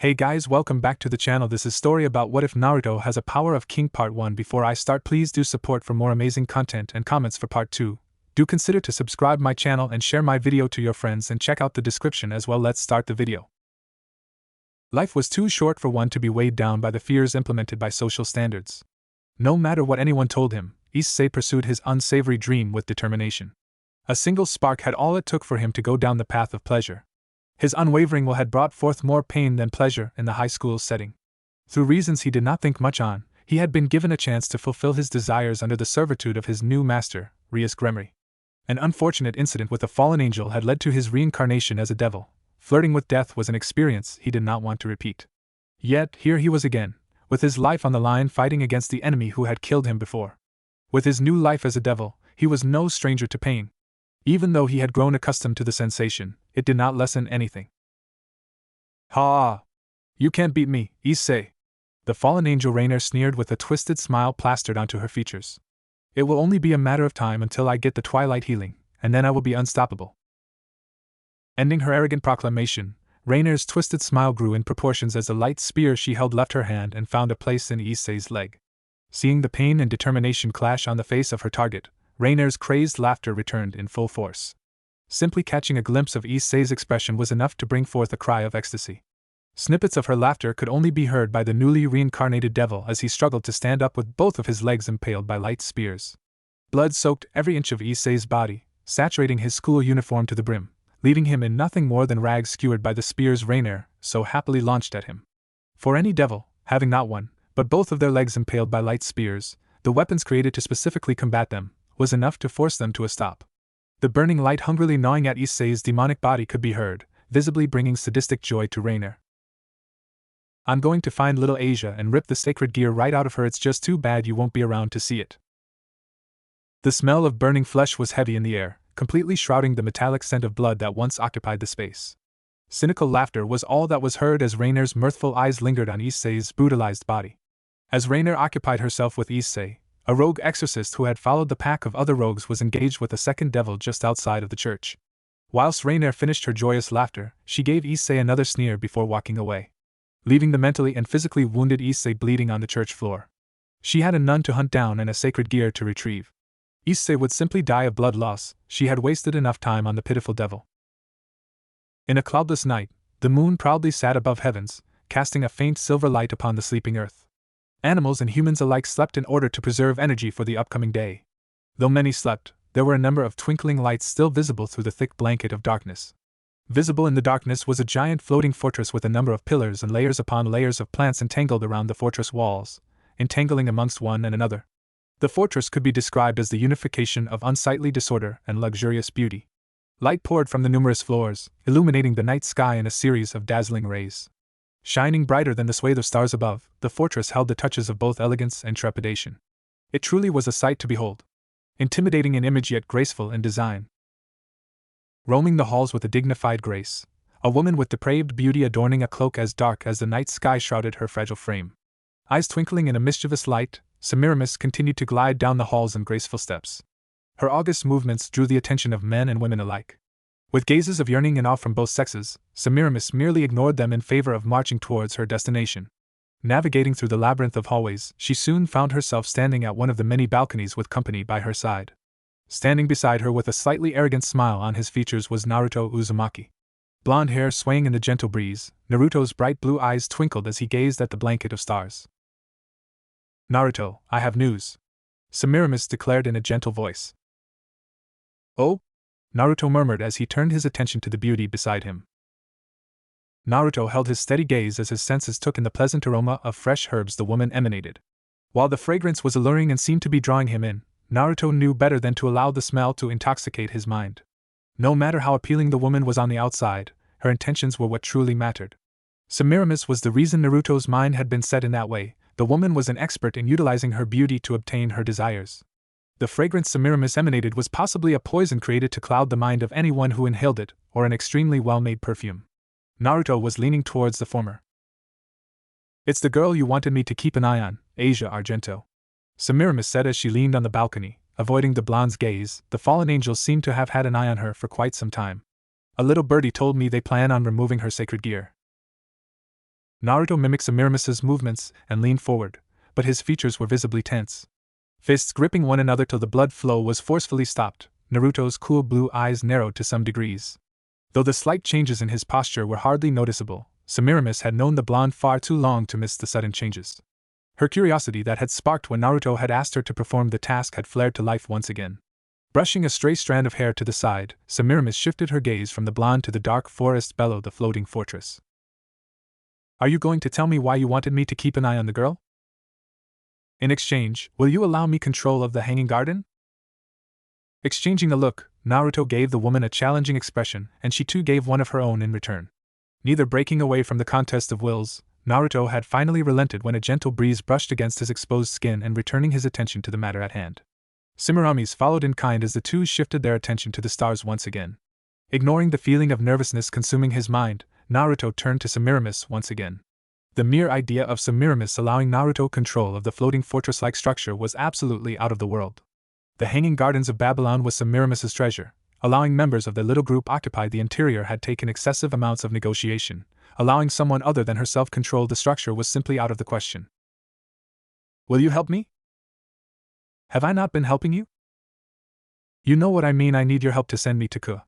Hey guys, welcome back to the channel. This is story about what if Naruto has a power of king part 1. Before I start, please do support for more amazing content and comments for part 2. Do consider to subscribe my channel and share my video to your friends and check out the description as well. Let's start the video. Life was too short for one to be weighed down by the fears implemented by social standards. No matter what anyone told him, Issei pursued his unsavory dream with determination. A single spark had all it took for him to go down the path of pleasure. His unwavering will had brought forth more pain than pleasure in the high school setting. Through reasons he did not think much on, he had been given a chance to fulfill his desires under the servitude of his new master, Rias. An unfortunate incident with a fallen angel had led to his reincarnation as a devil. Flirting with death was an experience he did not want to repeat. Yet, here he was again, with his life on the line, fighting against the enemy who had killed him before. With his new life as a devil, he was no stranger to pain. Even though he had grown accustomed to the sensation, it did not lessen anything. Ha! You can't beat me, Issei. The fallen angel Rainer sneered with a twisted smile plastered onto her features. It will only be a matter of time until I get the twilight healing, and then I will be unstoppable. Ending her arrogant proclamation, Rainer's twisted smile grew in proportions as the light spear she held left her hand and found a place in Issei's leg. Seeing the pain and determination clash on the face of her target, Rainer's crazed laughter returned in full force. Simply catching a glimpse of Issei's expression was enough to bring forth a cry of ecstasy. Snippets of her laughter could only be heard by the newly reincarnated devil as he struggled to stand up with both of his legs impaled by light spears. Blood soaked every inch of Issei's body, saturating his school uniform to the brim, leaving him in nothing more than rags skewered by the spears Rainer so happily launched at him. For any devil, having not one, but both of their legs impaled by light spears, the weapons created to specifically combat them, was enough to force them to a stop. The burning light hungrily gnawing at Issei's demonic body could be heard, visibly bringing sadistic joy to Rainer. I'm going to find little Asia and rip the sacred gear right out of her. It's just too bad you won't be around to see it. The smell of burning flesh was heavy in the air, completely shrouding the metallic scent of blood that once occupied the space. Cynical laughter was all that was heard as Rainer's mirthful eyes lingered on Issei's brutalized body. As Rainer occupied herself with Issei, a rogue exorcist who had followed the pack of other rogues was engaged with a second devil just outside of the church. Whilst Rainer finished her joyous laughter, she gave Issei another sneer before walking away, leaving the mentally and physically wounded Issei bleeding on the church floor. She had a nun to hunt down and a sacred gear to retrieve. Issei would simply die of blood loss. She had wasted enough time on the pitiful devil. In a cloudless night, the moon proudly sat above heavens, casting a faint silver light upon the sleeping earth. Animals and humans alike slept in order to preserve energy for the upcoming day. Though many slept, there were a number of twinkling lights still visible through the thick blanket of darkness. Visible in the darkness was a giant floating fortress with a number of pillars and layers upon layers of plants entangled around the fortress walls, entangling amongst one and another. The fortress could be described as the unification of unsightly disorder and luxurious beauty. Light poured from the numerous floors, illuminating the night sky in a series of dazzling rays. Shining brighter than the swathe of stars above, the fortress held the touches of both elegance and trepidation. It truly was a sight to behold. Intimidating in image yet graceful in design. Roaming the halls with a dignified grace, a woman with depraved beauty adorning a cloak as dark as the night sky shrouded her fragile frame. Eyes twinkling in a mischievous light, Semiramis continued to glide down the halls in graceful steps. Her august movements drew the attention of men and women alike. With gazes of yearning and awe from both sexes, Semiramis merely ignored them in favor of marching towards her destination. Navigating through the labyrinth of hallways, she soon found herself standing at one of the many balconies with company by her side. Standing beside her with a slightly arrogant smile on his features was Naruto Uzumaki. Blonde hair swaying in the gentle breeze, Naruto's bright blue eyes twinkled as he gazed at the blanket of stars. Naruto, I have news, Semiramis declared in a gentle voice. Oh? Naruto murmured as he turned his attention to the beauty beside him. Naruto held his steady gaze as his senses took in the pleasant aroma of fresh herbs the woman emanated. While the fragrance was alluring and seemed to be drawing him in, Naruto knew better than to allow the smell to intoxicate his mind. No matter how appealing the woman was on the outside, her intentions were what truly mattered. Semiramis was the reason Naruto's mind had been set in that way. The woman was an expert in utilizing her beauty to obtain her desires. The fragrance Semiramis emanated was possibly a poison created to cloud the mind of anyone who inhaled it, or an extremely well-made perfume. Naruto was leaning towards the former. It's the girl you wanted me to keep an eye on, Asia Argento, Semiramis said as she leaned on the balcony, avoiding the blonde's gaze. The fallen angel seemed to have had an eye on her for quite some time. A little birdie told me they plan on removing her sacred gear. Naruto mimicked Semiramis's movements and leaned forward, but his features were visibly tense. Fists gripping one another till the blood flow was forcefully stopped, Naruto's cool blue eyes narrowed to some degrees. Though the slight changes in his posture were hardly noticeable, Semiramis had known the blonde far too long to miss the sudden changes. Her curiosity that had sparked when Naruto had asked her to perform the task had flared to life once again. Brushing a stray strand of hair to the side, Semiramis shifted her gaze from the blonde to the dark forest below the floating fortress. Are you going to tell me why you wanted me to keep an eye on the girl? In exchange, will you allow me control of the hanging garden? Exchanging a look, Naruto gave the woman a challenging expression, and she too gave one of her own in return. Neither breaking away from the contest of wills, Naruto had finally relented when a gentle breeze brushed against his exposed skin and returning his attention to the matter at hand. Semiramis followed in kind as the two shifted their attention to the stars once again. Ignoring the feeling of nervousness consuming his mind, Naruto turned to Semiramis once again. The mere idea of Semiramis allowing Naruto control of the floating fortress-like structure was absolutely out of the world. The Hanging Gardens of Babylon was Semiramis's treasure. Allowing members of the little group occupy the interior had taken excessive amounts of negotiation. Allowing someone other than herself control the structure was simply out of the question. Will you help me? Have I not been helping you? You know what I mean. I need your help to send me to Ku.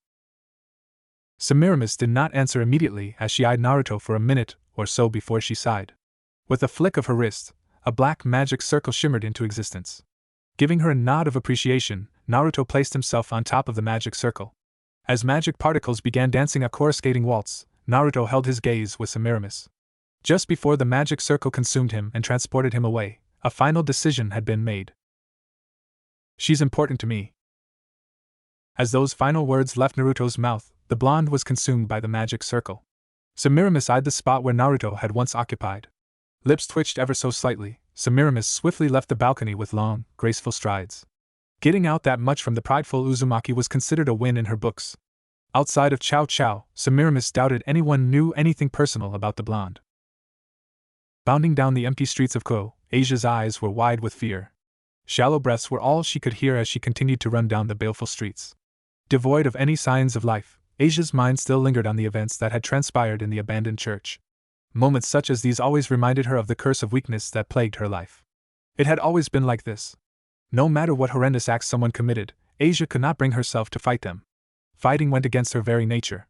Semiramis did not answer immediately as she eyed Naruto for a minute or so before she sighed. With a flick of her wrist, a black magic circle shimmered into existence. Giving her a nod of appreciation, Naruto placed himself on top of the magic circle. As magic particles began dancing a coruscating waltz, Naruto held his gaze with Semiramis. Just before the magic circle consumed him and transported him away, a final decision had been made. She's important to me. As those final words left Naruto's mouth, the blonde was consumed by the magic circle. Semiramis eyed the spot where Naruto had once occupied. Lips twitched ever so slightly, Semiramis swiftly left the balcony with long, graceful strides. Getting out that much from the prideful Uzumaki was considered a win in her books. Outside of Chow Chow, Semiramis doubted anyone knew anything personal about the blonde. Bounding down the empty streets of Ko, Asia's eyes were wide with fear. Shallow breaths were all she could hear as she continued to run down the baleful streets. Devoid of any signs of life, Asia's mind still lingered on the events that had transpired in the abandoned church. Moments such as these always reminded her of the curse of weakness that plagued her life. It had always been like this. No matter what horrendous acts someone committed, Asia could not bring herself to fight them. Fighting went against her very nature.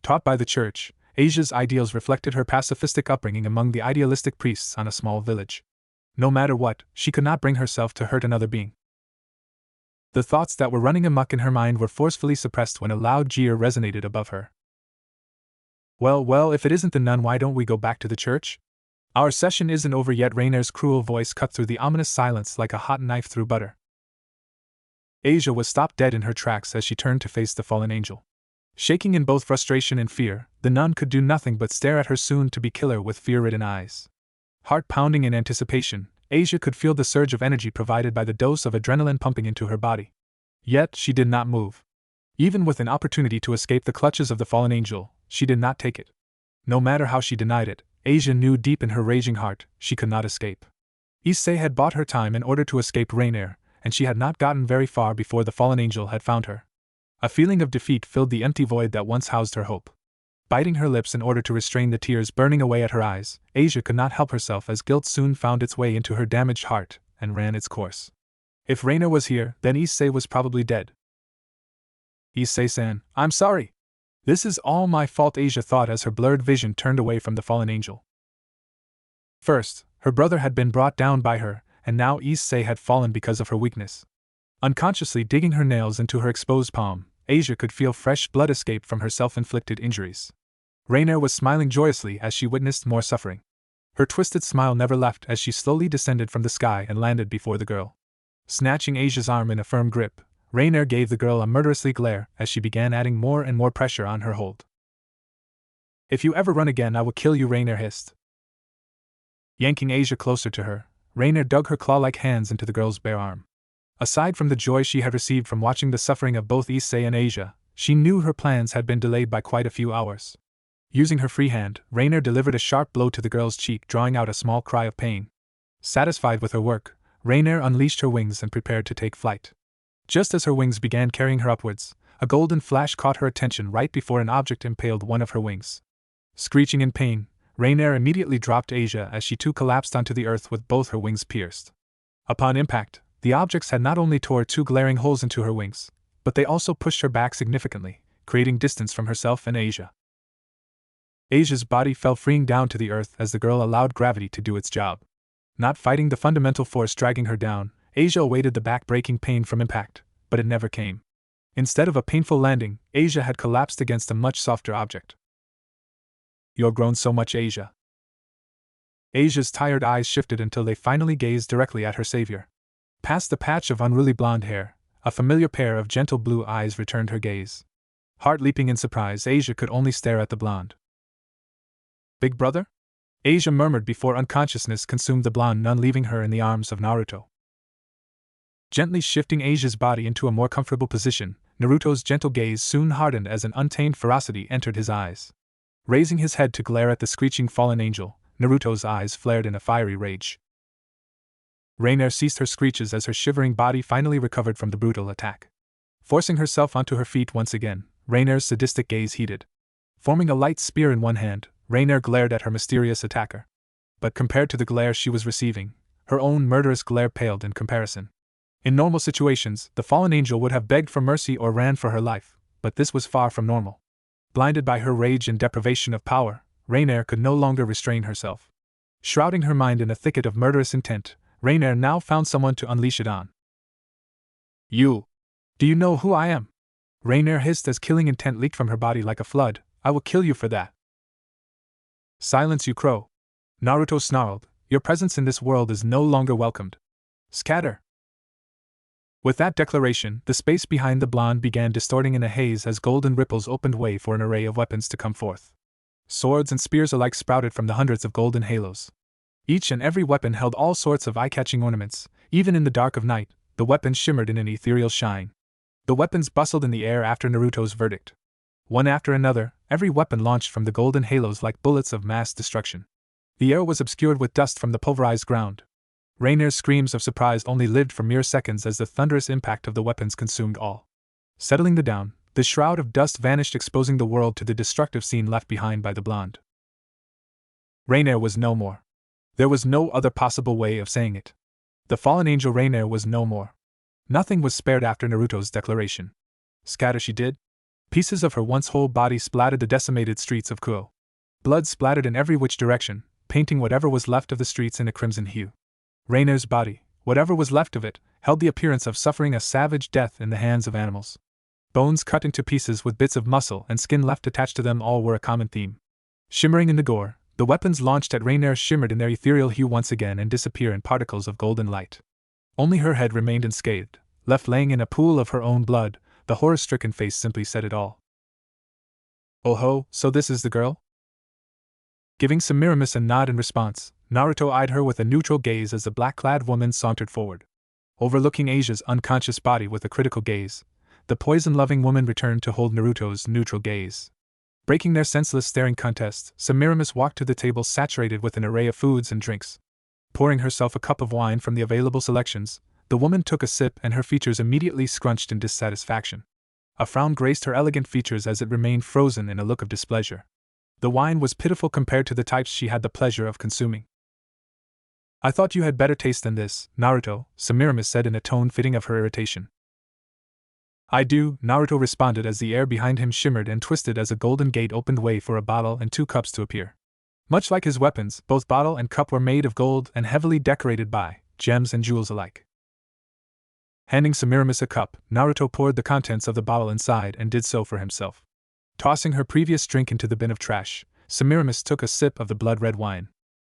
Taught by the church, Asia's ideals reflected her pacifistic upbringing among the idealistic priests on a small village. No matter what, she could not bring herself to hurt another being. The thoughts that were running amok in her mind were forcefully suppressed when a loud jeer resonated above her. Well, if it isn't the nun, why don't we go back to the church? Our session isn't over yet. Rainer's cruel voice cut through the ominous silence like a hot knife through butter. Asia was stopped dead in her tracks as she turned to face the fallen angel. Shaking in both frustration and fear, the nun could do nothing but stare at her soon-to-be killer with fear-ridden eyes. Heart pounding in anticipation, Asia could feel the surge of energy provided by the dose of adrenaline pumping into her body. Yet she did not move. Even with an opportunity to escape the clutches of the fallen angel, she did not take it. No matter how she denied it, Asia knew deep in her raging heart she could not escape. Issei had bought her time in order to escape Rainier, and she had not gotten very far before the fallen angel had found her. A feeling of defeat filled the empty void that once housed her hope. Biting her lips in order to restrain the tears burning away at her eyes, Asia could not help herself as guilt soon found its way into her damaged heart and ran its course. If Rainer was here, then Issei was probably dead. Issei-san, I'm sorry. This is all my fault, Asia thought as her blurred vision turned away from the fallen angel. First, her brother had been brought down by her, and now Issei had fallen because of her weakness. Unconsciously digging her nails into her exposed palm, Asia could feel fresh blood escape from her self-inflicted injuries. Rainer was smiling joyously as she witnessed more suffering. Her twisted smile never left as she slowly descended from the sky and landed before the girl. Snatching Asia's arm in a firm grip, Rainer gave the girl a murderously glare as she began adding more and more pressure on her hold. If you ever run again, I will kill you, Rainer hissed. Yanking Asia closer to her, Rainer dug her claw-like hands into the girl's bare arm. Aside from the joy she had received from watching the suffering of both Issei and Asia, she knew her plans had been delayed by quite a few hours. Using her free hand, Rainer delivered a sharp blow to the girl's cheek, drawing out a small cry of pain. Satisfied with her work, Rainer unleashed her wings and prepared to take flight. Just as her wings began carrying her upwards, a golden flash caught her attention right before an object impaled one of her wings. Screeching in pain, Rainier immediately dropped Asia as she too collapsed onto the earth with both her wings pierced. Upon impact, the objects had not only tore two glaring holes into her wings, but they also pushed her back significantly, creating distance from herself and Asia. Asia's body fell freeing down to the earth as the girl allowed gravity to do its job. Not fighting the fundamental force dragging her down, Asia awaited the back-breaking pain from impact, but it never came. Instead of a painful landing, Asia had collapsed against a much softer object. "You've grown so much, Asia." Asia's tired eyes shifted until they finally gazed directly at her savior. Past the patch of unruly blonde hair, a familiar pair of gentle blue eyes returned her gaze. Heart leaping in surprise, Asia could only stare at the blonde. "Big brother?" Asia murmured before unconsciousness consumed the blonde nun, leaving her in the arms of Naruto. Gently shifting Asia's body into a more comfortable position, Naruto's gentle gaze soon hardened as an untamed ferocity entered his eyes. Raising his head to glare at the screeching fallen angel, Naruto's eyes flared in a fiery rage. Rainier ceased her screeches as her shivering body finally recovered from the brutal attack. Forcing herself onto her feet once again, Rainier's sadistic gaze heated. Forming a light spear in one hand, Rainier glared at her mysterious attacker. But compared to the glare she was receiving, her own murderous glare paled in comparison. In normal situations, the fallen angel would have begged for mercy or ran for her life, but this was far from normal. Blinded by her rage and deprivation of power, Rainier could no longer restrain herself. Shrouding her mind in a thicket of murderous intent, Rainier now found someone to unleash it on. "You! Do you know who I am?" Rainier hissed as killing intent leaked from her body like a flood. "I will kill you for that." "Silence, you crow!" Naruto snarled. "Your presence in this world is no longer welcomed. Scatter!" With that declaration, the space behind the blonde began distorting in a haze as golden ripples opened way for an array of weapons to come forth. Swords and spears alike sprouted from the hundreds of golden halos. Each and every weapon held all sorts of eye-catching ornaments. Even in the dark of night, the weapons shimmered in an ethereal shine. The weapons bustled in the air after Naruto's verdict. One after another, every weapon launched from the golden halos like bullets of mass destruction. The air was obscured with dust from the pulverized ground. Rainier's screams of surprise only lived for mere seconds as the thunderous impact of the weapons consumed all. Settling down, the shroud of dust vanished, exposing the world to the destructive scene left behind by the blonde. Rainier was no more. There was no other possible way of saying it. The fallen angel Rainier was no more. Nothing was spared after Naruto's declaration. Scatter she did. Pieces of her once whole body splattered the decimated streets of Kuo. Blood splattered in every which direction, painting whatever was left of the streets in a crimson hue. Rainier's body, whatever was left of it, held the appearance of suffering a savage death in the hands of animals. Bones cut into pieces with bits of muscle and skin left attached to them all were a common theme. Shimmering in the gore, the weapons launched at Rainier shimmered in their ethereal hue once again and disappeared in particles of golden light. Only her head remained unscathed, left laying in a pool of her own blood. The horror-stricken face simply said it all. "Oh ho, so this is the girl?" Giving Semiramis a nod in response, Naruto eyed her with a neutral gaze as the black-clad woman sauntered forward. Overlooking Asia's unconscious body with a critical gaze, the poison-loving woman returned to hold Naruto's neutral gaze. Breaking their senseless staring contest, Semiramis walked to the table saturated with an array of foods and drinks. Pouring herself a cup of wine from the available selections, the woman took a sip and her features immediately scrunched in dissatisfaction. A frown graced her elegant features as it remained frozen in a look of displeasure. The wine was pitiful compared to the types she had the pleasure of consuming. "I thought you had better taste than this, Naruto," Semiramis said in a tone fitting of her irritation. "I do," Naruto responded as the air behind him shimmered and twisted as a golden gate opened way for a bottle and two cups to appear. Much like his weapons, both bottle and cup were made of gold and heavily decorated by gems and jewels alike. Handing Semiramis a cup, Naruto poured the contents of the bottle inside and did so for himself. Tossing her previous drink into the bin of trash, Semiramis took a sip of the blood-red wine.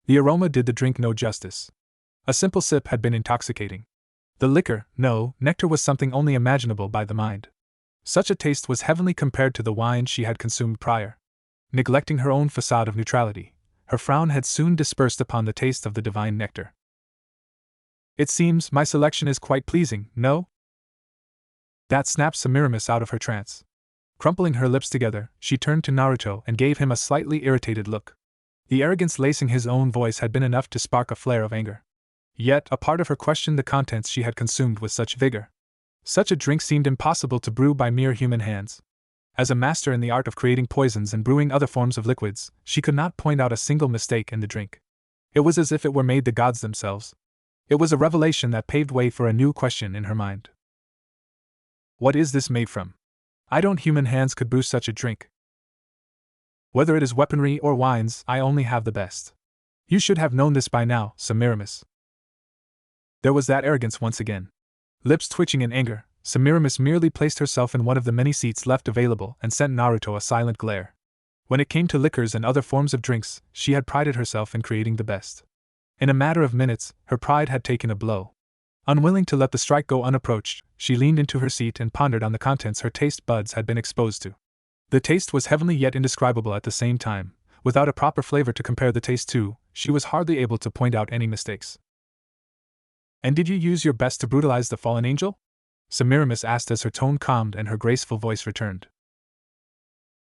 The aroma did the drink no justice. A simple sip had been intoxicating. The liquor, no, nectar was something only imaginable by the mind. Such a taste was heavenly compared to the wine she had consumed prior. Neglecting her own facade of neutrality, her frown had soon dispersed upon the taste of the divine nectar. "It seems my selection is quite pleasing, no?" That snapped Semiramis out of her trance. Crumpling her lips together, she turned to Naruto and gave him a slightly irritated look. The arrogance lacing his own voice had been enough to spark a flare of anger. Yet, a part of her questioned the contents she had consumed with such vigor. Such a drink seemed impossible to brew by mere human hands. As a master in the art of creating poisons and brewing other forms of liquids, she could not point out a single mistake in the drink. It was as if it were made the gods themselves. It was a revelation that paved way for a new question in her mind. What is this made from? I don't human hands could brew such a drink. Whether it is weaponry or wines, I only have the best. You should have known this by now, Semiramis. There was that arrogance once again. Lips twitching in anger, Semiramis merely placed herself in one of the many seats left available and sent Naruto a silent glare. When it came to liquors and other forms of drinks, she had prided herself in creating the best. In a matter of minutes, her pride had taken a blow. Unwilling to let the strike go unapproached, she leaned into her seat and pondered on the contents her taste buds had been exposed to. The taste was heavenly yet indescribable at the same time. Without a proper flavor to compare the taste to, she was hardly able to point out any mistakes. And did you use your best to brutalize the fallen angel? Semiramis asked as her tone calmed and her graceful voice returned.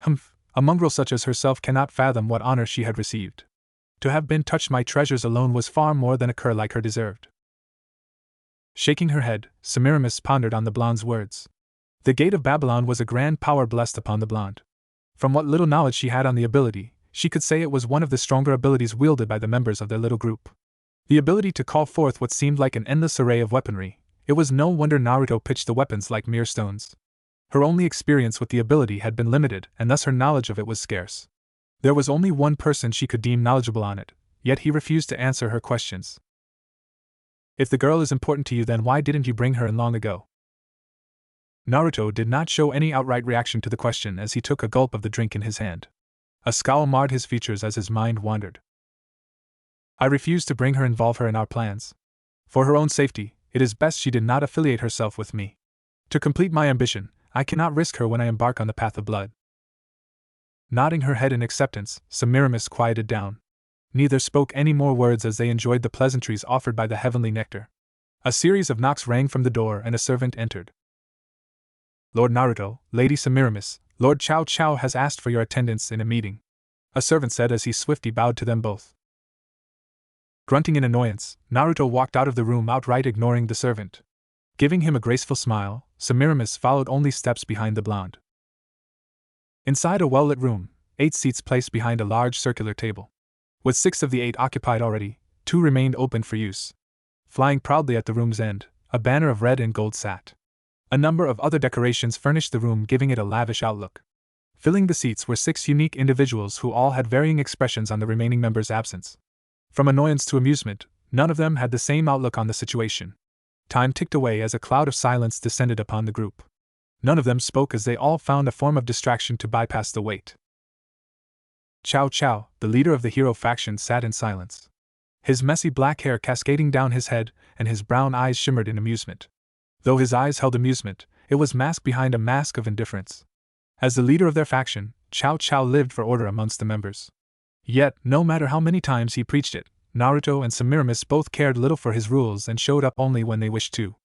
Humph, a mongrel such as herself cannot fathom what honor she had received. To have been touched my treasures alone was far more than a cur like her deserved. Shaking her head, Semiramis pondered on the blonde's words. The gate of Babylon was a grand power blessed upon the blonde. From what little knowledge she had on the ability, she could say it was one of the stronger abilities wielded by the members of their little group. The ability to call forth what seemed like an endless array of weaponry. It was no wonder Naruto pitched the weapons like mere stones. Her only experience with the ability had been limited, and thus her knowledge of it was scarce. There was only one person she could deem knowledgeable on it, yet he refused to answer her questions. If the girl is important to you, then why didn't you bring her in long ago? Naruto did not show any outright reaction to the question as he took a gulp of the drink in his hand. A scowl marred his features as his mind wandered. I refuse to involve her in our plans. For her own safety, it is best she did not affiliate herself with me. To complete my ambition, I cannot risk her when I embark on the path of blood. Nodding her head in acceptance, Semiramis quieted down. Neither spoke any more words as they enjoyed the pleasantries offered by the heavenly nectar. A series of knocks rang from the door and a servant entered. Lord Naruto, Lady Semiramis, Lord Chao Chao has asked for your attendance in a meeting, a servant said as he swiftly bowed to them both. Grunting in annoyance, Naruto walked out of the room, outright ignoring the servant. Giving him a graceful smile, Semiramis followed only steps behind the blonde. Inside a well-lit room, 8 seats placed behind a large circular table. With 6 of the 8 occupied already, 2 remained open for use. Flying proudly at the room's end, a banner of red and gold sat. A number of other decorations furnished the room, giving it a lavish outlook. Filling the seats were 6 unique individuals who all had varying expressions on the remaining members' absence. From annoyance to amusement, none of them had the same outlook on the situation. Time ticked away as a cloud of silence descended upon the group. None of them spoke as they all found a form of distraction to bypass the wait. Chao Chao, the leader of the hero faction, sat in silence. His messy black hair cascading down his head, and his brown eyes shimmered in amusement. Though his eyes held amusement, it was masked behind a mask of indifference. As the leader of their faction, Chao Chao lived for order amongst the members. Yet, no matter how many times he preached it, Naruto and Semiramis both cared little for his rules and showed up only when they wished to.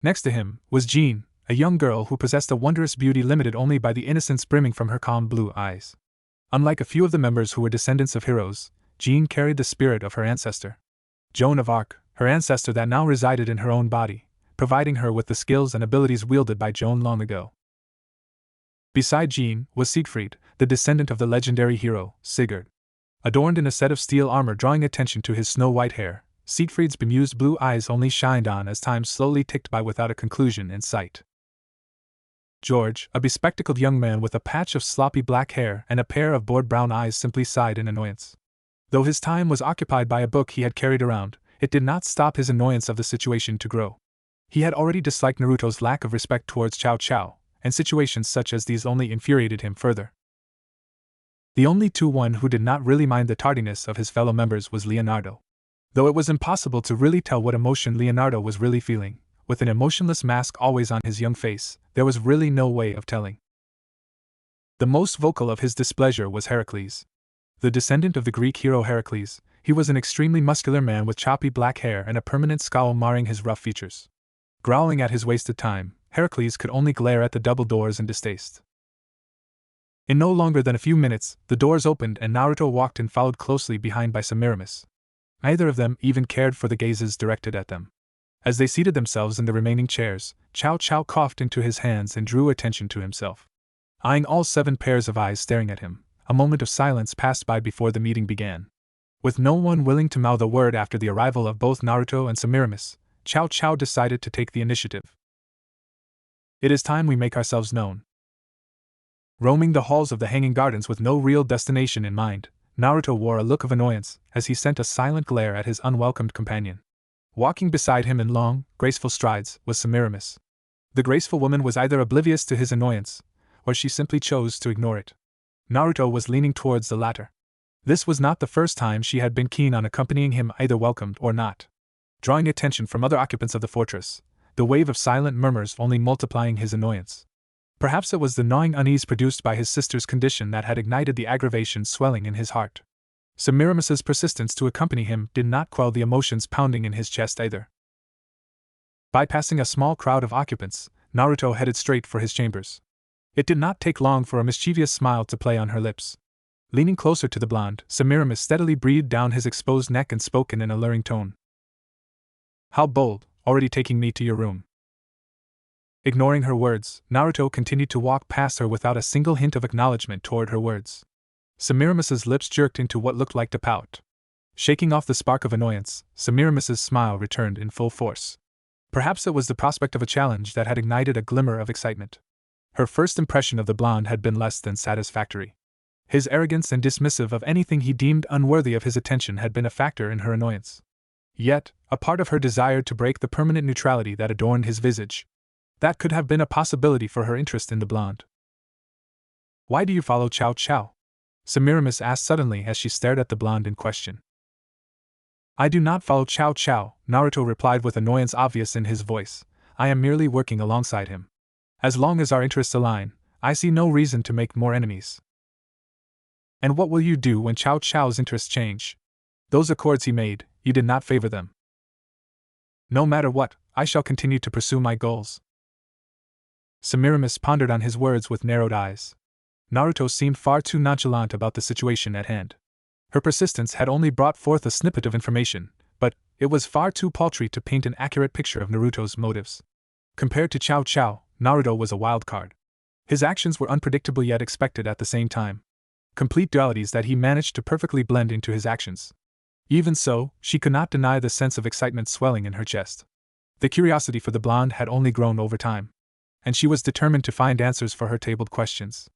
Next to him was Jean, a young girl who possessed a wondrous beauty limited only by the innocence brimming from her calm blue eyes. Unlike a few of the members who were descendants of heroes, Jean carried the spirit of her ancestor, Joan of Arc, her ancestor that now resided in her own body, providing her with the skills and abilities wielded by Joan long ago. Beside Jean was Siegfried, the descendant of the legendary hero, Sigurd. Adorned in a set of steel armor drawing attention to his snow-white hair, Siegfried's bemused blue eyes only shined on as time slowly ticked by without a conclusion in sight. George, a bespectacled young man with a patch of sloppy black hair and a pair of bored brown eyes, simply sighed in annoyance. Though his time was occupied by a book he had carried around, it did not stop his annoyance of the situation to grow. He had already disliked Naruto's lack of respect towards Chao Chao, and situations such as these only infuriated him further. The only one who did not really mind the tardiness of his fellow members was Leonardo. Though it was impossible to really tell what emotion Leonardo was really feeling, with an emotionless mask always on his young face, there was really no way of telling. The most vocal of his displeasure was Heracles. The descendant of the Greek hero Heracles, he was an extremely muscular man with choppy black hair and a permanent scowl marring his rough features. Growling at his wasted time, Heracles could only glare at the double doors in distaste. In no longer than a few minutes, the doors opened and Naruto walked in, followed closely behind by Semiramis. Neither of them even cared for the gazes directed at them. As they seated themselves in the remaining chairs, Chao Chao coughed into his hands and drew attention to himself. eyeing all 7 pairs of eyes staring at him. A moment of silence passed by before the meeting began. With no one willing to mouth a word after the arrival of both Naruto and Semiramis, Cao Cao decided to take the initiative. It is time we make ourselves known. Roaming the halls of the Hanging Gardens with no real destination in mind, Naruto wore a look of annoyance as he sent a silent glare at his unwelcomed companion. Walking beside him in long, graceful strides was Semiramis. The graceful woman was either oblivious to his annoyance, or she simply chose to ignore it. Naruto was leaning towards the latter. This was not the first time she had been keen on accompanying him, either welcomed or not. Drawing attention from other occupants of the fortress, the wave of silent murmurs only multiplying his annoyance. Perhaps it was the gnawing unease produced by his sister's condition that had ignited the aggravation swelling in his heart. Semiramis's persistence to accompany him did not quell the emotions pounding in his chest either. Bypassing a small crowd of occupants, Naruto headed straight for his chambers. It did not take long for a mischievous smile to play on her lips. Leaning closer to the blonde, Semiramis steadily breathed down his exposed neck and spoke in an alluring tone. "How bold, already taking me to your room." Ignoring her words, Naruto continued to walk past her without a single hint of acknowledgement toward her words. Semiramis's lips jerked into what looked like a pout. Shaking off the spark of annoyance, Semiramis's smile returned in full force. Perhaps it was the prospect of a challenge that had ignited a glimmer of excitement. Her first impression of the blonde had been less than satisfactory. His arrogance and dismissive of anything he deemed unworthy of his attention had been a factor in her annoyance. Yet, a part of her desired to break the permanent neutrality that adorned his visage. That could have been a possibility for her interest in the blonde. "Why do you follow Cao Cao?" Semiramis asked suddenly as she stared at the blonde in question. "I do not follow Cao Cao," Naruto replied with annoyance obvious in his voice. "I am merely working alongside him. As long as our interests align, I see no reason to make more enemies." "And what will you do when Cao Cao's interests change? Those accords he made, you did not favor them." "No matter what, I shall continue to pursue my goals." Semiramis pondered on his words with narrowed eyes. Naruto seemed far too nonchalant about the situation at hand. Her persistence had only brought forth a snippet of information, but it was far too paltry to paint an accurate picture of Naruto's motives. Compared to Cao Cao, Naruto was a wild card. His actions were unpredictable yet expected at the same time. Complete dualities that he managed to perfectly blend into his actions. Even so, she could not deny the sense of excitement swelling in her chest. The curiosity for the blonde had only grown over time, and she was determined to find answers for her tabled questions.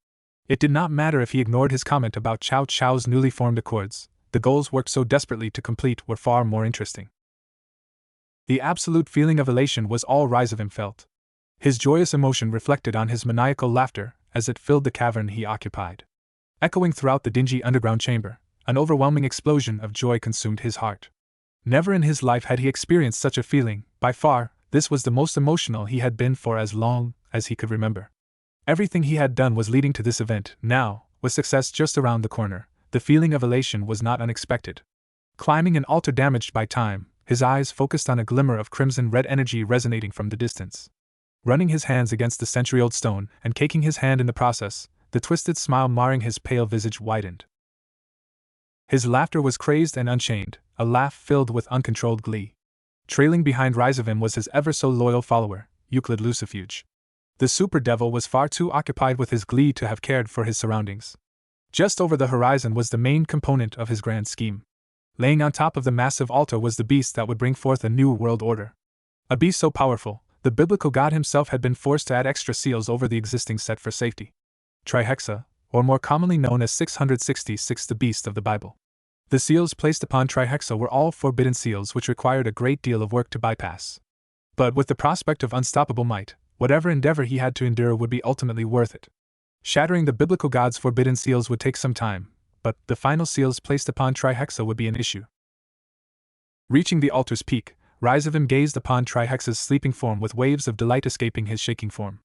It did not matter if he ignored his comment about Cao Cao's newly formed accords, the goals worked so desperately to complete were far more interesting. The absolute feeling of elation was all Rias felt. His joyous emotion reflected on his maniacal laughter as it filled the cavern he occupied. Echoing throughout the dingy underground chamber, an overwhelming explosion of joy consumed his heart. Never in his life had he experienced such a feeling. By far, this was the most emotional he had been for as long as he could remember. Everything he had done was leading to this event. Now, with success just around the corner, the feeling of elation was not unexpected. Climbing an altar damaged by time, his eyes focused on a glimmer of crimson-red energy resonating from the distance. Running his hands against the century-old stone and caking his hand in the process, the twisted smile marring his pale visage widened. His laughter was crazed and unchained, a laugh filled with uncontrolled glee. Trailing behind Rias was his ever-so-loyal follower, Euclid Lucifuge. The super devil was far too occupied with his glee to have cared for his surroundings. Just over the horizon was the main component of his grand scheme. Laying on top of the massive altar was the beast that would bring forth a new world order. A beast so powerful, the biblical god himself had been forced to add extra seals over the existing set for safety. Trihexa, or more commonly known as 666, the beast of the Bible. The seals placed upon Trihexa were all forbidden seals which required a great deal of work to bypass. But with the prospect of unstoppable might, whatever endeavor he had to endure would be ultimately worth it. Shattering the biblical god's forbidden seals would take some time, but the final seals placed upon Trihexa would be an issue. Reaching the altar's peak, Rias gazed upon Trihexa's sleeping form with waves of delight escaping his shaking form.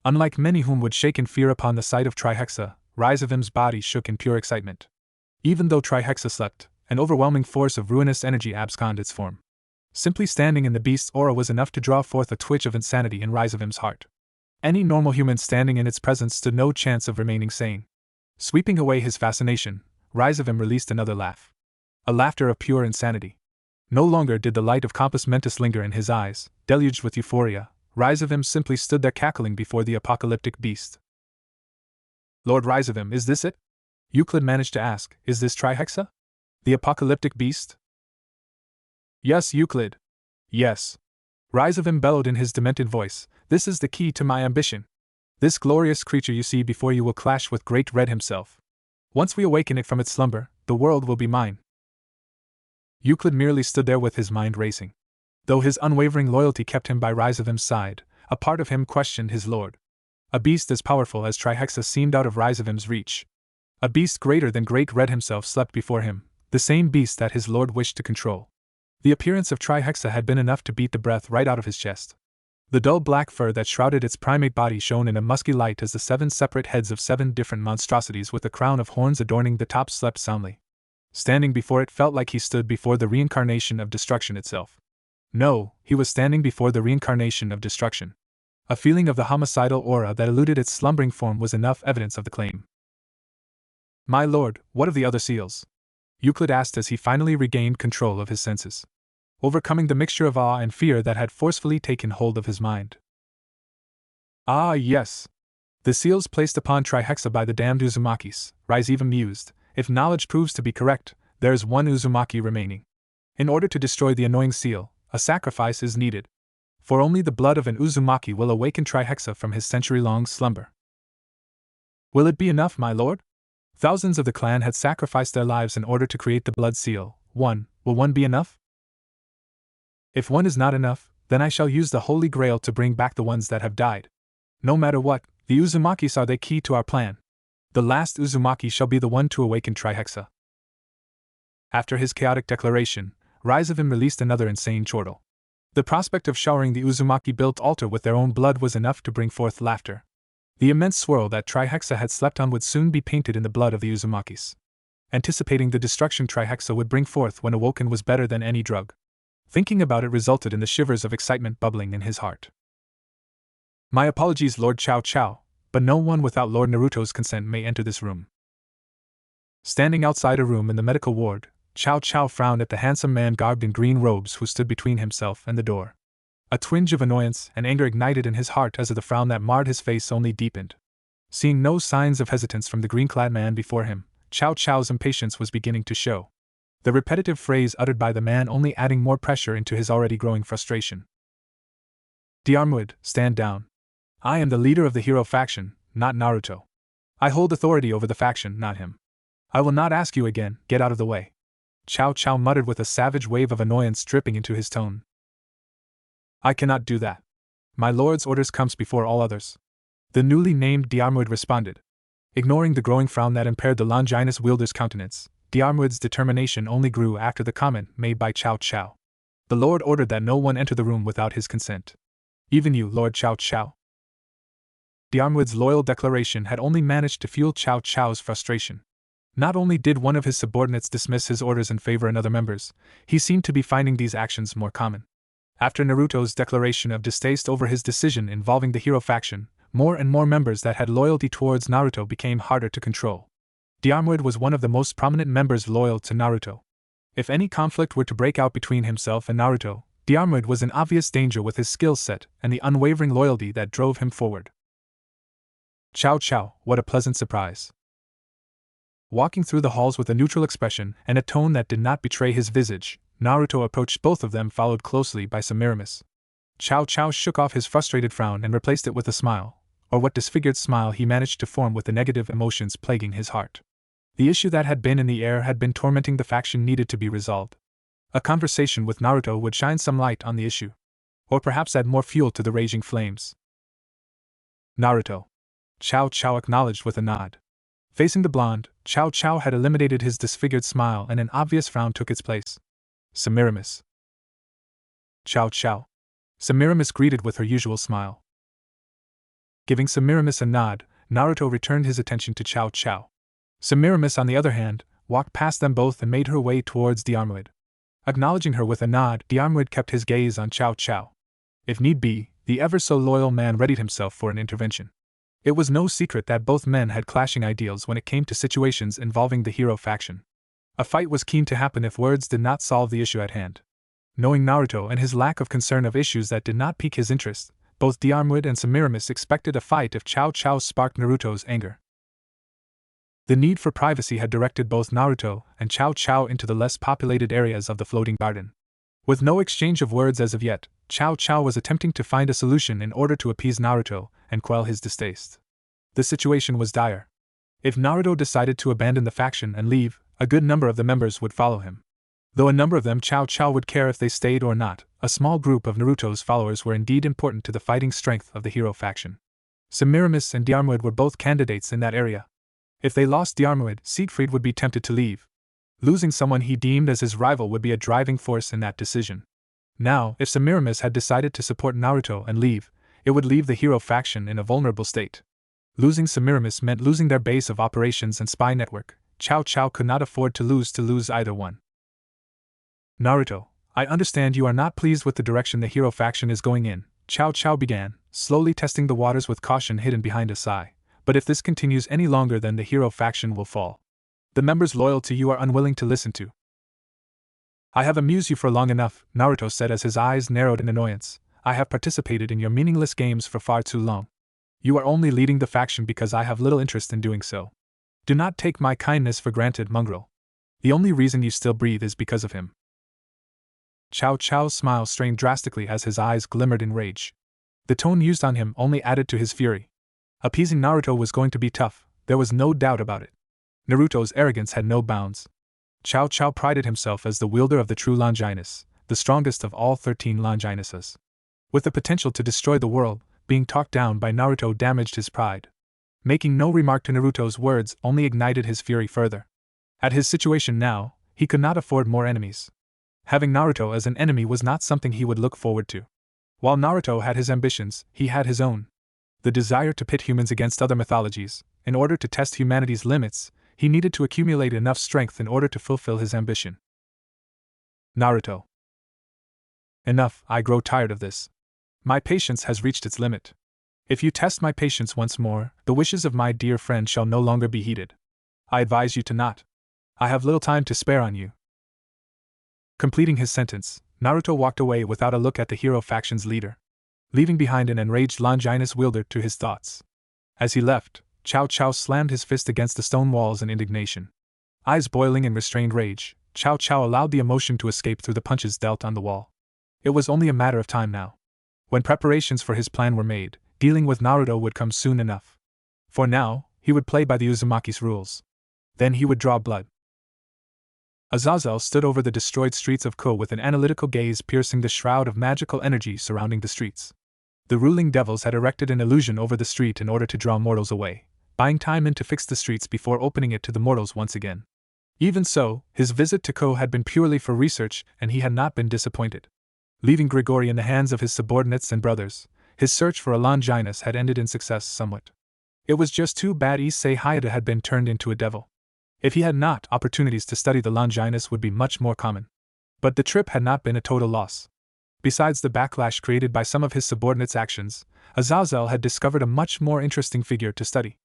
Unlike many whom would shake in fear upon the sight of Trihexa, Rias' body shook in pure excitement. Even though Trihexa slept, an overwhelming force of ruinous energy absconded its form. Simply standing in the beast's aura was enough to draw forth a twitch of insanity in Rias' heart. Any normal human standing in its presence stood no chance of remaining sane. Sweeping away his fascination, Rias released another laugh. A laughter of pure insanity. No longer did the light of compos mentis linger in his eyes. Deluged with euphoria, Rias simply stood there cackling before the apocalyptic beast. Lord Rhizavim, is this it? Euclid managed to ask, is this Trihexa? The apocalyptic beast? Yes, Euclid. Yes. Rhizavim bellowed in his demented voice, this is the key to my ambition. This glorious creature you see before you will clash with Great Red himself. Once we awaken it from its slumber, the world will be mine. Euclid merely stood there with his mind racing. Though his unwavering loyalty kept him by Rhizavim's side, a part of him questioned his lord. A beast as powerful as Trihexa seemed out of Rhizavim's reach. A beast greater than Great Red himself slept before him, the same beast that his lord wished to control. The appearance of Trihexa had been enough to beat the breath right out of his chest. The dull black fur that shrouded its primate body shone in a musky light as the 7 separate heads of 7 different monstrosities with a crown of horns adorning the top slept soundly. Standing before it felt like he stood before the reincarnation of destruction itself. No, he was standing before the reincarnation of destruction. A feeling of the homicidal aura that eluded its slumbering form was enough evidence of the claim. My lord, what of the other seals? Euclid asked as he finally regained control of his senses, overcoming the mixture of awe and fear that had forcefully taken hold of his mind. Ah, yes. The seals placed upon Trihexa by the damned Uzumakis, Rhizavim mused. If knowledge proves to be correct, there is one Uzumaki remaining. In order to destroy the annoying seal, a sacrifice is needed. For only the blood of an Uzumaki will awaken Trihexa from his century-long slumber. Will it be enough, my lord? Thousands of the clan had sacrificed their lives in order to create the blood seal. Will one be enough? If one is not enough, then I shall use the Holy Grail to bring back the ones that have died. No matter what, the Uzumakis are the key to our plan. The last Uzumaki shall be the one to awaken Trihexa. After his chaotic declaration, Rhizavim released another insane chortle. The prospect of showering the Uzumaki-built altar with their own blood was enough to bring forth laughter. The immense swirl that Trihexa had slept on would soon be painted in the blood of the Uzumakis. Anticipating the destruction Trihexa would bring forth when awoken was better than any drug. Thinking about it resulted in the shivers of excitement bubbling in his heart. My apologies, Lord Chow Chow, but no one without Lord Naruto's consent may enter this room. Standing outside a room in the medical ward, Chow Chow frowned at the handsome man garbed in green robes who stood between himself and the door. A twinge of annoyance and anger ignited in his heart as the frown that marred his face only deepened. Seeing no signs of hesitance from the green-clad man before him, Chow Chow's impatience was beginning to show. The repetitive phrase uttered by the man only adding more pressure into his already growing frustration. Diarmuid, stand down. I am the leader of the hero faction, not Naruto. I hold authority over the faction, not him. I will not ask you again, get out of the way. Chow Chow muttered with a savage wave of annoyance dripping into his tone. I cannot do that. My lord's orders comes before all others. The newly named Diarmuid responded. Ignoring the growing frown that impaired the Longinus wielder's countenance, Diarmuid's determination only grew after the comment made by Chow Chow. The lord ordered that no one enter the room without his consent. Even you, Lord Chow Chow. Diarmuid's loyal declaration had only managed to fuel Chow Chow's frustration. Not only did one of his subordinates dismiss his orders and favor another member's, he seemed to be finding these actions more common. After Naruto's declaration of distaste over his decision involving the hero faction, more and more members that had loyalty towards Naruto became harder to control. Diarmuid was one of the most prominent members loyal to Naruto. If any conflict were to break out between himself and Naruto, Diarmuid was in obvious danger with his skill set and the unwavering loyalty that drove him forward. Chow Chow, what a pleasant surprise. Walking through the halls with a neutral expression and a tone that did not betray his visage, Naruto approached both of them, followed closely by Semiramis. Chow Chow shook off his frustrated frown and replaced it with a smile, or what disfigured smile he managed to form with the negative emotions plaguing his heart. The issue that had been in the air had been tormenting the faction needed to be resolved. A conversation with Naruto would shine some light on the issue, or perhaps add more fuel to the raging flames. Naruto. Chow Chow acknowledged with a nod. Facing the blonde, Chow Chow had eliminated his disfigured smile and an obvious frown took its place. Semiramis. Chow Chow. Semiramis greeted with her usual smile. Giving Semiramis a nod, Naruto returned his attention to Chow Chow. Semiramis, on the other hand, walked past them both and made her way towards Diarmuid. Acknowledging her with a nod, Diarmuid kept his gaze on Chow Chow. If need be, the ever-so-loyal man readied himself for an intervention. It was no secret that both men had clashing ideals when it came to situations involving the hero faction. A fight was keen to happen if words did not solve the issue at hand. Knowing Naruto and his lack of concern of issues that did not pique his interest, both Diarmuid and Semiramis expected a fight if Chow Chow sparked Naruto's anger. The need for privacy had directed both Naruto and Cao Cao into the less populated areas of the floating garden. With no exchange of words as of yet, Cao Cao was attempting to find a solution in order to appease Naruto and quell his distaste. The situation was dire. If Naruto decided to abandon the faction and leave, a good number of the members would follow him. Though a number of them Cao Cao would care if they stayed or not, a small group of Naruto's followers were indeed important to the fighting strength of the hero faction. Semiramis and Diarmuid were both candidates in that area. If they lost Diarmuid, Siegfried would be tempted to leave. Losing someone he deemed as his rival would be a driving force in that decision. Now, if Semiramis had decided to support Naruto and leave, it would leave the hero faction in a vulnerable state. Losing Semiramis meant losing their base of operations and spy network. Cao Cao could not afford to lose either one. Naruto, I understand you are not pleased with the direction the hero faction is going in, Cao Cao began, slowly testing the waters with caution hidden behind a sigh. But if this continues any longer, then the hero faction will fall. The members loyal to you are unwilling to listen to. I have amused you for long enough, Naruto said as his eyes narrowed in annoyance. I have participated in your meaningless games for far too long. You are only leading the faction because I have little interest in doing so. Do not take my kindness for granted, mongrel. The only reason you still breathe is because of him. Cao Cao's smile strained drastically as his eyes glimmered in rage. The tone used on him only added to his fury. Appeasing Naruto was going to be tough, there was no doubt about it. Naruto's arrogance had no bounds. Cao Cao prided himself as the wielder of the true Longinus, the strongest of all 13 Longinuses. With the potential to destroy the world, being talked down by Naruto damaged his pride. Making no remark to Naruto's words only ignited his fury further. At his situation now, he could not afford more enemies. Having Naruto as an enemy was not something he would look forward to. While Naruto had his ambitions, he had his own. The desire to pit humans against other mythologies. In order to test humanity's limits, he needed to accumulate enough strength in order to fulfill his ambition. Naruto. Enough, I grow tired of this. My patience has reached its limit. If you test my patience once more, the wishes of my dear friend shall no longer be heeded. I advise you to not. I have little time to spare on you. Completing his sentence, Naruto walked away without a look at the hero faction's leader, leaving behind an enraged Longinus wielder to his thoughts. As he left, Cao Cao slammed his fist against the stone walls in indignation. Eyes boiling in restrained rage, Cao Cao allowed the emotion to escape through the punches dealt on the wall. It was only a matter of time now. When preparations for his plan were made, dealing with Naruto would come soon enough. For now, he would play by the Uzumaki's rules. Then he would draw blood. Azazel stood over the destroyed streets of Ko with an analytical gaze piercing the shroud of magical energy surrounding the streets. The ruling devils had erected an illusion over the street in order to draw mortals away, buying time in to fix the streets before opening it to the mortals once again. Even so, his visit to Ko had been purely for research, and he had not been disappointed. Leaving Grigori in the hands of his subordinates and brothers, his search for a Longinus had ended in success somewhat. It was just too bad Issei Hayata had been turned into a devil. If he had not, opportunities to study the Longinus would be much more common. But the trip had not been a total loss. Besides the backlash created by some of his subordinates' actions, Azazel had discovered a much more interesting figure to study.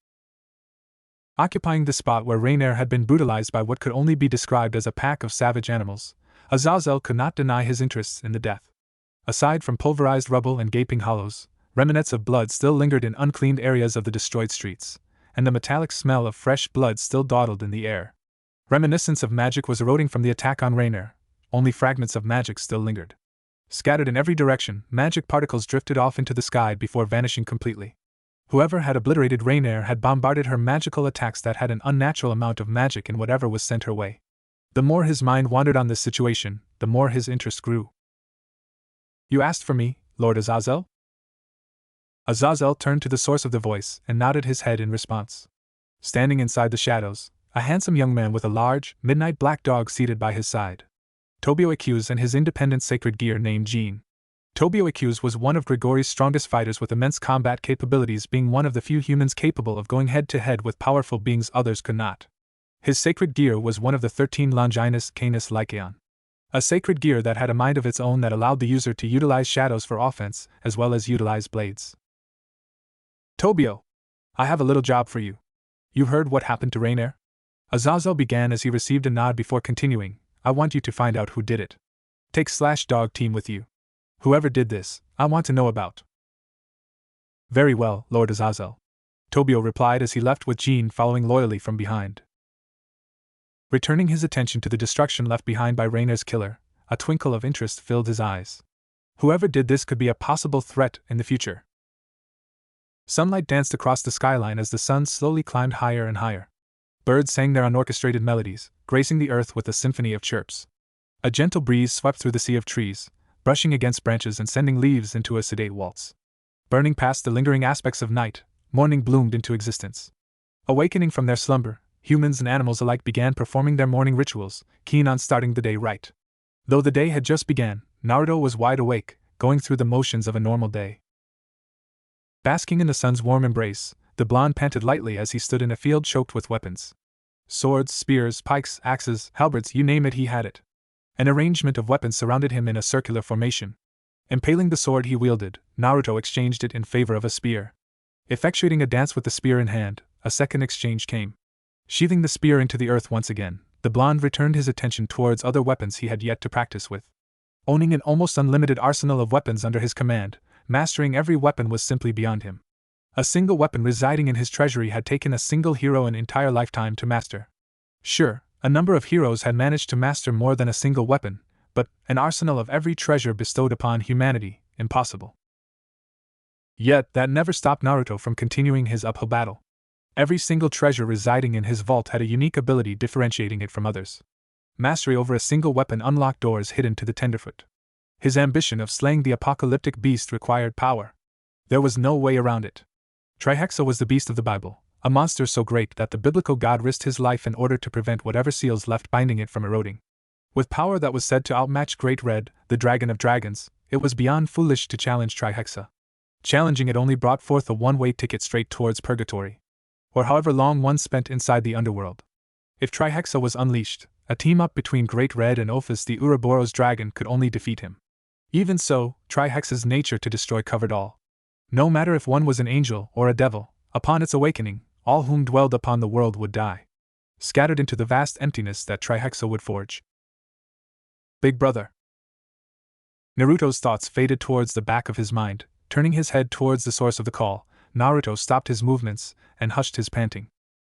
Occupying the spot where Rainier had been brutalized by what could only be described as a pack of savage animals, Azazel could not deny his interests in the death. Aside from pulverized rubble and gaping hollows, remnants of blood still lingered in uncleaned areas of the destroyed streets, and the metallic smell of fresh blood still dawdled in the air. Reminiscence of magic was eroding from the attack on Rainier, only fragments of magic still lingered. Scattered in every direction, magic particles drifted off into the sky before vanishing completely. Whoever had obliterated Rainier had bombarded her magical attacks that had an unnatural amount of magic in whatever was sent her way. The more his mind wandered on this situation, the more his interest grew. You asked for me, Lord Azazel? Azazel turned to the source of the voice and nodded his head in response. Standing inside the shadows, a handsome young man with a large, midnight black dog seated by his side. Tobio Accuse and his independent sacred gear named Jean. Tobio Accuse was one of Grigori's strongest fighters with immense combat capabilities, being one of the few humans capable of going head-to-head with powerful beings others could not. His sacred gear was one of the 13 Longinus Canis Lycaon. A sacred gear that had a mind of its own that allowed the user to utilize shadows for offense, as well as utilize blades. Tobio, I have a little job for you. You heard what happened to Rainier? Azazel began as he received a nod before continuing. I want you to find out who did it. Take /dog team with you. Whoever did this, I want to know about. Very well, Lord Azazel. Tobio replied as he left with Jean following loyally from behind. Returning his attention to the destruction left behind by Rainer's killer, a twinkle of interest filled his eyes. Whoever did this could be a possible threat in the future. Sunlight danced across the skyline as the sun slowly climbed higher and higher. Birds sang their unorchestrated melodies, gracing the earth with a symphony of chirps. A gentle breeze swept through the sea of trees, brushing against branches and sending leaves into a sedate waltz. Burning past the lingering aspects of night, morning bloomed into existence. Awakening from their slumber, humans and animals alike began performing their morning rituals, keen on starting the day right. Though the day had just begun, Naruto was wide awake, going through the motions of a normal day. Basking in the sun's warm embrace, the blonde panted lightly as he stood in a field choked with weapons. Swords, spears, pikes, axes, halberds, you name it, he had it. An arrangement of weapons surrounded him in a circular formation. Impaling the sword he wielded, Naruto exchanged it in favor of a spear. Effectuating a dance with the spear in hand, a second exchange came. Sheathing the spear into the earth once again, the blonde returned his attention towards other weapons he had yet to practice with. Owning an almost unlimited arsenal of weapons under his command, mastering every weapon was simply beyond him. A single weapon residing in his treasury had taken a single hero an entire lifetime to master. Sure, a number of heroes had managed to master more than a single weapon, but an arsenal of every treasure bestowed upon humanity, impossible. Yet that never stopped Naruto from continuing his uphill battle. Every single treasure residing in his vault had a unique ability differentiating it from others. Mastery over a single weapon unlocked doors hidden to the tenderfoot. His ambition of slaying the apocalyptic beast required power. There was no way around it. Trihexa was the beast of the Bible, a monster so great that the biblical god risked his life in order to prevent whatever seals left binding it from eroding. With power that was said to outmatch Great Red, the dragon of dragons, it was beyond foolish to challenge Trihexa. Challenging it only brought forth a one-way ticket straight towards purgatory, or however long one spent inside the underworld. If Trihexa was unleashed, a team-up between Great Red and Ophis the Ouroboros dragon could only defeat him. Even so, Trihexa's nature to destroy covered all. No matter if one was an angel or a devil, upon its awakening, all whom dwelled upon the world would die, scattered into the vast emptiness that Trihexa would forge. Big Brother. Naruto's thoughts faded towards the back of his mind. Turning his head towards the source of the call, Naruto stopped his movements and hushed his panting.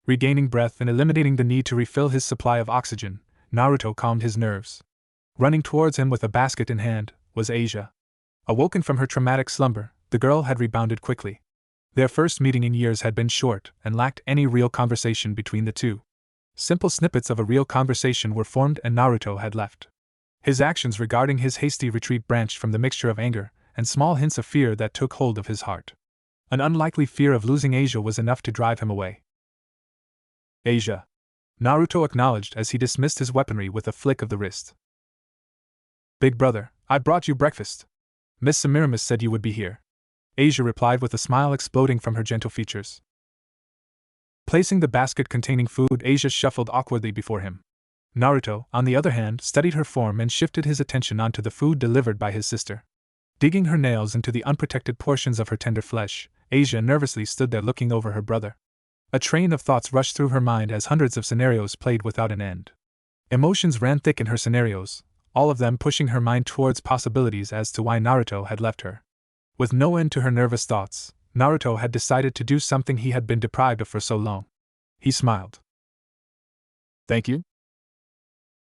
Regaining breath and eliminating the need to refill his supply of oxygen, Naruto calmed his nerves. Running towards him with a basket in hand was Asia. Awoken from her traumatic slumber, the girl had rebounded quickly. Their first meeting in years had been short and lacked any real conversation between the two. Simple snippets of a real conversation were formed and Naruto had left. His actions regarding his hasty retreat branched from the mixture of anger and small hints of fear that took hold of his heart. An unlikely fear of losing Asia was enough to drive him away. Asia. Naruto acknowledged as he dismissed his weaponry with a flick of the wrist. Big Brother, I brought you breakfast. Miss Semiramis said you would be here. Asia replied with a smile exploding from her gentle features. Placing the basket containing food, Asia shuffled awkwardly before him. Naruto, on the other hand, studied her form and shifted his attention onto the food delivered by his sister. Digging her nails into the unprotected portions of her tender flesh, Asia nervously stood there looking over her brother. A train of thoughts rushed through her mind as hundreds of scenarios played without an end. Emotions ran thick in her scenarios, all of them pushing her mind towards possibilities as to why Naruto had left her. With no end to her nervous thoughts, Naruto had decided to do something he had been deprived of for so long. He smiled. Thank you?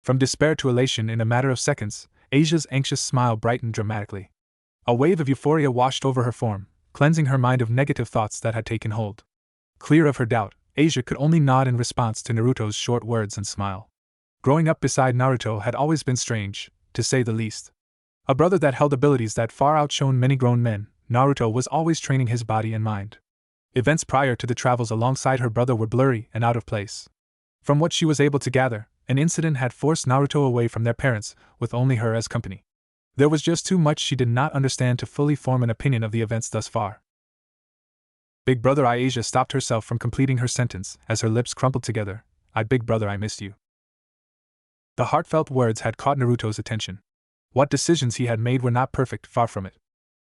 From despair to elation in a matter of seconds, Asia's anxious smile brightened dramatically. A wave of euphoria washed over her form, cleansing her mind of negative thoughts that had taken hold. Clear of her doubt, Asia could only nod in response to Naruto's short words and smile. Growing up beside Naruto had always been strange, to say the least. A brother that held abilities that far outshone many grown men, Naruto was always training his body and mind. Events prior to the travels alongside her brother were blurry and out of place. From what she was able to gather, an incident had forced Naruto away from their parents, with only her as company. There was just too much she did not understand to fully form an opinion of the events thus far. Big Brother, Asia stopped herself from completing her sentence as her lips crumpled together. Big Brother, I missed you. The heartfelt words had caught Naruto's attention. What decisions he had made were not perfect, far from it.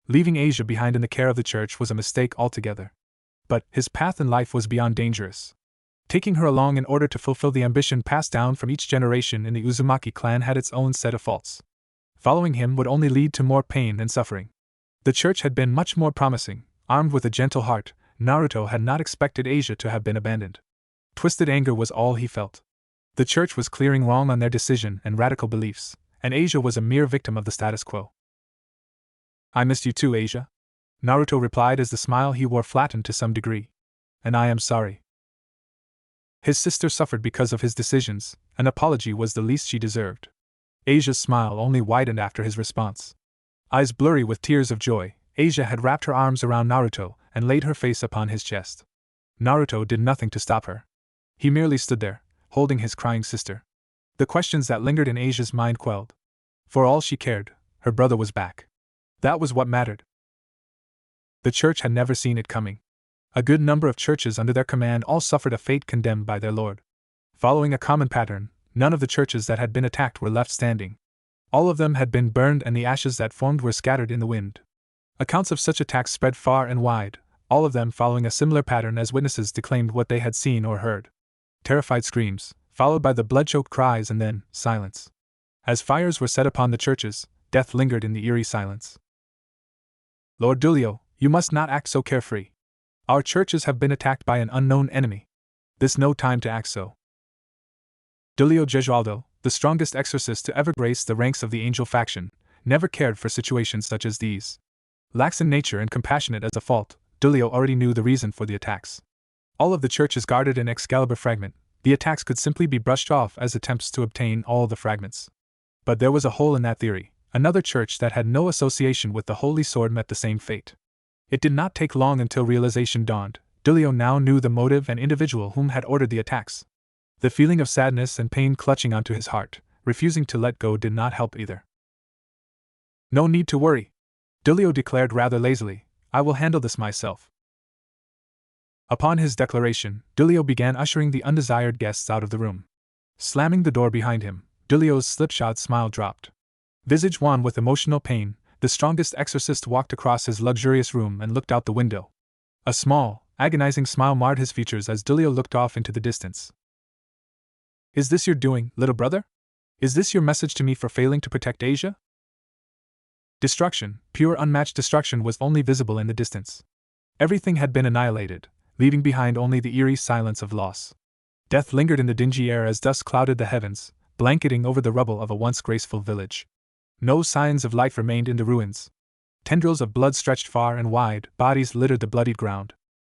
Leaving Asia behind in the care of the church was a mistake altogether. But his path in life was beyond dangerous. Taking her along in order to fulfill the ambition passed down from each generation in the Uzumaki clan had its own set of faults. Following him would only lead to more pain and suffering. The church had been much more promising. Armed with a gentle heart, Naruto had not expected Asia to have been abandoned. Twisted anger was all he felt. The church was clearing wrong on their decision and radical beliefs, and Asia was a mere victim of the status quo. "I missed you too, Asia," Naruto replied as the smile he wore flattened to some degree. "And I am sorry." His sister suffered because of his decisions, an apology was the least she deserved. Asia's smile only widened after his response. Eyes blurry with tears of joy, Asia had wrapped her arms around Naruto and laid her face upon his chest. Naruto did nothing to stop her. He merely stood there, holding his crying sister. The questions that lingered in Asia's mind quelled. For all she cared, her brother was back. That was what mattered. The church had never seen it coming. A good number of churches under their command all suffered a fate condemned by their lord. Following a common pattern, none of the churches that had been attacked were left standing. All of them had been burned and the ashes that formed were scattered in the wind. Accounts of such attacks spread far and wide, all of them following a similar pattern as witnesses declaimed what they had seen or heard. Terrified screams, followed by the blood-choked cries and then, silence. As fires were set upon the churches, death lingered in the eerie silence. "Lord Dulio, you must not act so carefree. Our churches have been attacked by an unknown enemy. This no time to act so." Dulio Gesualdo, the strongest exorcist to ever grace the ranks of the angel faction, never cared for situations such as these. Lax in nature and compassionate as a fault, Dulio already knew the reason for the attacks. All of the churches guarded an Excalibur fragment, the attacks could simply be brushed off as attempts to obtain all the fragments. But there was a hole in that theory. Another church that had no association with the Holy Sword met the same fate. It did not take long until realization dawned. Dulio now knew the motive and individual whom had ordered the attacks. The feeling of sadness and pain clutching onto his heart, refusing to let go, did not help either. "No need to worry," Dulio declared rather lazily. "I will handle this myself." Upon his declaration, Dulio began ushering the undesired guests out of the room. Slamming the door behind him, Dulio's slipshod smile dropped. Visage wan with emotional pain, the strongest exorcist walked across his luxurious room and looked out the window. A small, agonizing smile marred his features as Dulio looked off into the distance. "Is this your doing, little brother? Is this your message to me for failing to protect Asia?" Destruction, pure unmatched destruction, was only visible in the distance. Everything had been annihilated, leaving behind only the eerie silence of loss. Death lingered in the dingy air as dust clouded the heavens, blanketing over the rubble of a once graceful village. No signs of life remained in the ruins. Tendrils of blood stretched far and wide, bodies littered the bloodied ground.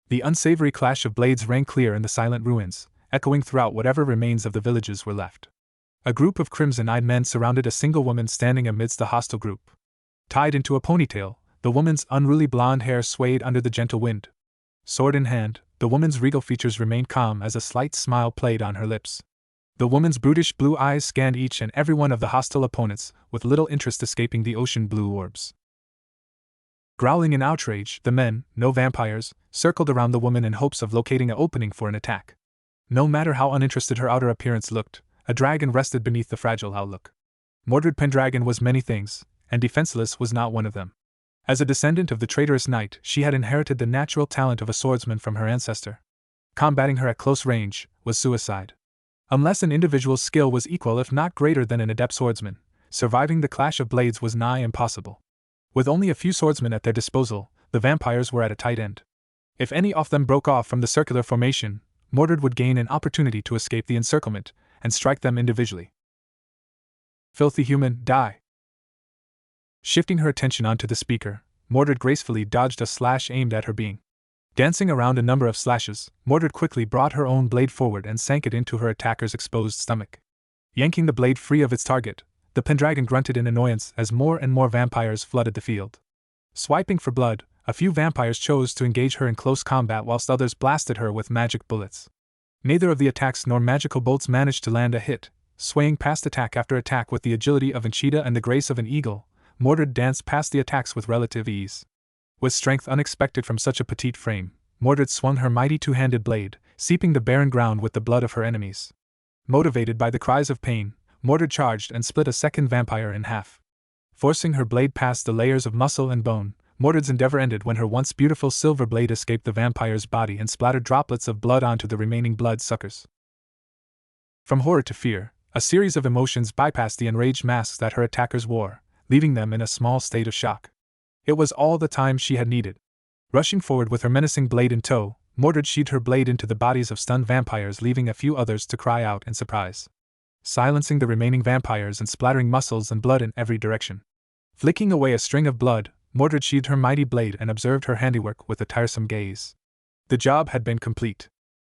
The unsavory clash of blades rang clear in the silent ruins, echoing throughout whatever remains of the villages were left. A group of crimson-eyed men surrounded a single woman standing amidst the hostile group. Tied into a ponytail, the woman's unruly blonde hair swayed under the gentle wind. Sword in hand, the woman's regal features remained calm as a slight smile played on her lips. The woman's brutish blue eyes scanned each and every one of the hostile opponents, with little interest escaping the ocean blue orbs. Growling in outrage, the men, no vampires, circled around the woman in hopes of locating an opening for an attack. No matter how uninterested her outer appearance looked, a dragon rested beneath the fragile outlook. Mordred Pendragon was many things, and defenseless was not one of them. As a descendant of the traitorous knight, she had inherited the natural talent of a swordsman from her ancestor. Combating her at close range was suicide. Unless an individual's skill was equal if not greater than an adept swordsman, surviving the clash of blades was nigh impossible. With only a few swordsmen at their disposal, the vampires were at a tight end. If any of them broke off from the circular formation, Mordred would gain an opportunity to escape the encirclement and strike them individually. "Filthy human, die!" Shifting her attention onto the speaker, Mordred gracefully dodged a slash aimed at her being. Dancing around a number of slashes, Mordred quickly brought her own blade forward and sank it into her attacker's exposed stomach. Yanking the blade free of its target, the Pendragon grunted in annoyance as more and more vampires flooded the field. Swiping for blood, a few vampires chose to engage her in close combat whilst others blasted her with magic bullets. Neither of the attacks nor magical bolts managed to land a hit. Swaying past attack after attack with the agility of a cheetah and the grace of an eagle, Mordred danced past the attacks with relative ease. With strength unexpected from such a petite frame, Mordred swung her mighty two-handed blade, seeping the barren ground with the blood of her enemies. Motivated by the cries of pain, Mordred charged and split a second vampire in half. Forcing her blade past the layers of muscle and bone, Mordred's endeavor ended when her once beautiful silver blade escaped the vampire's body and splattered droplets of blood onto the remaining blood-suckers. From horror to fear, a series of emotions bypassed the enraged masks that her attackers wore, leaving them in a small state of shock. It was all the time she had needed. Rushing forward with her menacing blade in tow, Mordred sheathed her blade into the bodies of stunned vampires, leaving a few others to cry out in surprise. Silencing the remaining vampires and splattering muscles and blood in every direction. Flicking away a string of blood, Mordred sheathed her mighty blade and observed her handiwork with a tiresome gaze. The job had been complete.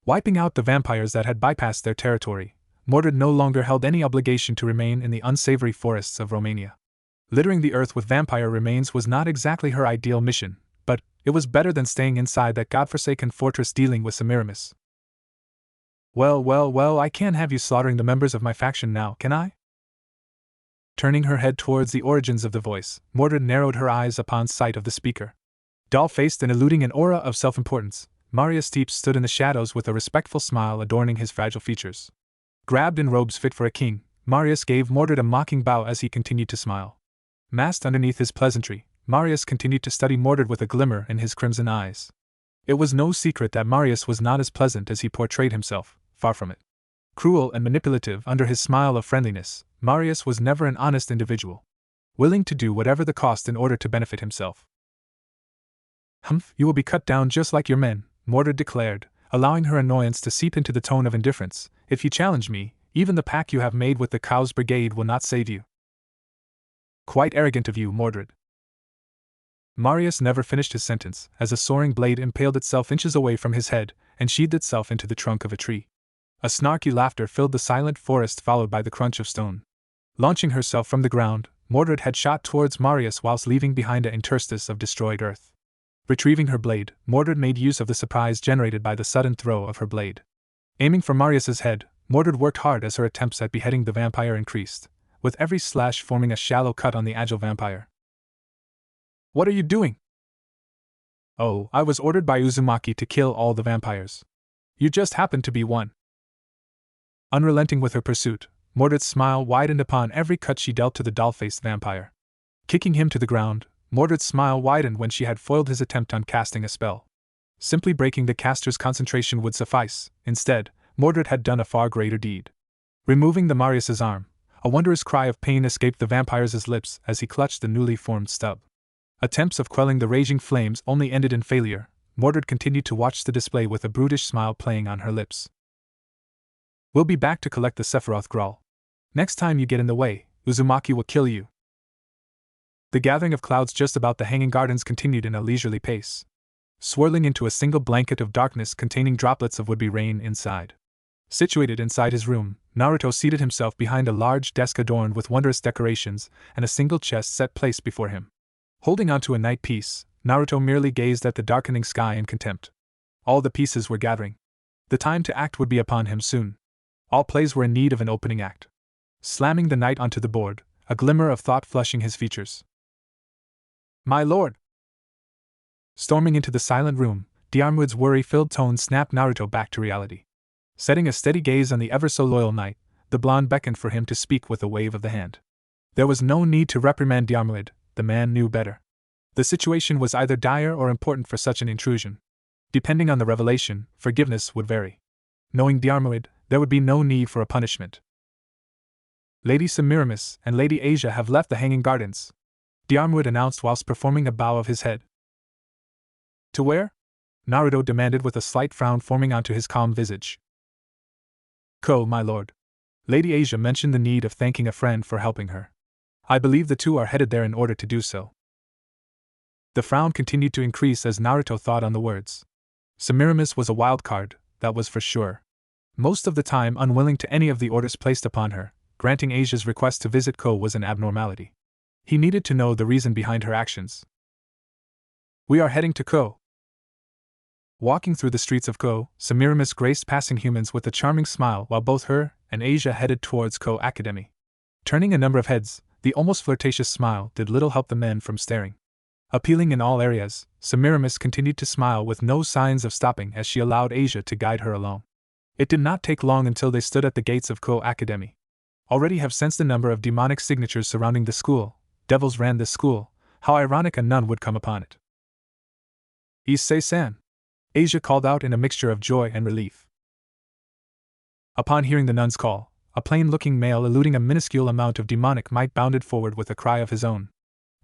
Wiping out the vampires that had bypassed their territory, Mordred no longer held any obligation to remain in the unsavory forests of Romania. Littering the earth with vampire remains was not exactly her ideal mission, but it was better than staying inside that godforsaken fortress dealing with Semiramis. Well, I can't have you slaughtering the members of my faction now, can I? Turning her head towards the origins of the voice, Mordred narrowed her eyes upon sight of the speaker. Doll-faced and eluding an aura of self-importance, Marius Steeps stood in the shadows with a respectful smile adorning his fragile features. Grabbed in robes fit for a king, Marius gave Mordred a mocking bow as he continued to smile. Masked underneath his pleasantry, Marius continued to study Mordred with a glimmer in his crimson eyes. It was no secret that Marius was not as pleasant as he portrayed himself, far from it. Cruel and manipulative under his smile of friendliness, Marius was never an honest individual, willing to do whatever the cost in order to benefit himself. Humph, you will be cut down just like your men, Mordred declared, allowing her annoyance to seep into the tone of indifference. If you challenge me, even the pact you have made with the Cow's Brigade will not save you. Quite arrogant of you, Mordred. Marius never finished his sentence, as a soaring blade impaled itself inches away from his head and sheathed itself into the trunk of a tree. A snarky laughter filled the silent forest, followed by the crunch of stone. Launching herself from the ground, Mordred had shot towards Marius whilst leaving behind an interstice of destroyed earth. Retrieving her blade, Mordred made use of the surprise generated by the sudden throw of her blade. Aiming for Marius's head, Mordred worked hard as her attempts at beheading the vampire increased, with every slash forming a shallow cut on the agile vampire. What are you doing? Oh, I was ordered by Uzumaki to kill all the vampires. You just happened to be one. Unrelenting with her pursuit, Mordred's smile widened upon every cut she dealt to the doll-faced vampire. Kicking him to the ground, Mordred's smile widened when she had foiled his attempt on casting a spell. Simply breaking the caster's concentration would suffice. Instead, Mordred had done a far greater deed. Removing the Marius's arm, a wondrous cry of pain escaped the vampire's lips as he clutched the newly formed stub. Attempts of quelling the raging flames only ended in failure. Mordred continued to watch the display with a brutish smile playing on her lips. We'll be back to collect the Sephiroth Grawl. Next time you get in the way, Uzumaki will kill you. The gathering of clouds just about the Hanging Gardens continued in a leisurely pace, swirling into a single blanket of darkness containing droplets of would-be rain inside. Situated inside his room, Naruto seated himself behind a large desk adorned with wondrous decorations and a single chest set placed before him. Holding onto a night piece, Naruto merely gazed at the darkening sky in contempt. All the pieces were gathering. The time to act would be upon him soon. All plays were in need of an opening act. Slamming the knight onto the board, a glimmer of thought flushing his features. My lord! Storming into the silent room, Diarmuid's worry-filled tone snapped Naruto back to reality. Setting a steady gaze on the ever-so-loyal knight, the blonde beckoned for him to speak with a wave of the hand. There was no need to reprimand Diarmuid, the man knew better. The situation was either dire or important for such an intrusion. Depending on the revelation, forgiveness would vary. Knowing Diarmuid, there would be no need for a punishment. Lady Semiramis and Lady Asia have left the Hanging Gardens, Diarmuid announced whilst performing a bow of his head. To where? Naruto demanded with a slight frown forming onto his calm visage. Ko, my lord. Lady Asia mentioned the need of thanking a friend for helping her. I believe the two are headed there in order to do so. The frown continued to increase as Naruto thought on the words. Semiramis was a wild card, that was for sure. Most of the time unwilling to any of the orders placed upon her, granting Asia's request to visit Ko was an abnormality. He needed to know the reason behind her actions. We are heading to Ko. Walking through the streets of Ko, Semiramis graced passing humans with a charming smile while both her and Asia headed towards Ko Academy. Turning a number of heads, the almost flirtatious smile did little help the men from staring. Appealing in all areas, Semiramis continued to smile with no signs of stopping as she allowed Asia to guide her along. It did not take long until they stood at the gates of Ko Academy. Already have sensed the number of demonic signatures surrounding the school. Devils ran this school. How ironic a nun would come upon it. Issei-san, Asia called out in a mixture of joy and relief. Upon hearing the nun's call, a plain-looking male eluding a minuscule amount of demonic might bounded forward with a cry of his own.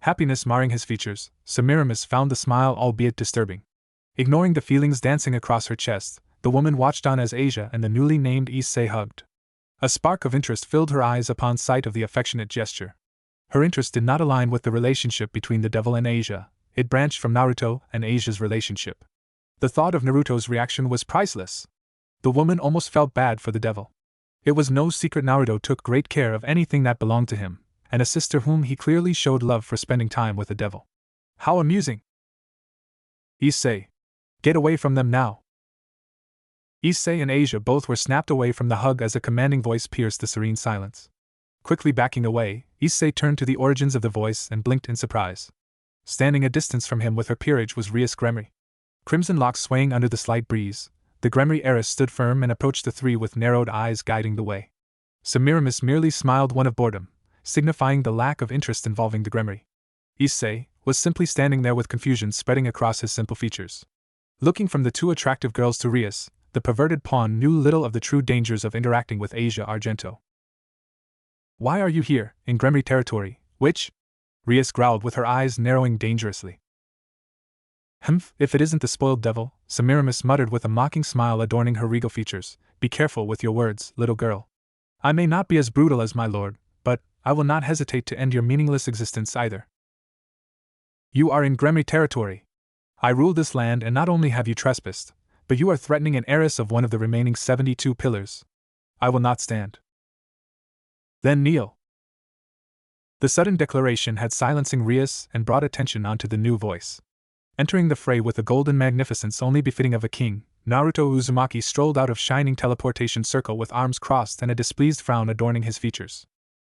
Happiness marring his features, Semiramis found the smile albeit disturbing. Ignoring the feelings dancing across her chest, the woman watched on as Asia and the newly named Issei hugged. A spark of interest filled her eyes upon sight of the affectionate gesture. Her interest did not align with the relationship between the devil and Asia, it branched from Naruto and Asia's relationship. The thought of Naruto's reaction was priceless. The woman almost felt bad for the devil. It was no secret Naruto took great care of anything that belonged to him, and a sister whom he clearly showed love for spending time with the devil. How amusing! Issei. Get away from them now. Issei and Asia both were snapped away from the hug as a commanding voice pierced the serene silence. Quickly backing away, Issei turned to the origins of the voice and blinked in surprise. Standing a distance from him with her peerage was Rias Gremory. Crimson locks swaying under the slight breeze, the Gremory heiress stood firm and approached the three with narrowed eyes guiding the way. Semiramis merely smiled one of boredom, signifying the lack of interest involving the Gremory. Issei was simply standing there with confusion spreading across his simple features. Looking from the two attractive girls to Rias, the perverted pawn knew little of the true dangers of interacting with Asia Argento. Why are you here, in Gremory territory, witch? Rias growled with her eyes narrowing dangerously. Humph, if it isn't the spoiled devil, Semiramis muttered with a mocking smile adorning her regal features. Be careful with your words, little girl. I may not be as brutal as my lord, but I will not hesitate to end your meaningless existence either. You are in Gremory territory. I rule this land, and not only have you trespassed, but you are threatening an heiress of one of the remaining 72 pillars. I will not stand. Then kneel. The sudden declaration had silencing Rias and brought attention onto the new voice. Entering the fray with a golden magnificence only befitting of a king, Naruto Uzumaki strolled out of shining teleportation circle with arms crossed and a displeased frown adorning his features.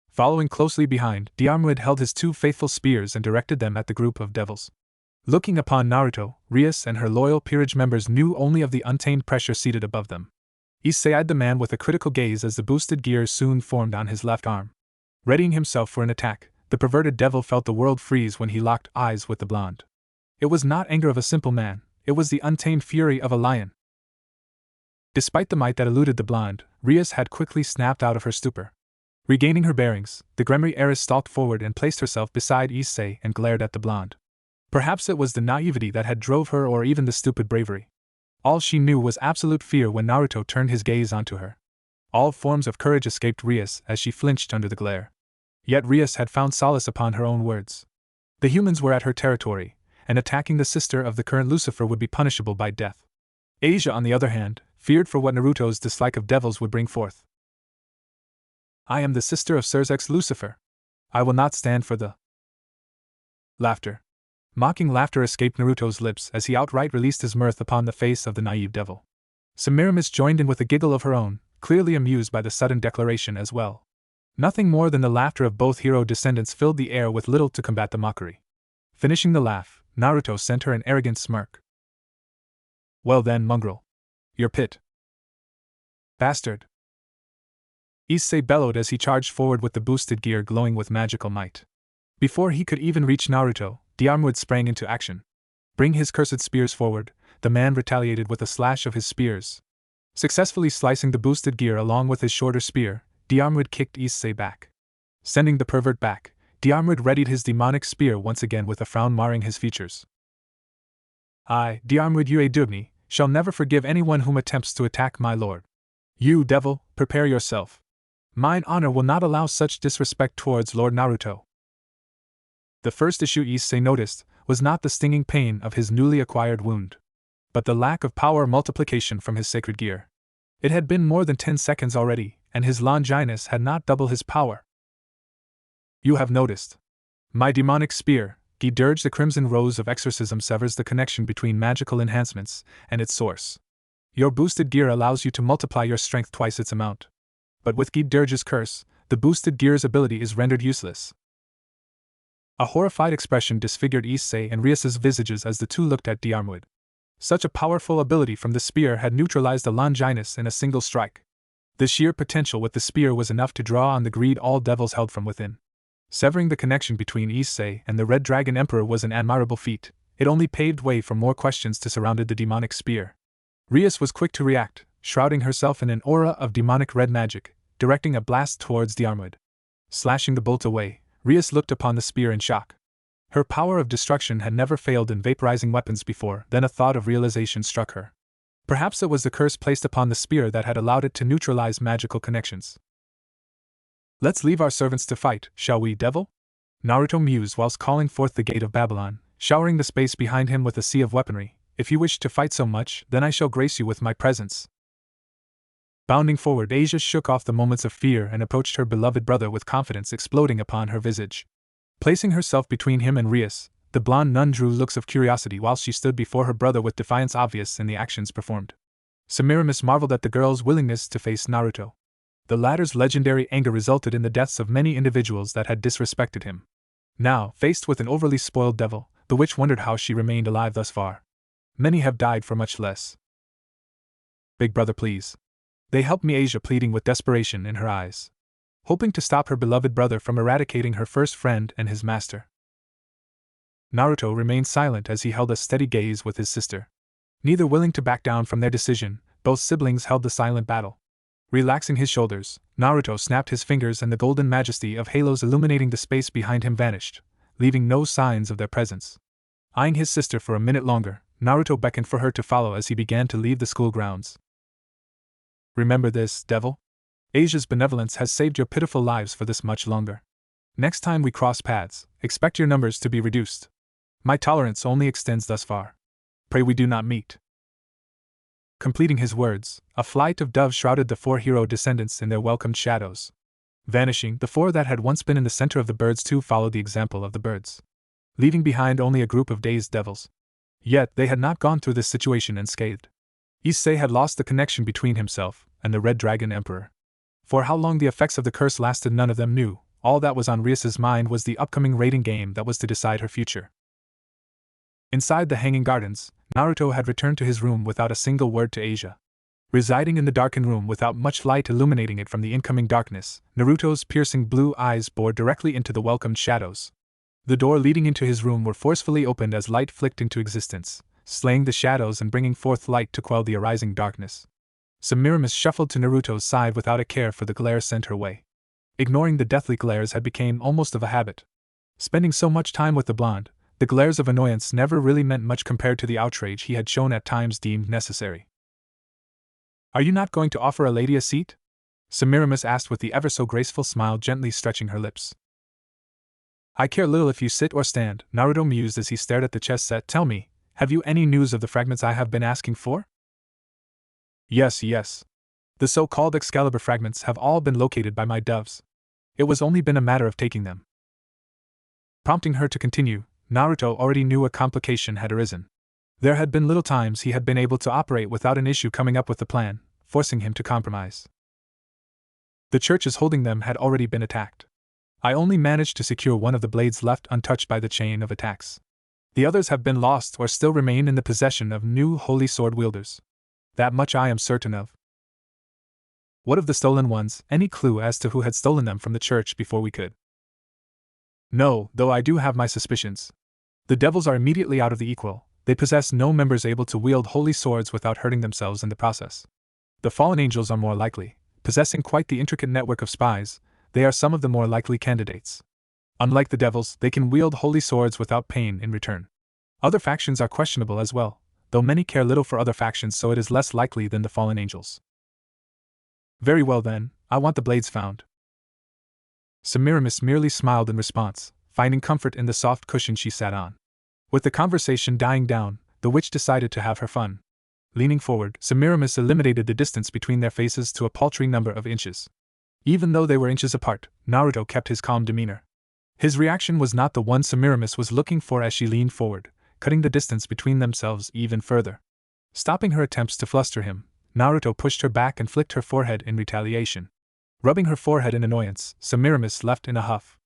Following closely behind, Diarmuid held his two faithful spears and directed them at the group of devils. Looking upon Naruto, Rias and her loyal peerage members knew only of the untamed pressure seated above them. Issei eyed the man with a critical gaze as the boosted gears soon formed on his left arm. Readying himself for an attack, the perverted devil felt the world freeze when he locked eyes with the blonde. It was not anger of a simple man, it was the untamed fury of a lion. Despite the might that eluded the blonde, Rias had quickly snapped out of her stupor. Regaining her bearings, the Gremory heiress stalked forward and placed herself beside Issei and glared at the blonde. Perhaps it was the naivety that had drove her or even the stupid bravery. All she knew was absolute fear when Naruto turned his gaze onto her. All forms of courage escaped Rias as she flinched under the glare. Yet Rias had found solace upon her own words. The humans were at her territory, and attacking the sister of the current Lucifer would be punishable by death. Asia, on the other hand, feared for what Naruto's dislike of devils would bring forth. I am the sister of Surzex Lucifer. I will not stand for the laughter. Mocking laughter escaped Naruto's lips as he outright released his mirth upon the face of the naive devil. Semiramis joined in with a giggle of her own, clearly amused by the sudden declaration as well. Nothing more than the laughter of both hero descendants filled the air with little to combat the mockery. Finishing the laugh, Naruto sent her an arrogant smirk. Well then, mongrel. Your pit. Bastard. Issei bellowed as he charged forward with the boosted gear glowing with magical might. Before he could even reach Naruto, Diarmuid sprang into action. Bring his cursed spears forward, the man retaliated with a slash of his spears. Successfully slicing the boosted gear along with his shorter spear, Diarmuid kicked Issei back. Sending the pervert back, Diarmuid readied his demonic spear once again with a frown marring his features. I, Diarmuid Uedugni, shall never forgive anyone whom attempts to attack my lord. You, devil, prepare yourself. Mine honor will not allow such disrespect towards Lord Naruto. The first issue Issei noticed was not the stinging pain of his newly acquired wound, but the lack of power multiplication from his sacred gear. It had been more than 10 seconds already, and his Longinus had not double his power. You have noticed. My demonic spear, Gi-Dirge, the crimson rose of exorcism, severs the connection between magical enhancements and its source. Your boosted gear allows you to multiply your strength twice its amount. But with Gi-Dirge's curse, the boosted gear's ability is rendered useless. A horrified expression disfigured Issei and Rias's visages as the two looked at Diarmuid. Such a powerful ability from the spear had neutralized the Longinus in a single strike. The sheer potential with the spear was enough to draw on the greed all devils held from within. Severing the connection between Issei and the Red Dragon Emperor was an admirable feat. It only paved way for more questions to surround the demonic spear. Rias was quick to react, shrouding herself in an aura of demonic red magic, directing a blast towards Diarmuid. Slashing the bolt away, Rias looked upon the spear in shock. Her power of destruction had never failed in vaporizing weapons before. Then a thought of realization struck her. Perhaps it was the curse placed upon the spear that had allowed it to neutralize magical connections. "Let's leave our servants to fight, shall we, devil?" Naruto mused whilst calling forth the gate of Babylon, showering the space behind him with a sea of weaponry. "If you wish to fight so much, then I shall grace you with my presence." Bounding forward, Asia shook off the moments of fear and approached her beloved brother with confidence exploding upon her visage. Placing herself between him and Rias, the blonde nun drew looks of curiosity while she stood before her brother with defiance obvious in the actions performed. Semiramis marveled at the girl's willingness to face Naruto. The latter's legendary anger resulted in the deaths of many individuals that had disrespected him. Now, faced with an overly spoiled devil, the witch wondered how she remained alive thus far. Many have died for much less. "Big brother, please." They helped me, Asia pleading with desperation in her eyes, hoping to stop her beloved brother from eradicating her first friend and his master. Naruto remained silent as he held a steady gaze with his sister. Neither willing to back down from their decision, both siblings held the silent battle. Relaxing his shoulders, Naruto snapped his fingers and the golden majesty of halos illuminating the space behind him vanished, leaving no signs of their presence. Eyeing his sister for a minute longer, Naruto beckoned for her to follow as he began to leave the school grounds. "Remember this, devil? Asia's benevolence has saved your pitiful lives for this much longer. Next time we cross paths, expect your numbers to be reduced. My tolerance only extends thus far. Pray we do not meet." Completing his words, a flight of doves shrouded the four hero descendants in their welcomed shadows. Vanishing, the four that had once been in the center of the birds too followed the example of the birds, leaving behind only a group of dazed devils. Yet they had not gone through this situation unscathed. Issei had lost the connection between himself and the Red Dragon Emperor. For how long the effects of the curse lasted none of them knew. All that was on Rias's mind was the upcoming raiding game that was to decide her future. Inside the Hanging Gardens, Naruto had returned to his room without a single word to Asia. Residing in the darkened room without much light illuminating it from the incoming darkness, Naruto's piercing blue eyes bored directly into the welcomed shadows. The door leading into his room were forcefully opened as light flicked into existence, slaying the shadows and bringing forth light to quell the arising darkness. Semiramis shuffled to Naruto's side without a care for the glare sent her way. Ignoring the deathly glares had become almost of a habit. Spending so much time with the blonde, the glares of annoyance never really meant much compared to the outrage he had shown at times deemed necessary. "Are you not going to offer a lady a seat?" Semiramis asked with the ever-so-graceful smile gently stretching her lips. "I care little if you sit or stand," Naruto mused as he stared at the chess set. "Tell me, have you any news of the fragments I have been asking for?" Yes. The so-called Excalibur fragments have all been located by my doves. It was only been a matter of taking them." Prompting her to continue, Naruto already knew a complication had arisen. There had been little times he had been able to operate without an issue coming up with the plan, forcing him to compromise. The churches holding them had already been attacked. I only managed to secure one of the blades left untouched by the chain of attacks. The others have been lost or still remain in the possession of new holy sword wielders. That much I am certain of. What of the stolen ones? Any clue as to who had stolen them from the church before we could? No, though I do have my suspicions. The devils are immediately out of the equal. They possess no members able to wield holy swords without hurting themselves in the process. The fallen angels are more likely, possessing quite the intricate network of spies. They are some of the more likely candidates. Unlike the devils, they can wield holy swords without pain in return. Other factions are questionable as well, though many care little for other factions, so it is less likely than the fallen angels. Very well then, I want the blades found. Semiramis merely smiled in response, finding comfort in the soft cushion she sat on. With the conversation dying down, the witch decided to have her fun. Leaning forward, Semiramis eliminated the distance between their faces to a paltry number of inches. Even though they were inches apart, Naruto kept his calm demeanor. His reaction was not the one Semiramis was looking for as she leaned forward, cutting the distance between themselves even further. Stopping her attempts to fluster him, Naruto pushed her back and flicked her forehead in retaliation. Rubbing her forehead in annoyance, Semiramis left in a huff.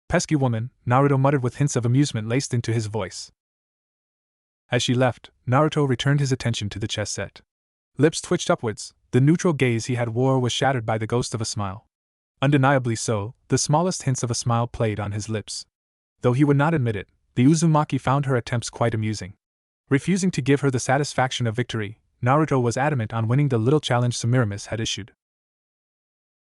Pesky woman, Naruto muttered with hints of amusement laced into his voice. As she left, Naruto returned his attention to the chess set. Lips twitched upwards, the neutral gaze he had wore was shattered by the ghost of a smile. Undeniably so, the smallest hints of a smile played on his lips. Though he would not admit it, the Uzumaki found her attempts quite amusing. Refusing to give her the satisfaction of victory, Naruto was adamant on winning the little challenge Semiramis had issued.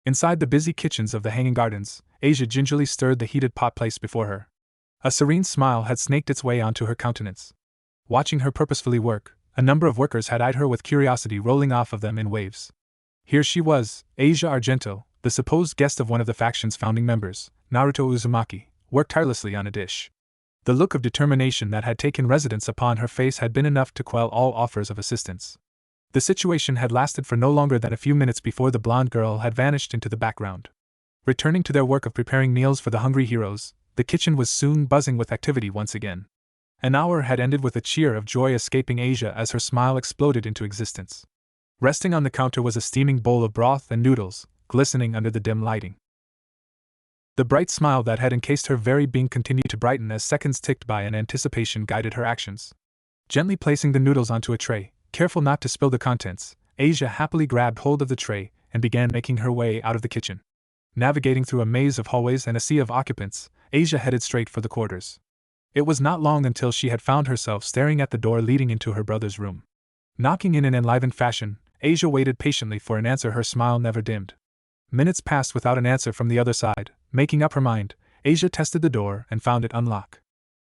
Inside the busy kitchens of the Hanging Gardens, Asia gingerly stirred the heated pot placed before her. A serene smile had snaked its way onto her countenance. Watching her purposefully work, a number of workers had eyed her with curiosity rolling off of them in waves. Here she was, Asia Argento, the supposed guest of one of the faction's founding members, Naruto Uzumaki, worked tirelessly on a dish. The look of determination that had taken residence upon her face had been enough to quell all offers of assistance. The situation had lasted for no longer than a few minutes before the blonde girl had vanished into the background. Returning to their work of preparing meals for the hungry heroes, the kitchen was soon buzzing with activity once again. An hour had ended with a cheer of joy escaping Asia as her smile exploded into existence. Resting on the counter was a steaming bowl of broth and noodles, glistening under the dim lighting. The bright smile that had encased her very being continued to brighten as seconds ticked by and anticipation guided her actions. Gently placing the noodles onto a tray, careful not to spill the contents, Asia happily grabbed hold of the tray and began making her way out of the kitchen. Navigating through a maze of hallways and a sea of occupants, Asia headed straight for the quarters. It was not long until she had found herself staring at the door leading into her brother's room. Knocking in an enlivened fashion, Asia waited patiently for an answer. Her smile never dimmed. Minutes passed without an answer from the other side. Making up her mind, Asia tested the door and found it unlocked.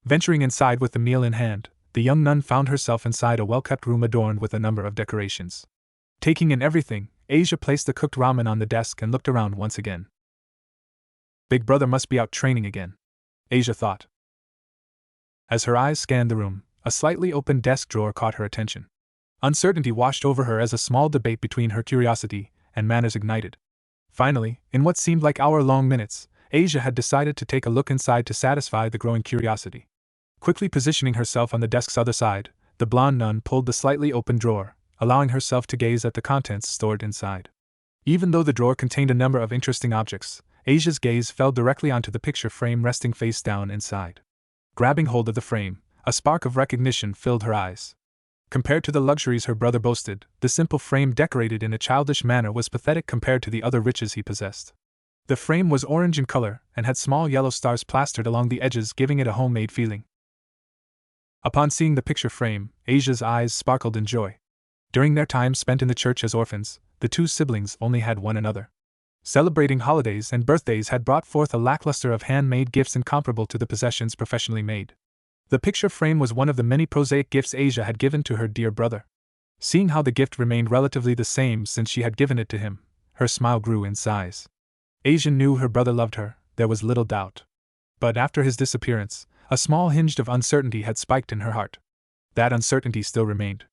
Venturing inside with the meal in hand, the young nun found herself inside a well-kept room adorned with a number of decorations. Taking in everything, Asia placed the cooked ramen on the desk and looked around once again. Big brother must be out training again, Asia thought. As her eyes scanned the room, a slightly open desk drawer caught her attention. Uncertainty washed over her as a small debate between her curiosity and manners ignited. Finally, in what seemed like hour-long minutes, Asia had decided to take a look inside to satisfy the growing curiosity. Quickly positioning herself on the desk's other side, the blonde nun pulled the slightly open drawer, allowing herself to gaze at the contents stored inside. Even though the drawer contained a number of interesting objects, Asia's gaze fell directly onto the picture frame resting face down inside. Grabbing hold of the frame, a spark of recognition filled her eyes. Compared to the luxuries her brother boasted, the simple frame decorated in a childish manner was pathetic compared to the other riches he possessed. The frame was orange in color and had small yellow stars plastered along the edges, giving it a homemade feeling. Upon seeing the picture frame, Asia's eyes sparkled in joy. During their time spent in the church as orphans, the two siblings only had one another. Celebrating holidays and birthdays had brought forth a lackluster of handmade gifts incomparable to the possessions professionally made. The picture frame was one of the many prosaic gifts Asia had given to her dear brother. Seeing how the gift remained relatively the same since she had given it to him, her smile grew in size. Asia knew her brother loved her, there was little doubt. But after his disappearance, a small hinge of uncertainty had spiked in her heart. That uncertainty still remained.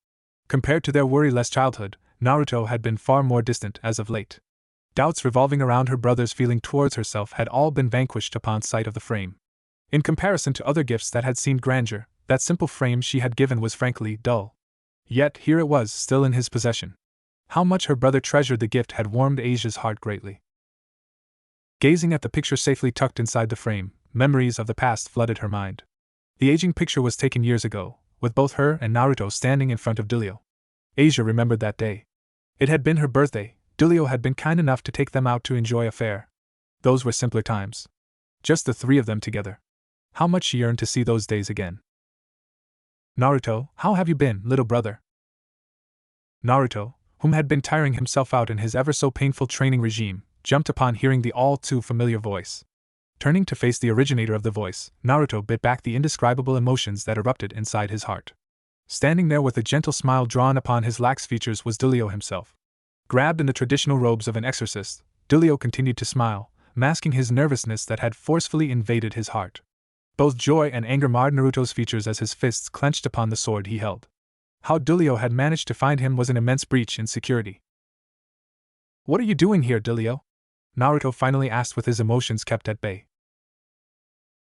Compared to their worry-less childhood, Naruto had been far more distant as of late. Doubts revolving around her brother's feeling towards herself had all been vanquished upon sight of the frame. In comparison to other gifts that had seemed grandeur, that simple frame she had given was frankly dull. Yet here it was, still in his possession. How much her brother treasured the gift had warmed Asia's heart greatly. Gazing at the picture safely tucked inside the frame, memories of the past flooded her mind. The aging picture was taken years ago, with both her and Naruto standing in front of Dulio. Asia remembered that day. It had been her birthday. Dulio had been kind enough to take them out to enjoy a fair. Those were simpler times. Just the three of them together. How much she yearned to see those days again. Naruto, how have you been, little brother? Naruto, whom had been tiring himself out in his ever-so-painful training regime, jumped upon hearing the all-too-familiar voice. Turning to face the originator of the voice, Naruto bit back the indescribable emotions that erupted inside his heart. Standing there with a gentle smile drawn upon his lax features was Dulio himself. Grabbed in the traditional robes of an exorcist, Dulio continued to smile, masking his nervousness that had forcefully invaded his heart. Both joy and anger marred Naruto's features as his fists clenched upon the sword he held. How Dulio had managed to find him was an immense breach in security. "What are you doing here, Dulio?" Naruto finally asked with his emotions kept at bay.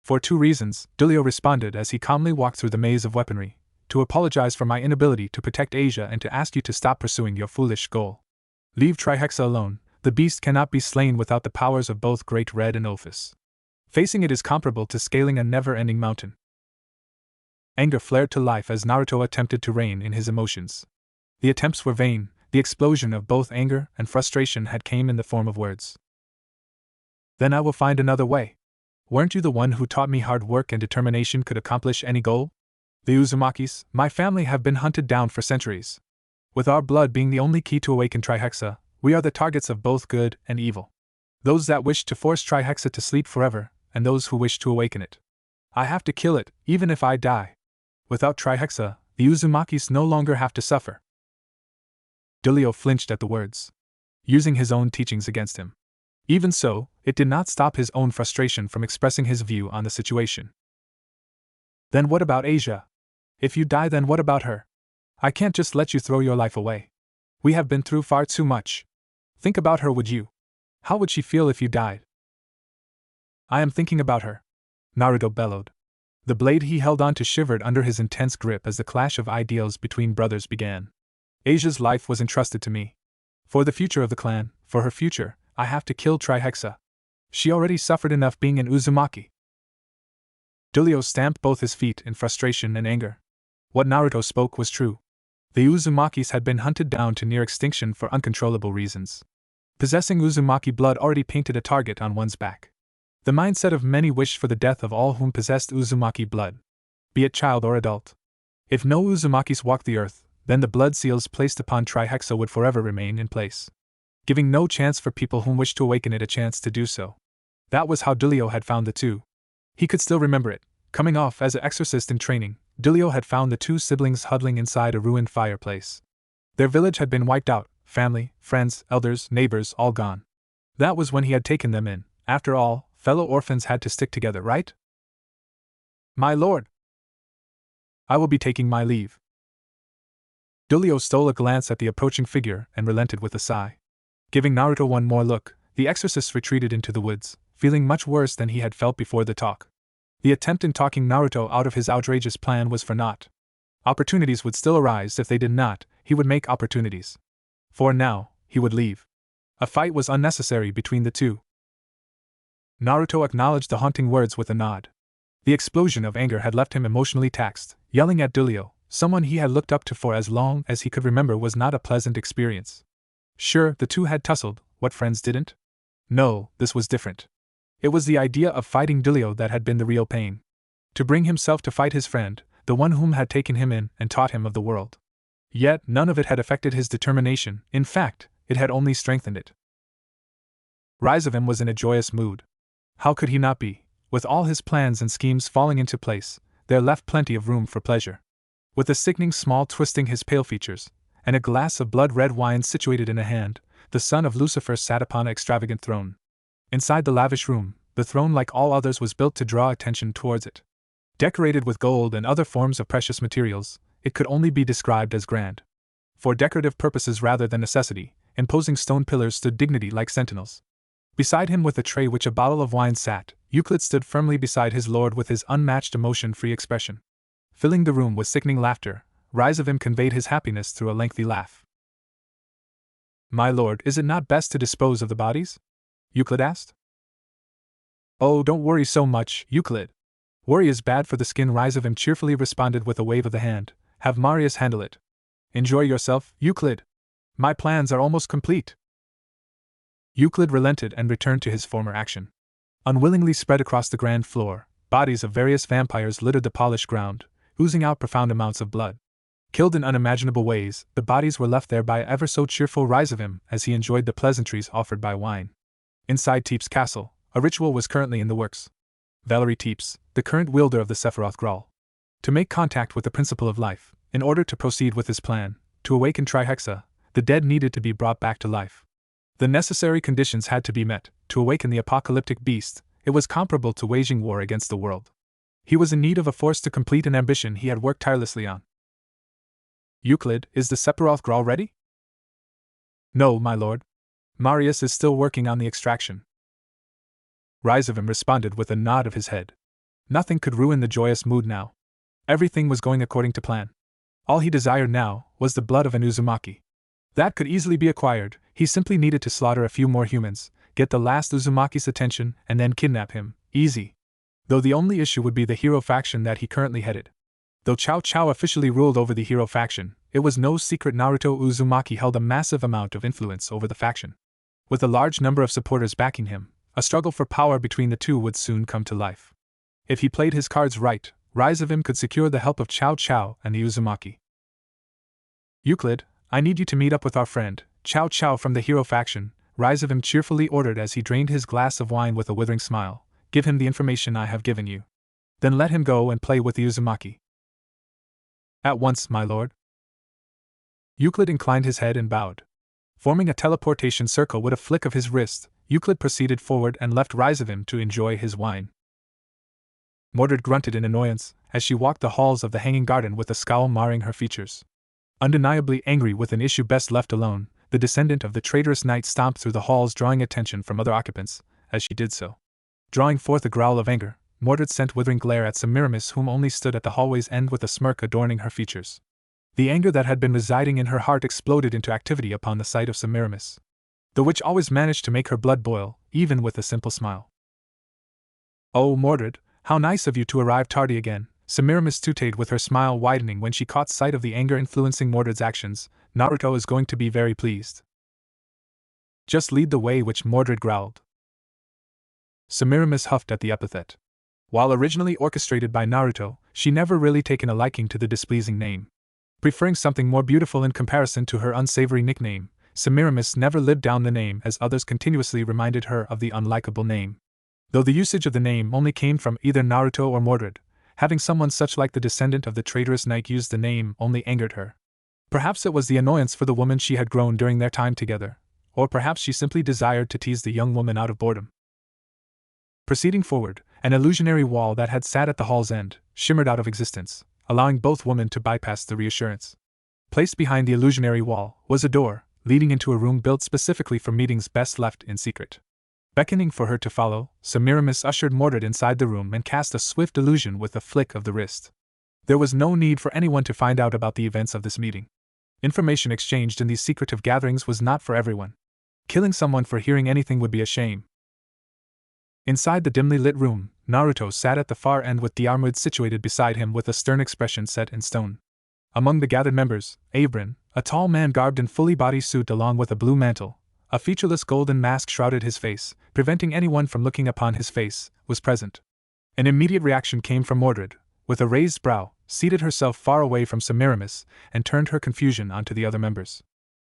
"For two reasons," Dulio responded as he calmly walked through the maze of weaponry, "to apologize for my inability to protect Asia and to ask you to stop pursuing your foolish goal. Leave Trihexa alone, the beast cannot be slain without the powers of both Great Red and Ophis. Facing it is comparable to scaling a never-ending mountain." Anger flared to life as Naruto attempted to rein in his emotions. The attempts were vain, the explosion of both anger and frustration had come in the form of words. "Then I will find another way. Weren't you the one who taught me hard work and determination could accomplish any goal? The Uzumakis, my family, have been hunted down for centuries. With our blood being the only key to awaken Trihexa, we are the targets of both good and evil. Those that wish to force Trihexa to sleep forever, and those who wish to awaken it. I have to kill it, even if I die. Without Trihexa, the Uzumakis no longer have to suffer. Dulio flinched at the words, using his own teachings against him. Even so, it did not stop his own frustration from expressing his view on the situation. Then what about Asia? If you die, then what about her? I can't just let you throw your life away. We have been through far too much. Think about her, would you? How would she feel if you died? I am thinking about her, Naruto bellowed. The blade he held onto shivered under his intense grip as the clash of ideals between brothers began. Asia's life was entrusted to me. For the future of the clan, for her future, I have to kill Trihexa. She already suffered enough being an Uzumaki. Dulio stamped both his feet in frustration and anger. What Naruto spoke was true. The Uzumakis had been hunted down to near extinction for uncontrollable reasons. Possessing Uzumaki blood already painted a target on one's back. The mindset of many wished for the death of all whom possessed Uzumaki blood, be it child or adult. If no Uzumakis walked the earth, then the blood seals placed upon Trihexa would forever remain in place, giving no chance for people whom wished to awaken it a chance to do so. That was how Dulio had found the two. He could still remember it. Coming off as an exorcist in training, Dulio had found the two siblings huddling inside a ruined fireplace. Their village had been wiped out, family, friends, elders, neighbors, all gone. That was when he had taken them in. After all, fellow orphans had to stick together, right? My lord! I will be taking my leave. Dulio stole a glance at the approaching figure and relented with a sigh. Giving Naruto one more look, the exorcist retreated into the woods, feeling much worse than he had felt before the talk. The attempt in talking Naruto out of his outrageous plan was for naught. Opportunities would still arise. If they did not, he would make opportunities. For now, he would leave. A fight was unnecessary between the two. Naruto acknowledged the haunting words with a nod. The explosion of anger had left him emotionally taxed. Yelling at Dulio, someone he had looked up to for as long as he could remember, was not a pleasant experience. Sure, the two had tussled, what friends didn't? No, this was different. It was the idea of fighting Dulio that had been the real pain. To bring himself to fight his friend, the one whom had taken him in and taught him of the world. Yet none of it had affected his determination. In fact, it had only strengthened it. Rise of him was in a joyous mood. How could he not be? With all his plans and schemes falling into place, there left plenty of room for pleasure. With a sickening smile twisting his pale features, and a glass of blood-red wine situated in a hand, the son of Lucifer sat upon an extravagant throne. Inside the lavish room, the throne, like all others, was built to draw attention towards it. Decorated with gold and other forms of precious materials, it could only be described as grand. For decorative purposes rather than necessity, imposing stone pillars stood dignity like sentinels. Beside him, with a tray which a bottle of wine sat, Euclid stood firmly beside his lord with his unmatched emotion-free expression. Filling the room with sickening laughter, Rise of him conveyed his happiness through a lengthy laugh. My lord, is it not best to dispose of the bodies? Euclid asked. Oh, don't worry so much, Euclid. Worry is bad for the skin, Rise of him cheerfully responded with a wave of the hand. Have Marius handle it. Enjoy yourself, Euclid. My plans are almost complete. Euclid relented and returned to his former action. Unwillingly spread across the grand floor, bodies of various vampires littered the polished ground, oozing out profound amounts of blood. Killed in unimaginable ways, the bodies were left there by ever so cheerful Rise of him as he enjoyed the pleasantries offered by wine. Inside Teep's castle, a ritual was currently in the works. Valerie Teeps, the current wielder of the Sephiroth Grawl, to make contact with the principle of life, in order to proceed with his plan, to awaken Trihexa, the dead needed to be brought back to life. The necessary conditions had to be met. To awaken the apocalyptic beast, it was comparable to waging war against the world. He was in need of a force to complete an ambition he had worked tirelessly on. Euclid, is the Sephiroth Grawl ready? No, my lord. Marius is still working on the extraction. Rise of him responded with a nod of his head. Nothing could ruin the joyous mood now. Everything was going according to plan. All he desired now was the blood of an Uzumaki. That could easily be acquired. He simply needed to slaughter a few more humans, get the last Uzumaki's attention, and then kidnap him. Easy. Though the only issue would be the hero faction that he currently headed. Though Cao Cao officially ruled over the hero faction, it was no secret Naruto Uzumaki held a massive amount of influence over the faction. With a large number of supporters backing him, a struggle for power between the two would soon come to life. If he played his cards right, Rise of him could secure the help of Cao Cao and the Uzumaki. Euclid, I need you to meet up with our friend, Cao Cao from the hero faction, Rise of him cheerfully ordered as he drained his glass of wine with a withering smile. Give him the information I have given you. Then let him go and play with the Uzumaki. At once, my lord. Euclid inclined his head and bowed. Forming a teleportation circle with a flick of his wrist, Euclid proceeded forward and left Rizavim to enjoy his wine. Mordred grunted in annoyance as she walked the halls of the Hanging Garden with a scowl marring her features. Undeniably angry with an issue best left alone, the descendant of the traitorous knight stomped through the halls, drawing attention from other occupants. As she did so, drawing forth a growl of anger, Mordred sent withering glare at Semiramis, whom only stood at the hallway's end with a smirk adorning her features. The anger that had been residing in her heart exploded into activity upon the sight of Semiramis. The witch always managed to make her blood boil, even with a simple smile. "Oh, Mordred, how nice of you to arrive tardy again," Semiramis tooted with her smile widening when she caught sight of the anger influencing Mordred's actions. "Naruto is going to be very pleased." "Just lead the way," which Mordred growled. Semiramis huffed at the epithet. While originally orchestrated by Naruto, she never really taken a liking to the displeasing name. Preferring something more beautiful in comparison to her unsavory nickname, Semiramis never lived down the name as others continuously reminded her of the unlikable name. Though the usage of the name only came from either Naruto or Mordred, having someone such like the descendant of the traitorous knight use the name only angered her. Perhaps it was the annoyance for the woman she had grown during their time together, or perhaps she simply desired to tease the young woman out of boredom. Proceeding forward, an illusionary wall that had sat at the hall's end shimmered out of existence, allowing both women to bypass the reassurance. Placed behind the illusionary wall was a door, leading into a room built specifically for meetings best left in secret. Beckoning for her to follow, Semiramis ushered Mordred inside the room and cast a swift illusion with a flick of the wrist. There was no need for anyone to find out about the events of this meeting. Information exchanged in these secretive gatherings was not for everyone. Killing someone for hearing anything would be a shame. Inside the dimly lit room, Naruto sat at the far end with Diarmuid situated beside him with a stern expression set in stone. Among the gathered members, Avbrin, a tall man garbed in fully body suit along with a blue mantle, a featureless golden mask shrouded his face, preventing anyone from looking upon his face, was present. An immediate reaction came from Mordred, with a raised brow, seated herself far away from Semiramis, and turned her confusion onto the other members.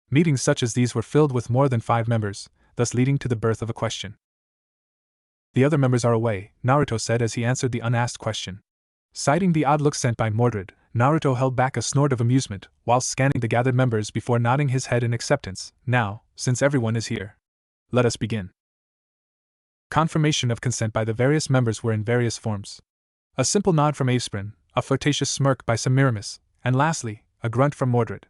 Meetings such as these were filled with more than 5 members, thus leading to the birth of a question. "The other members are away," Naruto said as he answered the unasked question. Citing the odd look sent by Mordred, Naruto held back a snort of amusement while scanning the gathered members before nodding his head in acceptance. "Now, since everyone is here, let us begin." Confirmation of consent by the various members were in various forms. A simple nod from Avbrin, a flirtatious smirk by Semiramis, and lastly, a grunt from Mordred.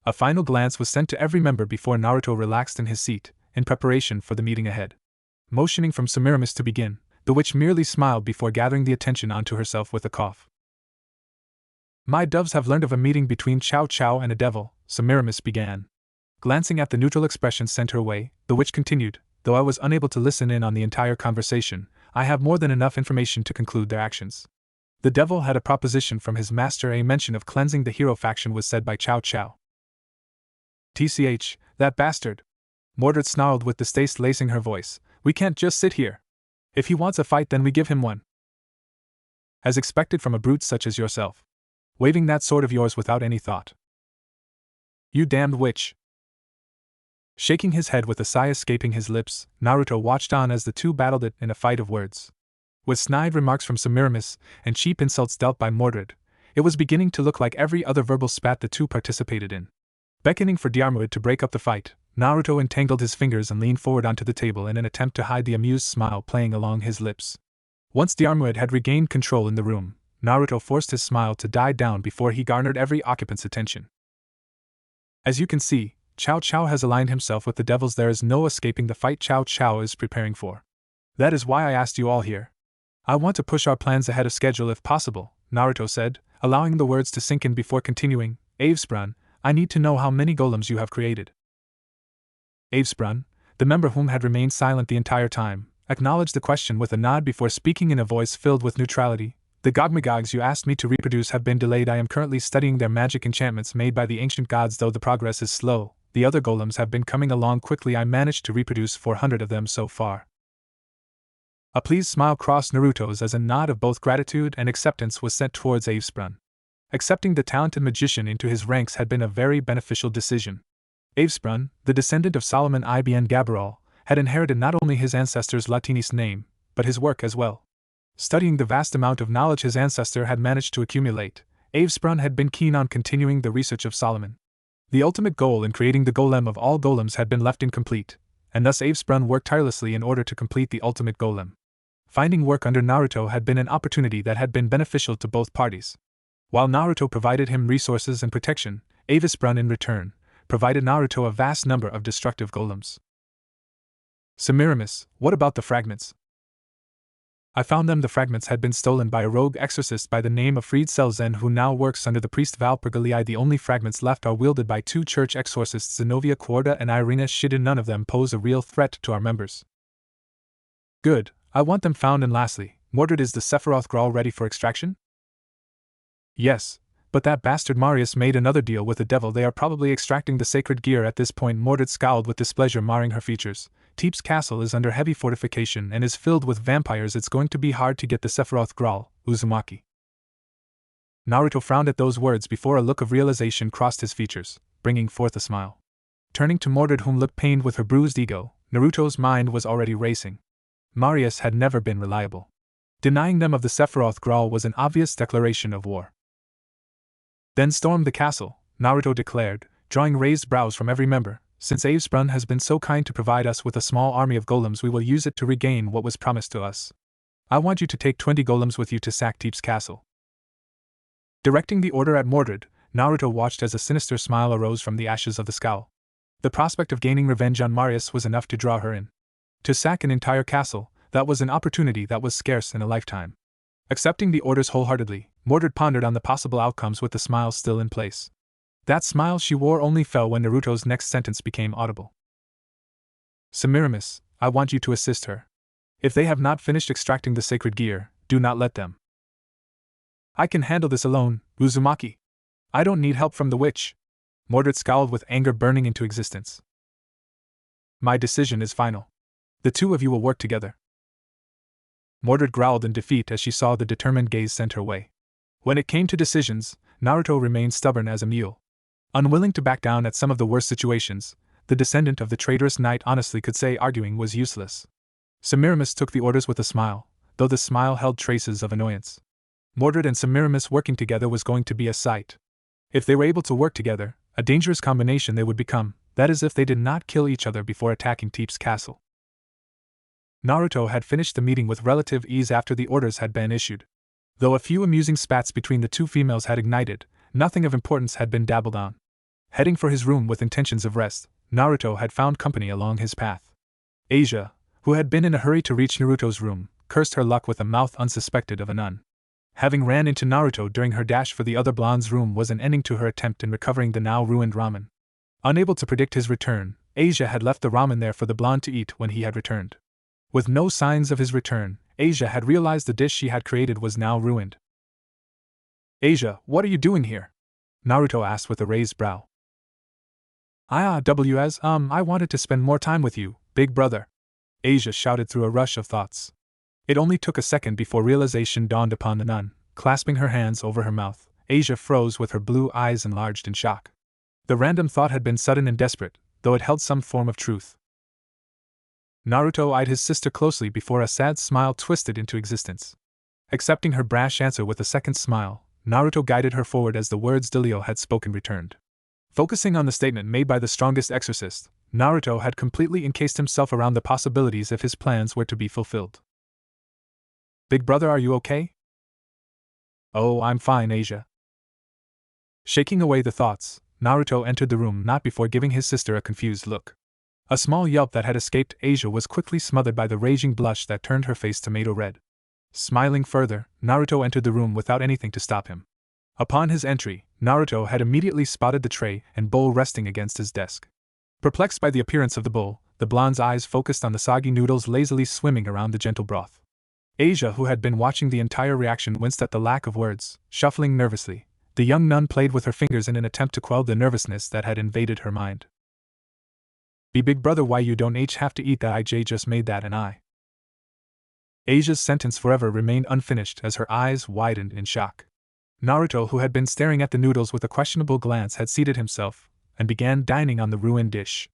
A final glance was sent to every member before Naruto relaxed in his seat, in preparation for the meeting ahead. Motioning from Semiramis to begin, the witch merely smiled before gathering the attention onto herself with a cough. "My doves have learned of a meeting between Chow Chow and a devil," Semiramis began. Glancing at the neutral expression sent her way, the witch continued, "Though I was unable to listen in on the entire conversation, I have more than enough information to conclude their actions. The devil had a proposition from his master. A mention of cleansing the hero faction was said by Chow Chow." "TCH, that bastard!" Mordred snarled with distaste, lacing her voice. "We can't just sit here. If he wants a fight, then we give him one. As expected from a brute such as yourself. Waving that sword of yours without any thought. You damned witch." Shaking his head with a sigh escaping his lips, Naruto watched on as the two battled it in a fight of words. With snide remarks from Semiramis, and cheap insults dealt by Mordred, it was beginning to look like every other verbal spat the two participated in. Beckoning for Diarmuid to break up the fight, Naruto entangled his fingers and leaned forward onto the table in an attempt to hide the amused smile playing along his lips. Once Diarmuid had regained control in the room, Naruto forced his smile to die down before he garnered every occupant's attention. "As you can see, Chow Chow has aligned himself with the devils. There is no escaping the fight Chow Chow is preparing for. That is why I asked you all here. I want to push our plans ahead of schedule if possible," Naruto said, allowing the words to sink in before continuing. "Avbrin, I need to know how many golems you have created." Avbrin, the member whom had remained silent the entire time, acknowledged the question with a nod before speaking in a voice filled with neutrality. "The Gogmagogs you asked me to reproduce have been delayed. I am currently studying their magic enchantments made by the ancient gods. Though the progress is slow, the other golems have been coming along quickly. I managed to reproduce 400 of them so far." A pleased smile crossed Naruto's as a nod of both gratitude and acceptance was sent towards Avbrin. Accepting the talented magician into his ranks had been a very beneficial decision. Avbrin, the descendant of Solomon ibn Gabirol, had inherited not only his ancestor's Latinese name, but his work as well. Studying the vast amount of knowledge his ancestor had managed to accumulate, Avesprun had been keen on continuing the research of Solomon. The ultimate goal in creating the golem of all golems had been left incomplete, and thus Avesprun worked tirelessly in order to complete the ultimate golem. Finding work under Naruto had been an opportunity that had been beneficial to both parties. While Naruto provided him resources and protection, Avesprun in return provided Naruto a vast number of destructive golems. Semiramis, what about the fragments? I found them. The fragments had been stolen by a rogue exorcist by the name of Fried Selzen, who now works under the priest Valpergalii. The only fragments left are wielded by two church exorcists, Zenobia Quarta and Irina Shida. None of them pose a real threat to our members. Good, I want them found. And lastly, Mordred, is the Sephiroth Grawl ready for extraction? Yes, but that bastard Marius made another deal with the devil. They are probably extracting the sacred gear at this point. Mordred scowled with displeasure, marring her features. Teep's castle is under heavy fortification and is filled with vampires. It's going to be hard to get the Sephiroth Grawl, Uzumaki. Naruto frowned at those words before a look of realization crossed his features, bringing forth a smile. Turning to Mordred, whom looked pained with her bruised ego, Naruto's mind was already racing. Marius had never been reliable. Denying them of the Sephiroth Grawl was an obvious declaration of war. Then storm the castle, Naruto declared, drawing raised brows from every member. Since Avesprun has been so kind to provide us with a small army of golems, we will use it to regain what was promised to us. I want you to take 20 golems with you to sack Teep's castle. Directing the order at Mordred, Naruto watched as a sinister smile arose from the ashes of the scowl. The prospect of gaining revenge on Marius was enough to draw her in. To sack an entire castle, that was an opportunity that was scarce in a lifetime. Accepting the orders wholeheartedly, Mordred pondered on the possible outcomes with the smile still in place. That smile she wore only fell when Naruto's next sentence became audible. Semiramis, I want you to assist her. If they have not finished extracting the sacred gear, do not let them. I can handle this alone, Uzumaki. I don't need help from the witch. Mordred scowled with anger burning into existence. My decision is final. The two of you will work together. Mordred growled in defeat as she saw the determined gaze sent her way. When it came to decisions, Naruto remained stubborn as a mule. Unwilling to back down at some of the worst situations, the descendant of the traitorous knight honestly could say arguing was useless. Semiramis took the orders with a smile, though the smile held traces of annoyance. Mordred and Semiramis working together was going to be a sight. If they were able to work together, a dangerous combination they would become, that is if they did not kill each other before attacking Teep's castle. Naruto had finished the meeting with relative ease after the orders had been issued. Though a few amusing spats between the two females had ignited, nothing of importance had been dabbled on. Heading for his room with intentions of rest, Naruto had found company along his path. Asia, who had been in a hurry to reach Naruto's room, cursed her luck with a mouth unsuspected of a nun. Having ran into Naruto during her dash for the other blonde's room was an ending to her attempt in recovering the now ruined ramen. Unable to predict his return, Asia had left the ramen there for the blonde to eat when he had returned. With no signs of his return, Asia had realized the dish she had created was now ruined. Asia, what are you doing here? Naruto asked with a raised brow. I wanted to spend more time with you, big brother. Asia shouted through a rush of thoughts. It only took a second before realization dawned upon the nun. Clasping her hands over her mouth, Asia froze with her blue eyes enlarged in shock. The random thought had been sudden and desperate, though it held some form of truth. Naruto eyed his sister closely before a sad smile twisted into existence. Accepting her brash answer with a second smile, Naruto guided her forward as the words Delio had spoken returned. Focusing on the statement made by the strongest exorcist, Naruto had completely encased himself around the possibilities if his plans were to be fulfilled. Big brother, are you okay? Oh, I'm fine, Asia. Shaking away the thoughts, Naruto entered the room not before giving his sister a confused look. A small yelp that had escaped Asia was quickly smothered by the raging blush that turned her face tomato red. Smiling further, Naruto entered the room without anything to stop him. Upon his entry, Naruto had immediately spotted the tray and bowl resting against his desk. Perplexed by the appearance of the bowl, the blonde's eyes focused on the soggy noodles lazily swimming around the gentle broth. Asia, who had been watching the entire reaction, winced at the lack of words. Shuffling nervously, the young nun played with her fingers in an attempt to quell the nervousness that had invaded her mind. Big brother, why you don't have to eat that? I just made that and I. Asia's sentence forever remained unfinished as her eyes widened in shock. Naruto, who had been staring at the noodles with a questionable glance, had seated himself and began dining on the ruined dish.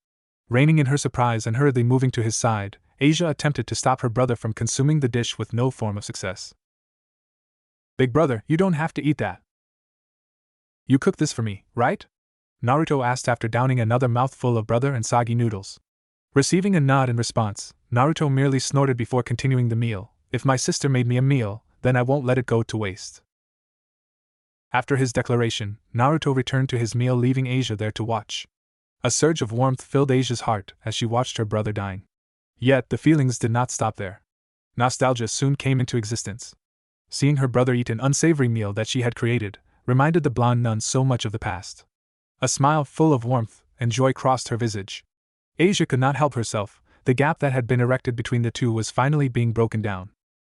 Reining in her surprise and hurriedly moving to his side, Asia attempted to stop her brother from consuming the dish with no form of success. Big brother, you don't have to eat that. You cooked this for me, right? Naruto asked after downing another mouthful of brother and soggy noodles. Receiving a nod in response, Naruto merely snorted before continuing the meal. If my sister made me a meal, then I won't let it go to waste. After his declaration, Naruto returned to his meal, leaving Asia there to watch. A surge of warmth filled Asia's heart as she watched her brother dying. Yet the feelings did not stop there. Nostalgia soon came into existence. Seeing her brother eat an unsavory meal that she had created reminded the blonde nun so much of the past. A smile full of warmth and joy crossed her visage. Asia could not help herself. The gap that had been erected between the two was finally being broken down.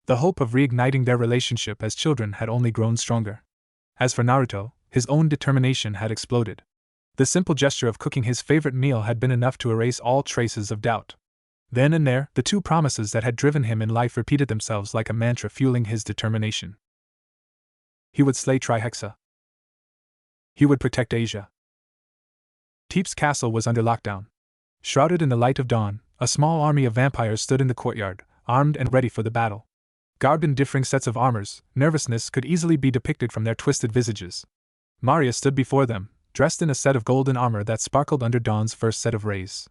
The hope of reigniting their relationship as children had only grown stronger. As for Naruto, his own determination had exploded. The simple gesture of cooking his favorite meal had been enough to erase all traces of doubt. Then and there, the two promises that had driven him in life repeated themselves like a mantra, fueling his determination. He would slay Trihexa. He would protect Asia. Teep's castle was under lockdown. Shrouded in the light of dawn, a small army of vampires stood in the courtyard, armed and ready for the battle. Garbed in differing sets of armors, nervousness could easily be depicted from their twisted visages. Maria stood before them, dressed in a set of golden armor that sparkled under dawn's first set of rays.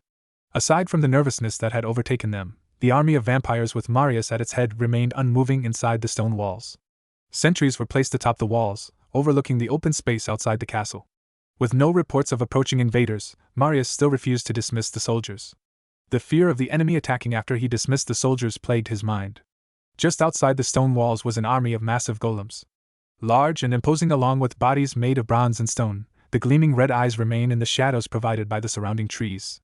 Aside from the nervousness that had overtaken them, the army of vampires with Marius at its head remained unmoving inside the stone walls. Sentries were placed atop the walls, overlooking the open space outside the castle. With no reports of approaching invaders, Marius still refused to dismiss the soldiers. The fear of the enemy attacking after he dismissed the soldiers plagued his mind. Just outside the stone walls was an army of massive golems. Large and imposing, along with bodies made of bronze and stone, the gleaming red eyes remain in the shadows provided by the surrounding trees.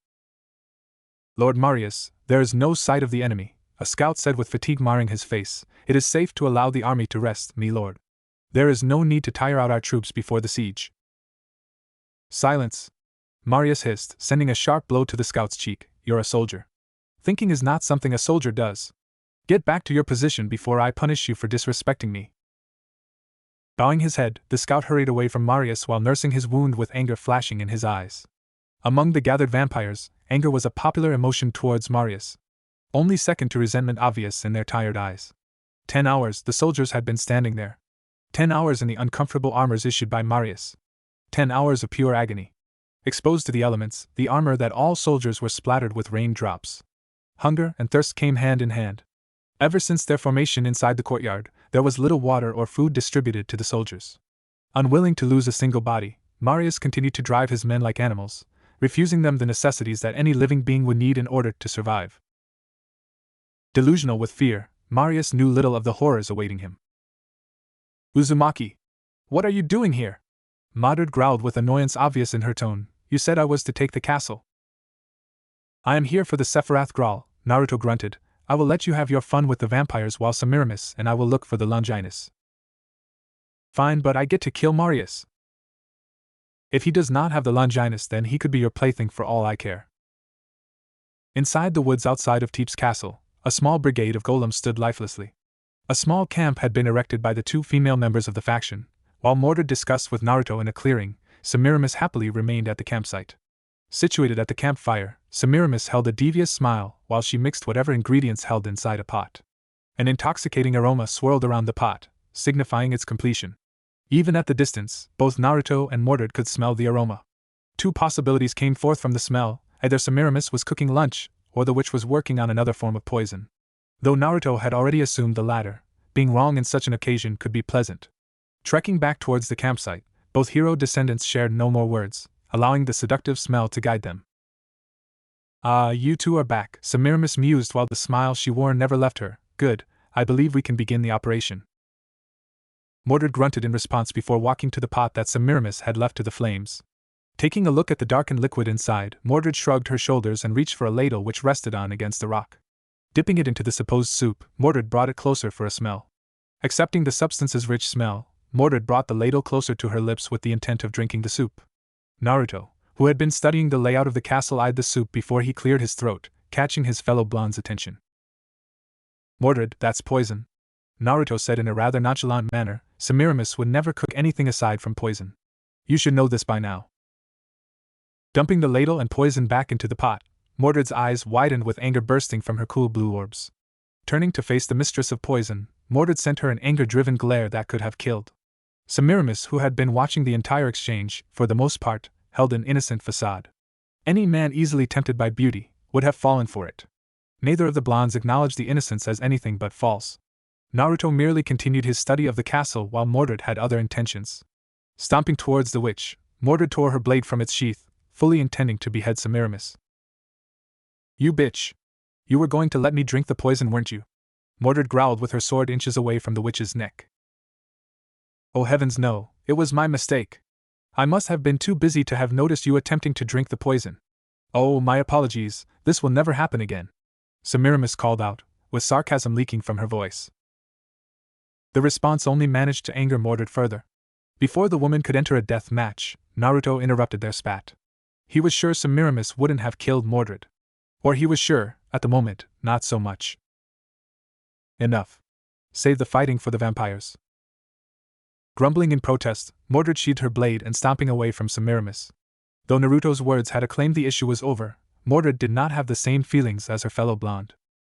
Lord Marius, there is no sight of the enemy, a scout said with fatigue marring his face. It is safe to allow the army to rest, me lord. There is no need to tire out our troops before the siege. Silence! Marius hissed, sending a sharp blow to the scout's cheek. You're a soldier. Thinking is not something a soldier does. Get back to your position before I punish you for disrespecting me. Bowing his head, the scout hurried away from Marius while nursing his wound with anger flashing in his eyes. Among the gathered vampires, anger was a popular emotion towards Marius. Only second to resentment obvious in their tired eyes. 10 hours the soldiers had been standing there. 10 hours in the uncomfortable armors issued by Marius. 10 hours of pure agony. Exposed to the elements, the armor that all soldiers were splattered with raindrops. Hunger and thirst came hand in hand. Ever since their formation inside the courtyard, there was little water or food distributed to the soldiers. Unwilling to lose a single body, Marius continued to drive his men like animals, refusing them the necessities that any living being would need in order to survive. Delusional with fear, Marius knew little of the horrors awaiting him. Uzumaki! What are you doing here? Madrid growled with annoyance obvious in her tone. You said I was to take the castle. I am here for the Sephiroth Grawl, Naruto grunted. I will let you have your fun with the vampires while Semiramis and I will look for the Longinus. Fine, but I get to kill Marius. If he does not have the Longinus, then he could be your plaything for all I care. Inside the woods outside of Teep's castle, a small brigade of golems stood lifelessly. A small camp had been erected by the two female members of the faction. While Mordred discussed with Naruto in a clearing, Semiramis happily remained at the campsite. Situated at the campfire, Semiramis held a devious smile while she mixed whatever ingredients held inside a pot. An intoxicating aroma swirled around the pot, signifying its completion. Even at the distance, both Naruto and Mordred could smell the aroma. Two possibilities came forth from the smell: either Semiramis was cooking lunch, or the witch was working on another form of poison. Though Naruto had already assumed the latter, being wrong in such an occasion could be pleasant. Trekking back towards the campsite, both hero descendants shared no more words, allowing the seductive smell to guide them. Ah, you two are back, Semiramis mused while the smile she wore never left her. Good, I believe we can begin the operation. Mordred grunted in response before walking to the pot that Semiramis had left to the flames. Taking a look at the darkened liquid inside, Mordred shrugged her shoulders and reached for a ladle which rested on against the rock. Dipping it into the supposed soup, Mordred brought it closer for a smell. Accepting the substance's rich smell, Mordred brought the ladle closer to her lips with the intent of drinking the soup. Naruto, who had been studying the layout of the castle, eyed the soup before he cleared his throat, catching his fellow blonde's attention. Mordred, that's poison, Naruto said in a rather nonchalant manner. Semiramis would never cook anything aside from poison. You should know this by now. Dumping the ladle and poison back into the pot, Mordred's eyes widened with anger bursting from her cool blue orbs. Turning to face the mistress of poison, Mordred sent her an anger-driven glare that could have killed. Semiramis, who had been watching the entire exchange, for the most part, held an innocent facade. Any man easily tempted by beauty would have fallen for it. Neither of the blondes acknowledged the innocence as anything but false. Naruto merely continued his study of the castle while Mordred had other intentions. Stomping towards the witch, Mordred tore her blade from its sheath, fully intending to behead Semiramis. "You bitch! You were going to let me drink the poison, weren't you?" Mordred growled with her sword inches away from the witch's neck. "Oh heavens no, it was my mistake. I must have been too busy to have noticed you attempting to drink the poison. Oh, my apologies, this will never happen again," Semiramis called out, with sarcasm leaking from her voice. The response only managed to anger Mordred further. Before the woman could enter a death match, Naruto interrupted their spat. He was sure Semiramis wouldn't have killed Mordred. Or he was sure, at the moment, not so much. "Enough. Save the fighting for the vampires." Grumbling in protest, Mordred sheathed her blade and stomping away from Semiramis. Though Naruto's words had acclaimed the issue was over, Mordred did not have the same feelings as her fellow blonde.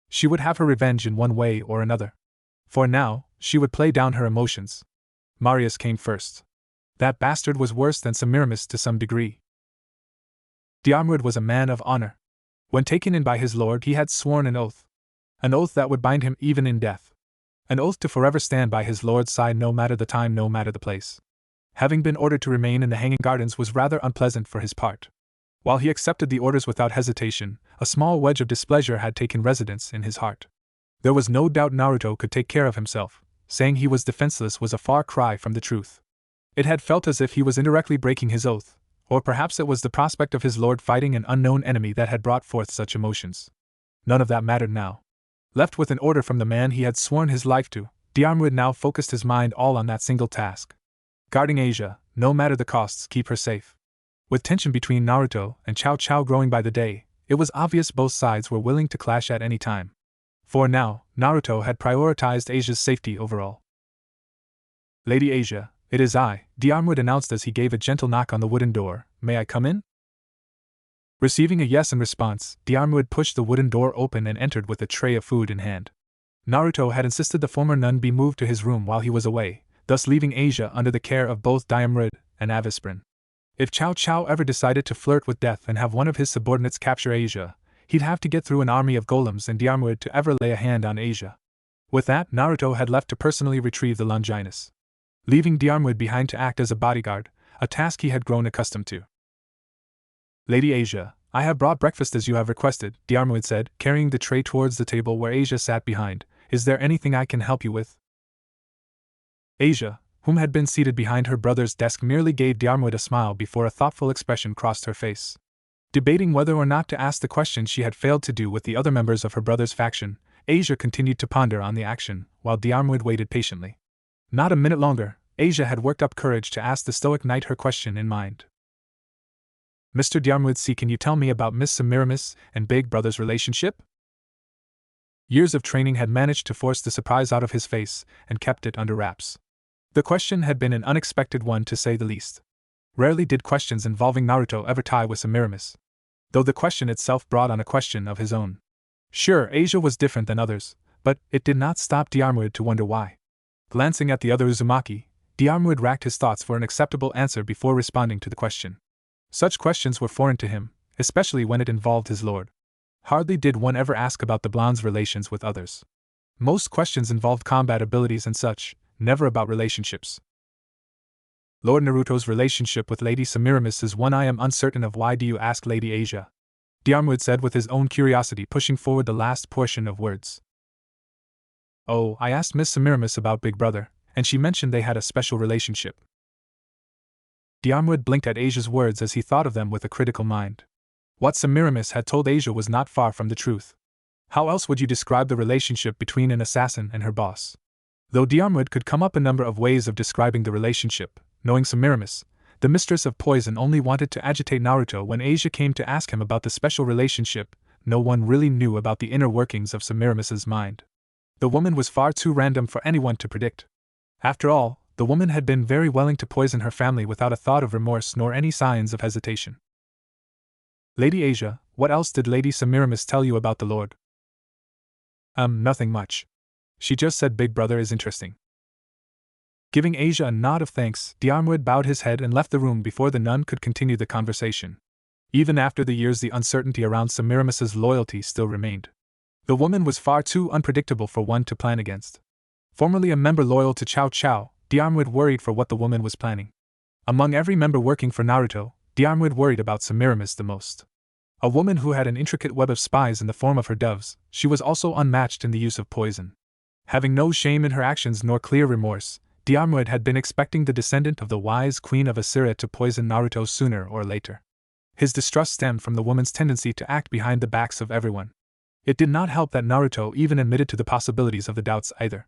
She would have her revenge in one way or another. For now, she would play down her emotions. Rias came first. That bastard was worse than Semiramis to some degree. Diarmuid was a man of honor. When taken in by his lord, he had sworn an oath. An oath that would bind him even in death. An oath to forever stand by his lord's side no matter the time, no matter the place. Having been ordered to remain in the Hanging Gardens was rather unpleasant for his part. While he accepted the orders without hesitation, a small wedge of displeasure had taken residence in his heart. There was no doubt Naruto could take care of himself. Saying he was defenseless was a far cry from the truth. It had felt as if he was indirectly breaking his oath, or perhaps it was the prospect of his lord fighting an unknown enemy that had brought forth such emotions. None of that mattered now. Left with an order from the man he had sworn his life to, Diarmuid now focused his mind all on that single task. Guarding Asia, no matter the costs, keep her safe. With tension between Naruto and Cao Cao growing by the day, it was obvious both sides were willing to clash at any time. For now, Naruto had prioritized Asia's safety overall. "Lady Asia, it is I," Diarmuid announced as he gave a gentle knock on the wooden door. "May I come in?" Receiving a yes in response, Diarmuid pushed the wooden door open and entered with a tray of food in hand. Naruto had insisted the former nun be moved to his room while he was away, thus leaving Asia under the care of both Diarmuid and Avisprin. If Cao Cao ever decided to flirt with death and have one of his subordinates capture Asia, he'd have to get through an army of golems and Diarmuid to ever lay a hand on Asia. With that, Naruto had left to personally retrieve the Longinus, leaving Diarmuid behind to act as a bodyguard, a task he had grown accustomed to. "Lady Asia, I have brought breakfast as you have requested," Diarmuid said, carrying the tray towards the table where Asia sat behind. "Is there anything I can help you with?" Asia, whom had been seated behind her brother's desk, merely gave Diarmuid a smile before a thoughtful expression crossed her face. Debating whether or not to ask the question she had failed to do with the other members of her brother's faction, Asia continued to ponder on the action, while Diarmuid waited patiently. Not a minute longer, Asia had worked up courage to ask the stoic knight her question in mind. "Mr. Diarmuid C, can you tell me about Miss Semiramis and Big Brother's relationship?" Years of training had managed to force the surprise out of his face, and kept it under wraps. The question had been an unexpected one to say the least. Rarely did questions involving Naruto ever tie with Semiramis, though the question itself brought on a question of his own. Sure, Asia was different than others, but it did not stop Diarmuid to wonder why. Glancing at the other Uzumaki, Diarmuid racked his thoughts for an acceptable answer before responding to the question. Such questions were foreign to him, especially when it involved his lord. Hardly did one ever ask about the blonde's relations with others. Most questions involved combat abilities and such, never about relationships. "Lord Naruto's relationship with Lady Semiramis is one I am uncertain of. Why do you ask, Lady Asia?" Diarmuid said with his own curiosity pushing forward the last portion of words. "Oh, I asked Miss Semiramis about Big Brother, and she mentioned they had a special relationship." Diarmuid blinked at Asia's words as he thought of them with a critical mind. What Semiramis had told Asia was not far from the truth. How else would you describe the relationship between an assassin and her boss? Though Diarmuid could come up a number of ways of describing the relationship, knowing Semiramis, the mistress of poison only wanted to agitate Naruto. When Asia came to ask him about the special relationship, no one really knew about the inner workings of Semiramis's mind. The woman was far too random for anyone to predict. After all, the woman had been very willing to poison her family without a thought of remorse nor any signs of hesitation. Lady Asia, what else did Lady Semiramis tell you about the Lord? Nothing much. She just said Big Brother is interesting. Giving Asia a nod of thanks, Diarmuid bowed his head and left the room before the nun could continue the conversation. Even after the years, the uncertainty around Semiramis's loyalty still remained. The woman was far too unpredictable for one to plan against. Formerly a member loyal to Cao Cao, Diarmuid worried for what the woman was planning. Among every member working for Naruto, Diarmuid worried about Semiramis the most. A woman who had an intricate web of spies in the form of her doves, she was also unmatched in the use of poison. Having no shame in her actions nor clear remorse, Diarmuid had been expecting the descendant of the wise queen of Assyria to poison Naruto sooner or later. His distrust stemmed from the woman's tendency to act behind the backs of everyone. It did not help that Naruto even admitted to the possibilities of the doubts either.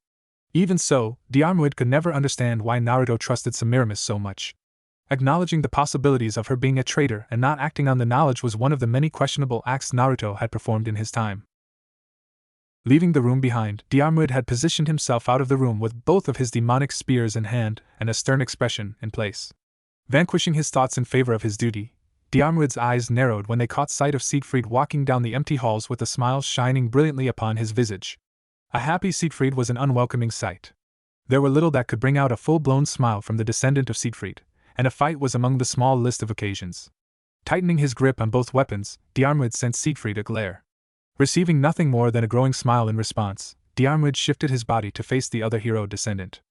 Even so, Diarmuid could never understand why Naruto trusted Semiramis so much. Acknowledging the possibilities of her being a traitor and not acting on the knowledge was one of the many questionable acts Naruto had performed in his time. Leaving the room behind, Diarmuid had positioned himself out of the room with both of his demonic spears in hand and a stern expression in place. Vanquishing his thoughts in favor of his duty, Diarmuid's eyes narrowed when they caught sight of Siegfried walking down the empty halls with a smile shining brilliantly upon his visage. A happy Siegfried was an unwelcoming sight. There were little that could bring out a full-blown smile from the descendant of Siegfried, and a fight was among the small list of occasions. Tightening his grip on both weapons, Diarmuid sent Siegfried a glare. Receiving nothing more than a growing smile in response, Diarmuid shifted his body to face the other hero descendant.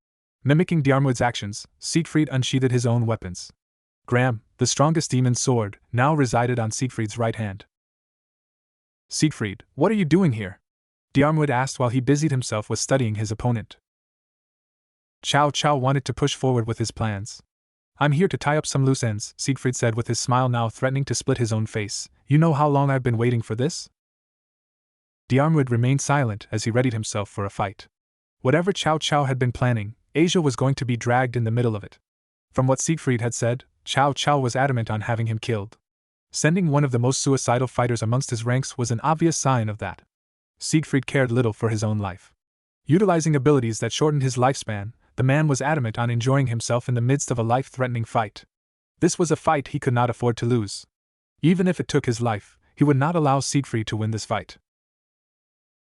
Mimicking Diarmuid's actions, Siegfried unsheathed his own weapons. Gram, the strongest demon sword, now resided on Siegfried's right hand. Siegfried, what are you doing here? Diarmuid asked while he busied himself with studying his opponent. Cao Cao wanted to push forward with his plans. I'm here to tie up some loose ends, Siegfried said with his smile now threatening to split his own face. You know how long I've been waiting for this? Diarmuid remained silent as he readied himself for a fight. Whatever Cao Cao had been planning, Asia was going to be dragged in the middle of it. From what Siegfried had said, Cao Cao was adamant on having him killed. Sending one of the most suicidal fighters amongst his ranks was an obvious sign of that. Siegfried cared little for his own life. Utilizing abilities that shortened his lifespan, the man was adamant on enjoying himself in the midst of a life-threatening fight. This was a fight he could not afford to lose. Even if it took his life, he would not allow Siegfried to win this fight.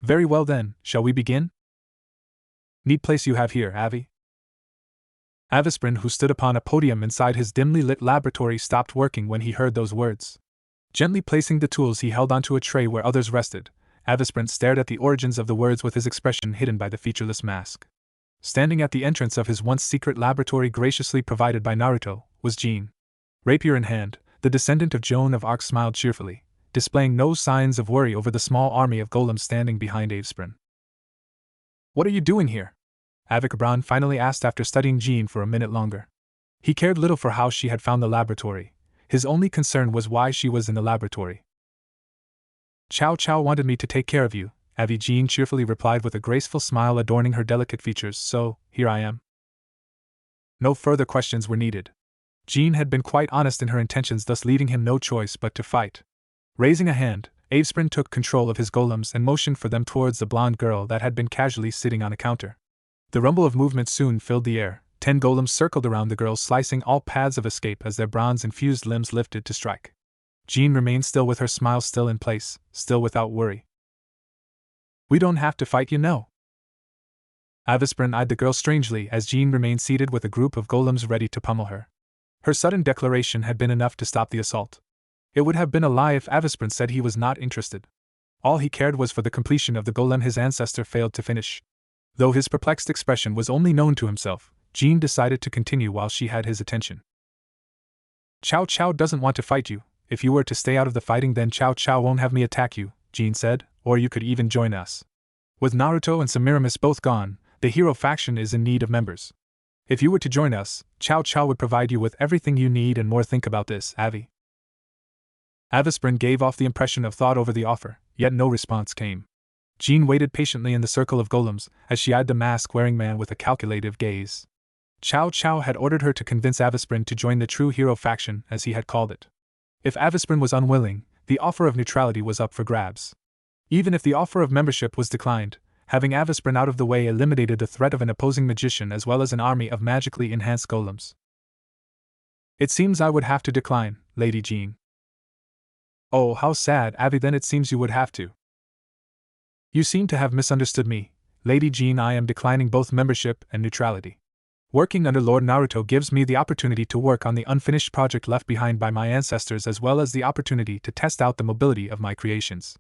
Very well then, shall we begin? Neat place you have here, Avi. Avisprin, who stood upon a podium inside his dimly lit laboratory, stopped working when he heard those words. Gently placing the tools he held onto a tray where others rested, Avisprin stared at the origins of the words with his expression hidden by the featureless mask. Standing at the entrance of his once secret laboratory graciously provided by Naruto, was Jean. Rapier in hand, the descendant of Joan of Arc smiled cheerfully, displaying no signs of worry over the small army of golems standing behind Avisprin. What are you doing here? Avikabran finally asked after studying Jean for a minute longer. He cared little for how she had found the laboratory. His only concern was why she was in the laboratory. Cao Cao wanted me to take care of you, Avi Jean cheerfully replied with a graceful smile adorning her delicate features, so, here I am. No further questions were needed. Jean had been quite honest in her intentions, thus leaving him no choice but to fight. Raising a hand, Avisprin took control of his golems and motioned for them towards the blonde girl that had been casually sitting on a counter. The rumble of movement soon filled the air. 10 golems circled around the girl, slicing all paths of escape as their bronze-infused limbs lifted to strike. Jean remained still with her smile still in place, still without worry. We don't have to fight, you know. Avisprin eyed the girl strangely as Jean remained seated with a group of golems ready to pummel her. Her sudden declaration had been enough to stop the assault. It would have been a lie if Avisprin said he was not interested. All he cared was for the completion of the golem his ancestor failed to finish. Though his perplexed expression was only known to himself, Jean decided to continue while she had his attention. Cao Cao doesn't want to fight you. If you were to stay out of the fighting, then Cao Cao won't have me attack you, Jean said, or you could even join us. With Naruto and Semiramis both gone, the hero faction is in need of members. If you were to join us, Cao Cao would provide you with everything you need and more. Think about this, Avi. Avisprin gave off the impression of thought over the offer, yet no response came. Jean waited patiently in the circle of golems as she eyed the mask-wearing man with a calculative gaze. Cao Cao had ordered her to convince Avisprin to join the true hero faction, as he had called it. If Avisprin was unwilling, the offer of neutrality was up for grabs. Even if the offer of membership was declined, having Avisprin out of the way eliminated the threat of an opposing magician as well as an army of magically enhanced golems. It seems I would have to decline, Lady Jean. Oh, how sad, Abby, then it seems you would have to. You seem to have misunderstood me, Lady Jean. I am declining both membership and neutrality. Working under Lord Naruto gives me the opportunity to work on the unfinished project left behind by my ancestors, as well as the opportunity to test out the mobility of my creations.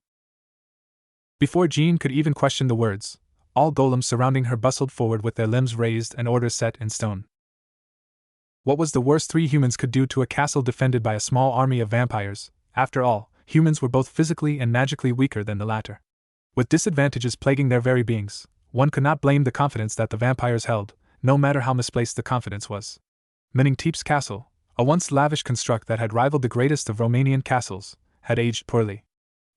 Before Jean could even question the words, all golems surrounding her bustled forward with their limbs raised and orders set in stone. What was the worst 3 humans could do to a castle defended by a small army of vampires? After all, humans were both physically and magically weaker than the latter. With disadvantages plaguing their very beings, one could not blame the confidence that the vampires held, no matter how misplaced the confidence was. Meningtepe's castle, a once lavish construct that had rivaled the greatest of Romanian castles, had aged poorly.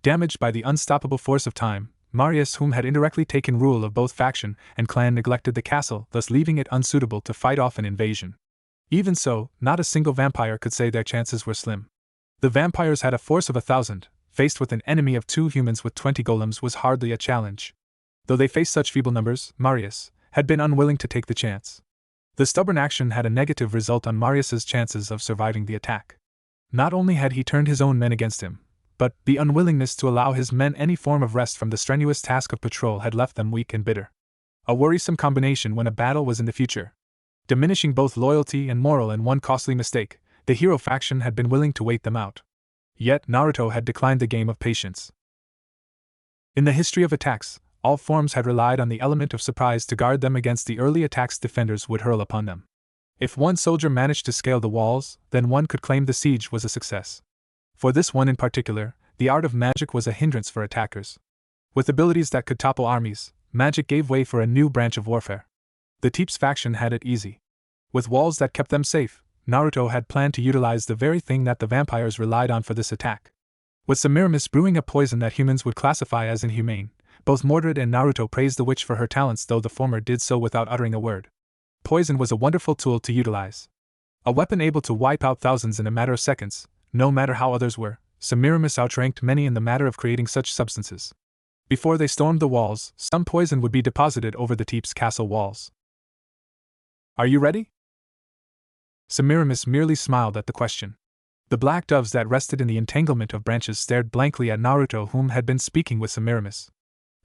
Damaged by the unstoppable force of time, Rias, whom had indirectly taken rule of both faction and clan, neglected the castle, thus leaving it unsuitable to fight off an invasion. Even so, not a single vampire could say their chances were slim. The vampires had a force of 1,000, faced with an enemy of 2 humans with 20 golems was hardly a challenge. Though they faced such feeble numbers, Rias had been unwilling to take the chance. The stubborn action had a negative result on Rias's chances of surviving the attack. Not only had he turned his own men against him, but the unwillingness to allow his men any form of rest from the strenuous task of patrol had left them weak and bitter. A worrisome combination when a battle was in the future. Diminishing both loyalty and morale in one costly mistake, the hero faction had been willing to wait them out. Yet Naruto had declined the game of patience. In the history of attacks, all forms had relied on the element of surprise to guard them against the early attacks defenders would hurl upon them. If one soldier managed to scale the walls, then one could claim the siege was a success. For this one in particular, the art of magic was a hindrance for attackers. With abilities that could topple armies, magic gave way for a new branch of warfare. The Teeps faction had it easy. With walls that kept them safe, Naruto had planned to utilize the very thing that the vampires relied on for this attack. With Semiramis brewing a poison that humans would classify as inhumane, both Mordred and Naruto praised the witch for her talents, though the former did so without uttering a word. Poison was a wonderful tool to utilize. A weapon able to wipe out thousands in a matter of seconds, no matter how others were. Semiramis outranked many in the matter of creating such substances. Before they stormed the walls, some poison would be deposited over the Teeps castle walls. Are you ready? Semiramis merely smiled at the question. The black doves that rested in the entanglement of branches stared blankly at Naruto, whom had been speaking with Semiramis.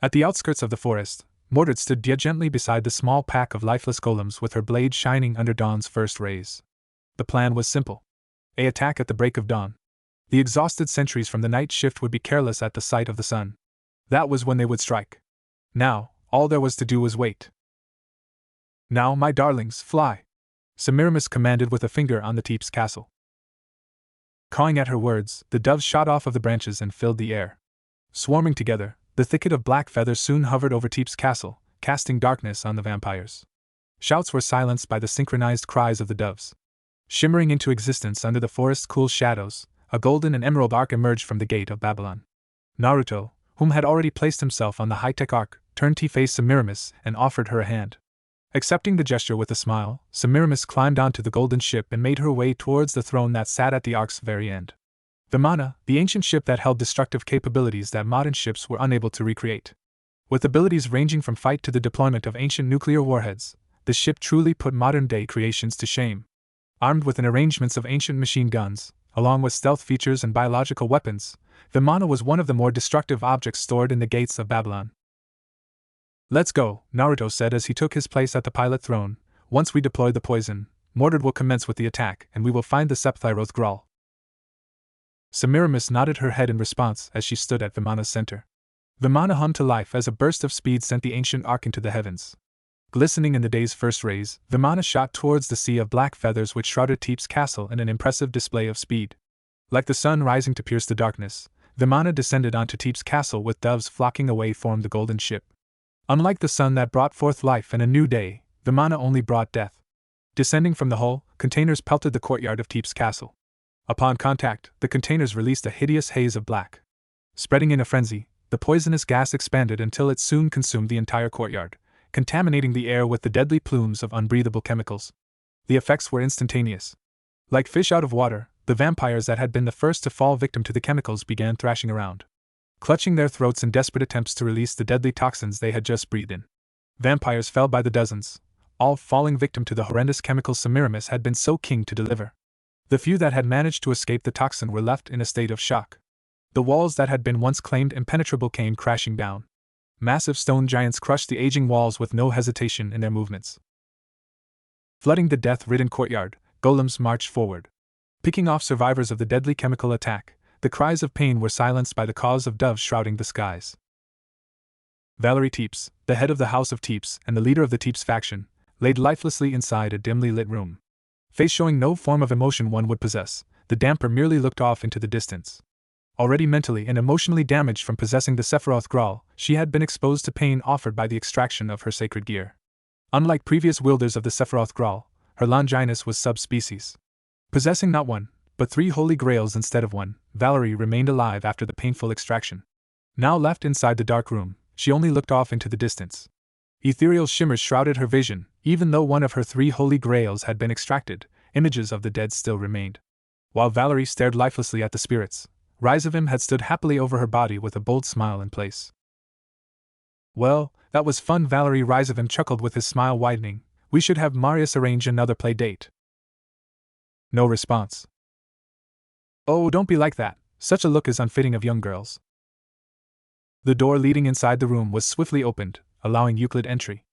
At the outskirts of the forest, Mordred stood gently beside the small pack of lifeless golems with her blade shining under dawn's first rays. The plan was simple. An attack at the break of dawn. The exhausted sentries from the night shift would be careless at the sight of the sun. That was when they would strike. Now, all there was to do was wait. Now, my darlings, fly! Semiramis commanded with a finger on the Teeps castle. Cawing at her words, the doves shot off of the branches and filled the air. Swarming together, the thicket of black feathers soon hovered over Teeps castle, casting darkness on the vampires. Shouts were silenced by the synchronized cries of the doves. Shimmering into existence under the forest's cool shadows, a golden and emerald arc emerged from the gate of Babylon. Naruto, whom had already placed himself on the high-tech arc, turned to face Semiramis and offered her a hand. Accepting the gesture with a smile, Semiramis climbed onto the golden ship and made her way towards the throne that sat at the arc's very end. Vimana, the ancient ship that held destructive capabilities that modern ships were unable to recreate. With abilities ranging from fight to the deployment of ancient nuclear warheads, the ship truly put modern-day creations to shame. Armed with an arrangements of ancient machine guns, along with stealth features and biological weapons, Vimana was one of the more destructive objects stored in the gates of Babylon. Let's go, Naruto said as he took his place at the pilot throne. Once we deploy the poison, Mordred will commence with the attack and we will find the Septhyroth Grawl. Semiramis nodded her head in response as she stood at Vimana's center. Vimana hummed to life as a burst of speed sent the ancient arc into the heavens. Glistening in the day's first rays, Vimana shot towards the sea of black feathers which shrouded Teeps castle in an impressive display of speed. Like the sun rising to pierce the darkness, Vimana descended onto Teeps castle with doves flocking away formed the golden ship. Unlike the sun that brought forth life and a new day, Vimana only brought death. Descending from the hull, containers pelted the courtyard of Teeps castle. Upon contact, the containers released a hideous haze of black. Spreading in a frenzy, the poisonous gas expanded until it soon consumed the entire courtyard, contaminating the air with the deadly plumes of unbreathable chemicals. The effects were instantaneous. Like fish out of water, the vampires that had been the first to fall victim to the chemicals began thrashing around, clutching their throats in desperate attempts to release the deadly toxins they had just breathed in. Vampires fell by the dozens, all falling victim to the horrendous chemicals Semiramis had been so keen to deliver. The few that had managed to escape the toxin were left in a state of shock. The walls that had been once claimed impenetrable came crashing down. Massive stone giants crushed the aging walls with no hesitation in their movements. Flooding the death-ridden courtyard, golems marched forward. Picking off survivors of the deadly chemical attack, the cries of pain were silenced by the caws of doves shrouding the skies. Valerie Teeps, the head of the House of Teeps and the leader of the Teeps faction, laid lifelessly inside a dimly lit room. Face showing no form of emotion one would possess, the damper merely looked off into the distance. Already mentally and emotionally damaged from possessing the Sephiroth Graal, she had been exposed to pain offered by the extraction of her sacred gear. Unlike previous wielders of the Sephiroth Graal, her Longinus was subspecies. Possessing not one, but 3 holy grails instead of one, Valerie remained alive after the painful extraction. Now left inside the dark room, she only looked off into the distance. Ethereal shimmers shrouded her vision, even though one of her 3 holy grails had been extracted, images of the dead still remained. While Valerie stared lifelessly at the spirits, Rias had stood happily over her body with a bold smile in place. Well, that was fun, Valerie. Rias chuckled with his smile widening. We should have Marius arrange another play date. No response. Oh, don't be like that. Such a look is unfitting of young girls. The door leading inside the room was swiftly opened, allowing Euclid entry.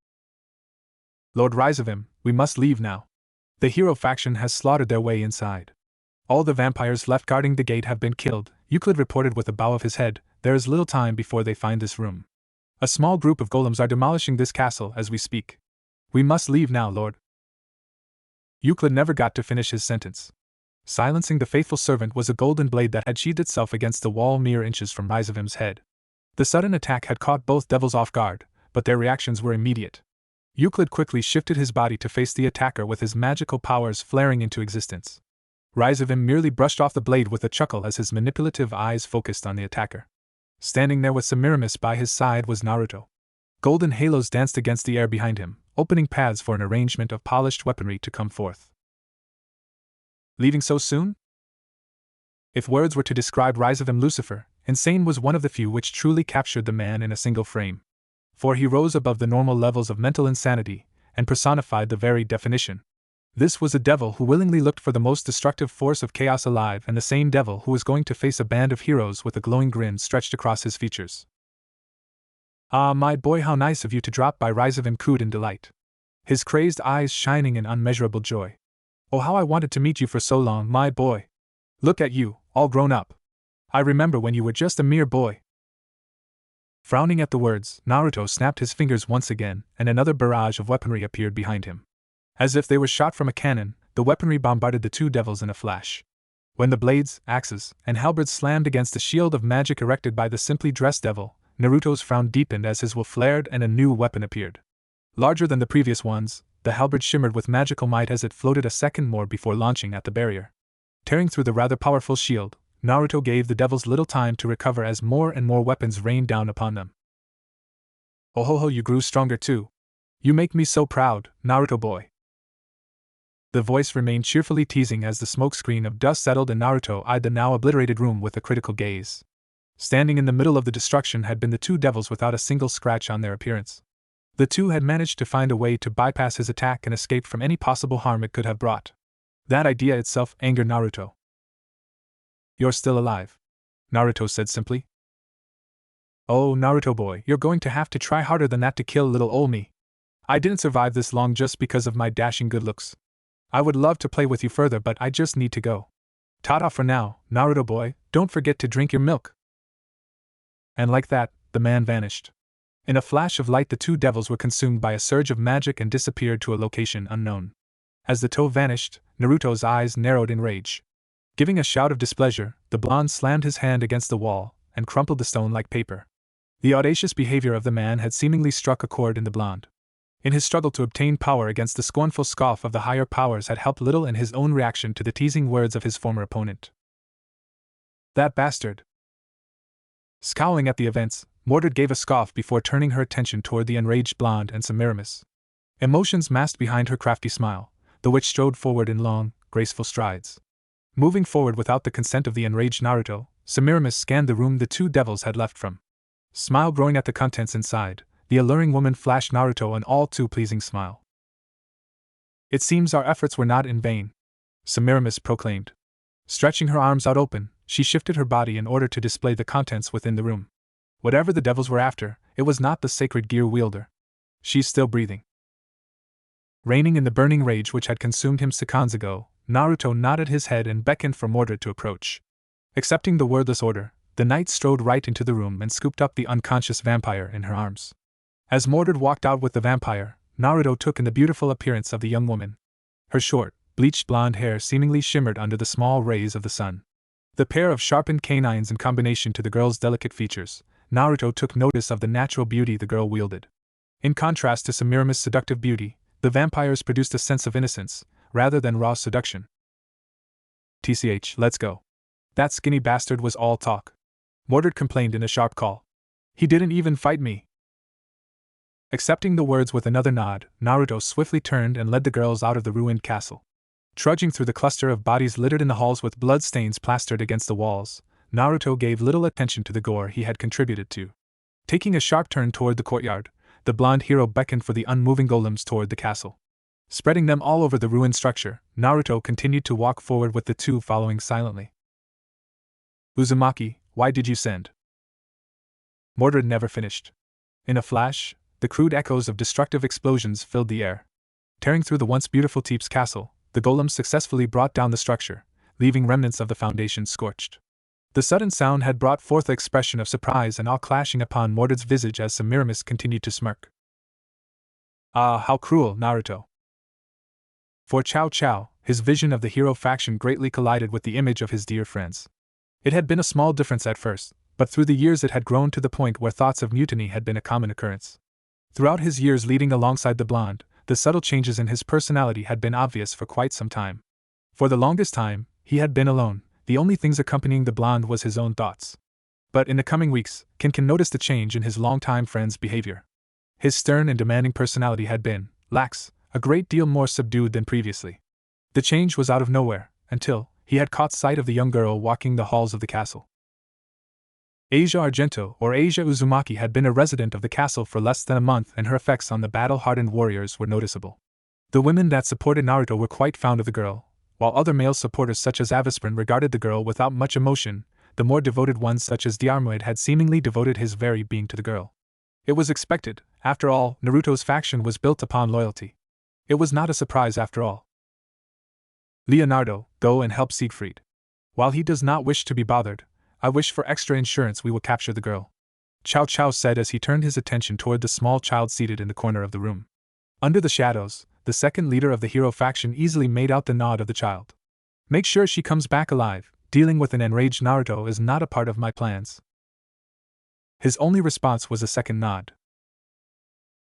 Lord Rias, we must leave now. The hero faction has slaughtered their way inside. All the vampires left guarding the gate have been killed, Euclid reported with a bow of his head. There is little time before they find this room. A small group of golems are demolishing this castle as we speak. We must leave now, Lord. Euclid never got to finish his sentence. Silencing the faithful servant was a golden blade that had sheathed itself against the wall mere inches from Rias' head. The sudden attack had caught both devils off guard, but their reactions were immediate. Euclid quickly shifted his body to face the attacker with his magical powers flaring into existence. Rias merely brushed off the blade with a chuckle as his manipulative eyes focused on the attacker. Standing there with Semiramis by his side was Naruto. Golden halos danced against the air behind him, opening paths for an arrangement of polished weaponry to come forth. Leaving so soon? If words were to describe Rias, Lucifer, insane was one of the few which truly captured the man in a single frame. For he rose above the normal levels of mental insanity, and personified the very definition. This was a devil who willingly looked for the most destructive force of chaos alive, and the same devil who was going to face a band of heroes with a glowing grin stretched across his features. Ah, my boy, how nice of you to drop by, Rias cooed in delight. His crazed eyes shining in unmeasurable joy. Oh, how I wanted to meet you for so long, my boy. Look at you, all grown up. I remember when you were just a mere boy. Frowning at the words, Naruto snapped his fingers once again, and another barrage of weaponry appeared behind him. As if they were shot from a cannon, the weaponry bombarded the 2 devils in a flash. When the blades, axes, and halberds slammed against the shield of magic erected by the simply dressed devil, Naruto's frown deepened as his will flared and a new weapon appeared. Larger than the previous ones, the halberd shimmered with magical might as it floated a second more before launching at the barrier. Tearing through the rather powerful shield, Naruto gave the devils little time to recover as more and more weapons rained down upon them. Oh ho ho, you grew stronger too. You make me so proud, Naruto boy. The voice remained cheerfully teasing as the smokescreen of dust settled and Naruto eyed the now obliterated room with a critical gaze. Standing in the middle of the destruction had been the 2 devils without a single scratch on their appearance. The 2 had managed to find a way to bypass his attack and escape from any possible harm it could have brought. That idea itself angered Naruto. You're still alive, Naruto said simply. Oh, Naruto boy, you're going to have to try harder than that to kill little ol' me. I didn't survive this long just because of my dashing good looks. I would love to play with you further, but I just need to go. Ta-ta for now, Naruto boy, don't forget to drink your milk. And like that, the man vanished. In a flash of light, the 2 devils were consumed by a surge of magic and disappeared to a location unknown. As the toe vanished, Naruto's eyes narrowed in rage. Giving a shout of displeasure, the blonde slammed his hand against the wall and crumpled the stone like paper. The audacious behavior of the man had seemingly struck a chord in the blonde. In his struggle to obtain power against the scornful scoff of the higher powers had helped little in his own reaction to the teasing words of his former opponent. That bastard! Scowling at the events, Mordred gave a scoff before turning her attention toward the enraged blonde and Semiramis. Emotions masked behind her crafty smile, the witch strode forward in long, graceful strides. Moving forward without the consent of the enraged Naruto, Semiramis scanned the room the 2 devils had left from. Smile growing at the contents inside, the alluring woman flashed Naruto an all-too-pleasing smile. It seems our efforts were not in vain, Semiramis proclaimed. Stretching her arms out open, She shifted her body in order to display the contents within the room. Whatever the devils were after, it was not the sacred gear wielder. She's still breathing. Reigning in the burning rage which had consumed him seconds ago, Naruto nodded his head and beckoned for Mordred to approach. Accepting the wordless order, the knight strode right into the room and scooped up the unconscious vampire in her arms. As Mordred walked out with the vampire, Naruto took in the beautiful appearance of the young woman. Her short, bleached blonde hair seemingly shimmered under the small rays of the sun. The pair of sharpened canines in combination to the girl's delicate features, Naruto took notice of the natural beauty the girl wielded. In contrast to Semiramis' seductive beauty, the vampires produced a sense of innocence, rather than raw seduction. "TCH, let's go. That skinny bastard was all talk," Mordred complained in a sharp call. "He didn't even fight me." Accepting the words with another nod, Naruto swiftly turned and led the girls out of the ruined castle. Trudging through the cluster of bodies littered in the halls with blood stains plastered against the walls, Naruto gave little attention to the gore he had contributed to. Taking a sharp turn toward the courtyard, the blonde hero beckoned for the unmoving golems toward the castle. Spreading them all over the ruined structure, Naruto continued to walk forward with the two following silently. "Uzumaki, why did you send?" Mordred never finished. In a flash, the crude echoes of destructive explosions filled the air. Tearing through the once beautiful Teep's castle, the golems successfully brought down the structure, leaving remnants of the foundation scorched. The sudden sound had brought forth an expression of surprise and awe clashing upon Mordred's visage as Semiramis continued to smirk. "Ah, how cruel, Naruto." For Cao Cao, his vision of the hero faction greatly collided with the image of his dear friends. It had been a small difference at first, but through the years it had grown to the point where thoughts of mutiny had been a common occurrence. Throughout his years leading alongside the blonde, the subtle changes in his personality had been obvious for quite some time. For the longest time, he had been alone. The only things accompanying the blonde was his own thoughts. But in the coming weeks, Ken noticed the change in his longtime friend's behavior. His stern and demanding personality had been, lax, a great deal more subdued than previously. The change was out of nowhere, until he had caught sight of the young girl walking the halls of the castle. Asia Argento, or Asia Uzumaki, had been a resident of the castle for less than a month, and her effects on the battle-hardened warriors were noticeable. The women that supported Naruto were quite fond of the girl, while other male supporters such as Avisprin regarded the girl without much emotion. The more devoted ones such as Diarmuid had seemingly devoted his very being to the girl. It was expected, after all, Naruto's faction was built upon loyalty. It was not a surprise after all. "Leonardo, go and help Siegfried. While he does not wish to be bothered, I wish for extra insurance we will capture the girl," Cao Cao said as he turned his attention toward the small child seated in the corner of the room. Under the shadows, the second leader of the hero faction easily made out the nod of the child. "Make sure she comes back alive. Dealing with an enraged Naruto is not a part of my plans." His only response was a second nod.